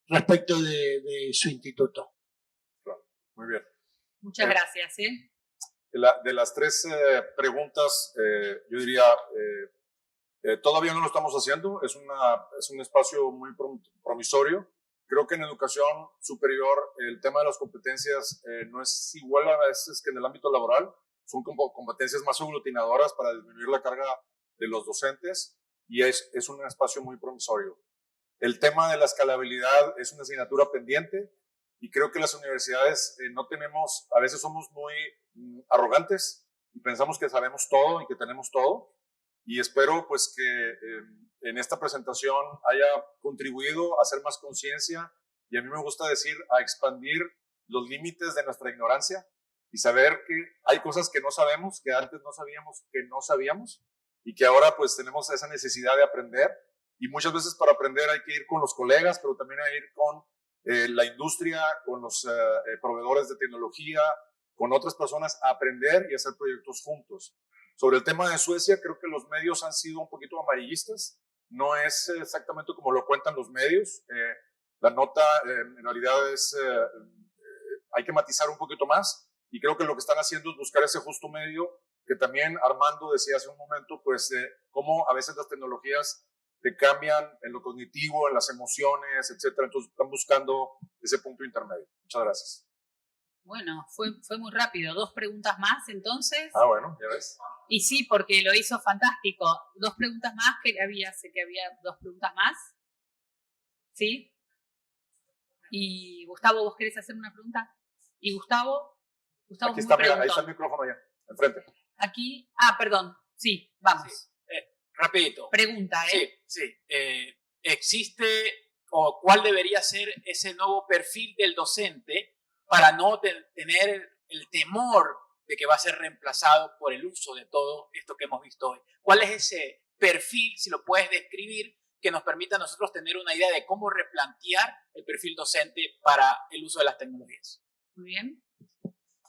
respecto de su instituto. Muy bien. Muchas gracias. De las 3 preguntas, yo diría, todavía no lo estamos haciendo, es un espacio muy promisorio. Creo que en educación superior el tema de las competencias no es igual a veces que en el ámbito laboral, son como competencias más aglutinadoras para disminuir la carga de los docentes. y es un espacio muy promisorio. El tema de la escalabilidad es una asignatura pendiente y creo que las universidades no tenemos, a veces somos muy arrogantes y pensamos que sabemos todo y que tenemos todo, y espero pues que en esta presentación haya contribuido a hacer más conciencia, y a mí me gusta decir a expandir los límites de nuestra ignorancia y saber que hay cosas que no sabemos, que antes no sabíamos que no sabíamos, y que ahora pues tenemos esa necesidad de aprender, y muchas veces para aprender hay que ir con los colegas, pero también hay que ir con la industria, con los proveedores de tecnología, con otras personas a aprender y hacer proyectos juntos. Sobre el tema de Suecia, creo que los medios han sido un poquito amarillistas, no es exactamente como lo cuentan los medios, la nota en realidad es, hay que matizar un poquito más, y creo que lo que están haciendo es buscar ese justo medio, que también Armando decía hace un momento, pues cómo a veces las tecnologías te cambian en lo cognitivo, en las emociones, etcétera. Entonces están buscando ese punto intermedio. Muchas gracias. Bueno, fue muy rápido. 2 preguntas más, entonces. Ah, bueno, ya ves. Y sí, porque lo hizo fantástico. 2 preguntas más, sé que había 2 preguntas más. ¿Sí? Y Gustavo, ¿vos querés hacer una pregunta? ¿Y Gustavo? Gustavo, aquí está, mira, ahí está el micrófono allá, enfrente. Aquí, perdón. Sí, vamos. Sí. Rapidito. Pregunta, Sí. ¿Existe o cuál debería ser ese nuevo perfil del docente para no tener el temor de que va a ser reemplazado por el uso de todo esto que hemos visto hoy? ¿Cuál es ese perfil, si lo puedes describir, que nos permita a nosotros tener una idea de cómo replantear el perfil docente para el uso de las tecnologías? Muy bien.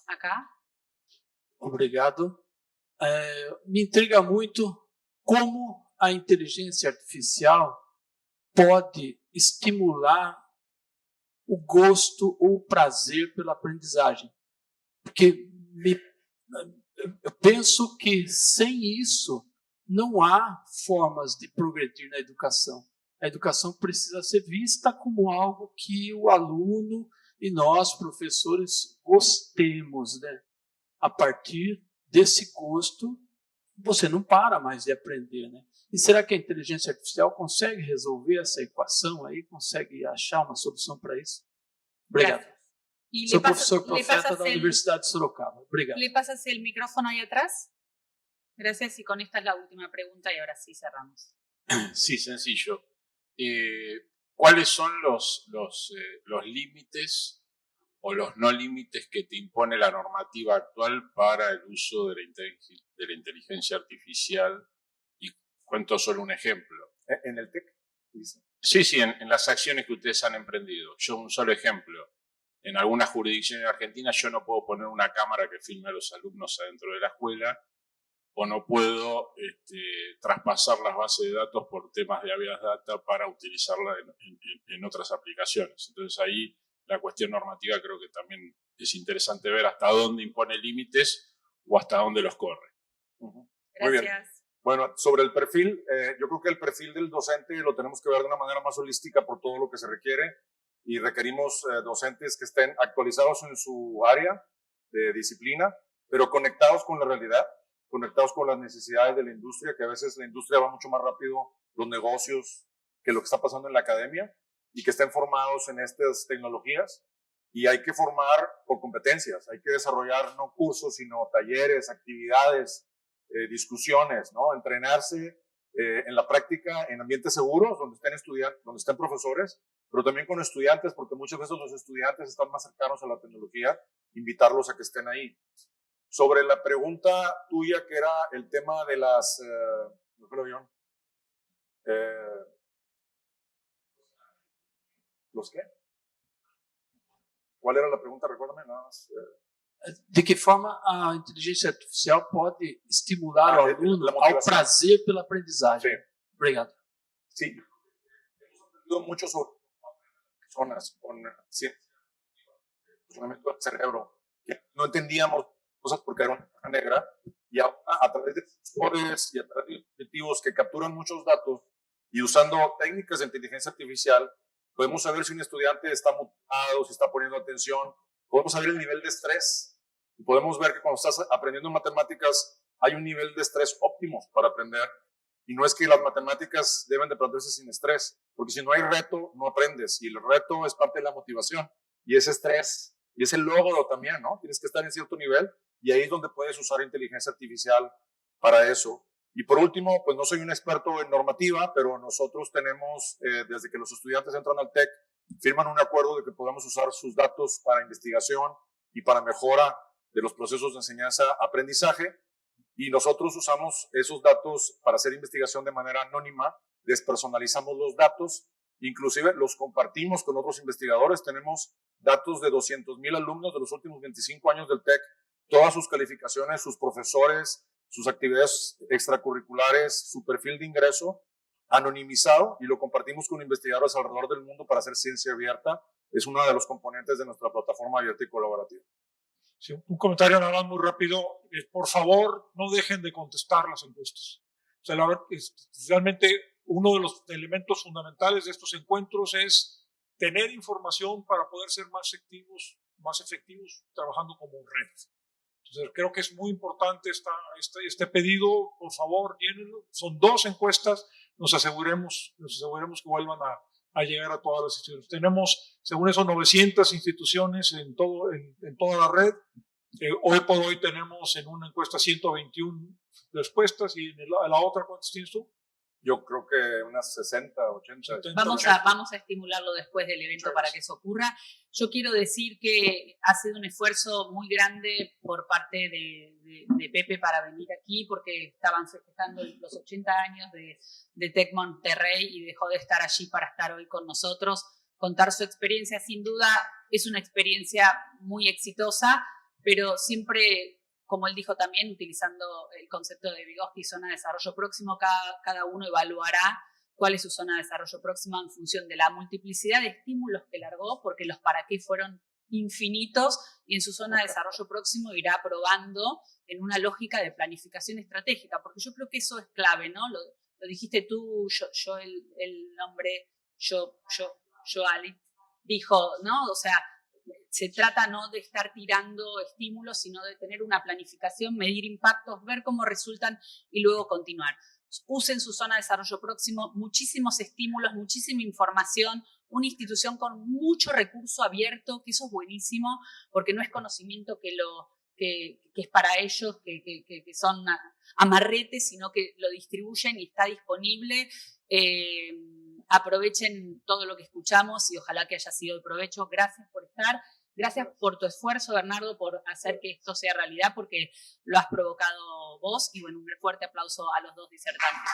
Acá. Obrigado. Me intriga muito como a inteligência artificial pode estimular o gosto ou o prazer pela aprendizagem. Porque eu penso que sem isso não há formas de progredir na educação. A educação precisa ser vista como algo que o aluno e nós, professores, gostemos, né? A partir desse gosto, você não para mais de aprender, né? E será que a inteligência artificial consegue resolver essa equação aí? Consegue achar uma solução para isso? Obrigado. Sou professor Profeta da Universidade de Sorocaba. Obrigado. ¿Le pasas el micrófono ahí atrás? Gracias, y con esta es la última pregunta y ahora sí cerramos. Sí, sencillo. ¿Cuáles son los límites o los no límites que te impone la normativa actual para el uso de la inteligencia artificial? Y cuento solo un ejemplo. ¿En el TEC? Sí, en las acciones que ustedes han emprendido. Yo un solo ejemplo. En algunas jurisdicciones en Argentina yo no puedo poner una cámara que filme a los alumnos adentro de la escuela, o no puedo traspasar las bases de datos por temas de habeas data para utilizarla en otras aplicaciones. Entonces ahí la cuestión normativa creo que también es interesante ver hasta dónde impone límites o hasta dónde los corre. Muy bien. Bueno, sobre el perfil, yo creo que el perfil del docente lo tenemos que ver de una manera más holística por todo lo que se requiere, y requerimos docentes que estén actualizados en su área de disciplina, pero conectados con la realidad, conectados con las necesidades de la industria, que a veces la industria va mucho más rápido, los negocios, que lo que está pasando en la academia, y que estén formados en estas tecnologías. Y hay que formar por competencias, hay que desarrollar no cursos, sino talleres, actividades, discusiones, ¿no? Entrenarse en la práctica, en ambientes seguros, donde estén estudiantes, donde estén profesores, pero también con estudiantes, porque muchas veces los estudiantes están más cercanos a la tecnología, invitarlos a que estén ahí. Sobre la pregunta tuya, que era el tema de las... ¿no fue el avión? ¿Los qué? ¿Cuál era la pregunta? Recuérdame nada más. De que forma a inteligência artificial pode estimular o aluno ao prazer pela aprendizagem? Sí. Obrigado. Sí. Hemos aprendido mucho sobre personas con funcionamiento del cerebro, que no entendíamos cosas porque era una caja negra, y a través de sensores y a través de dispositivos que capturan muchos datos y usando técnicas de inteligencia artificial, podemos saber si un estudiante está motivado, si está poniendo atención, podemos saber el nivel de estrés, y podemos ver que cuando estás aprendiendo matemáticas hay un nivel de estrés óptimo para aprender, Y no es que las matemáticas deben de aprenderse sin estrés, porque si no hay reto, no aprendes. Y el reto es parte de la motivación. Y ese estrés, y ese logro también, ¿no? Tienes que estar en cierto nivel y ahí es donde puedes usar inteligencia artificial para eso. Y por último, pues no soy un experto en normativa, pero nosotros tenemos, desde que los estudiantes entran al TEC, firman un acuerdo de que podemos usar sus datos para investigación y para mejora de los procesos de enseñanza-aprendizaje. Y nosotros usamos esos datos para hacer investigación de manera anónima, despersonalizamos los datos, inclusive los compartimos con otros investigadores. Tenemos datos de 200,000 alumnos de los últimos 25 años del TEC, todas sus calificaciones, sus profesores, sus actividades extracurriculares, su perfil de ingreso, anonimizado, y lo compartimos con investigadores alrededor del mundo para hacer ciencia abierta. Es uno de los componentes de nuestra plataforma abierta y colaborativa. Sí, un comentario nada más muy rápido. Por favor, no dejen de contestar las encuestas. O sea, realmente uno de los elementos fundamentales de estos encuentros es tener información para poder ser más efectivos trabajando como red. Entonces, creo que es muy importante este pedido. Por favor, llénenlo. Son 2 encuestas. Nos aseguremos que vuelvan a llegar a todas las instituciones. Tenemos, según eso, 900 instituciones en toda la red. Hoy por hoy tenemos en una encuesta 121 respuestas, y en la otra, ¿cuántas tienes tú? Yo creo que unas 60, 80. Vamos a estimularlo después del evento para que eso ocurra. Yo quiero decir que ha sido un esfuerzo muy grande por parte de Pepe para venir aquí, porque estaban festejando los 80 años de TEC Monterrey y dejó de estar allí para estar hoy con nosotros, contar su experiencia. Sin duda es una experiencia muy exitosa, pero siempre, como él dijo también, utilizando el concepto de Vygotsky, zona de desarrollo próximo, cada uno evaluará cuál es su zona de desarrollo próximo en función de la multiplicidad de estímulos que largó, porque los para qué fueron infinitos, y en su zona de desarrollo próximo irá probando en una lógica de planificación estratégica, porque yo creo que eso es clave, ¿no? Lo dijiste tú, yo el nombre, yo Ali, dijo, ¿no? O sea, se trata no de estar tirando estímulos, sino de tener una planificación, medir impactos, ver cómo resultan y luego continuar. Usen su zona de desarrollo próximo, muchísimos estímulos, muchísima información, una institución con mucho recurso abierto, que eso es buenísimo, porque no es conocimiento que es para ellos, que son amarretes, sino que lo distribuyen y está disponible. Aprovechen todo lo que escuchamos y ojalá que haya sido de provecho. Gracias por estar. Gracias por tu esfuerzo, Bernardo, por hacer que esto sea realidad, porque lo has provocado vos. Y bueno, un fuerte aplauso a los 2 disertantes.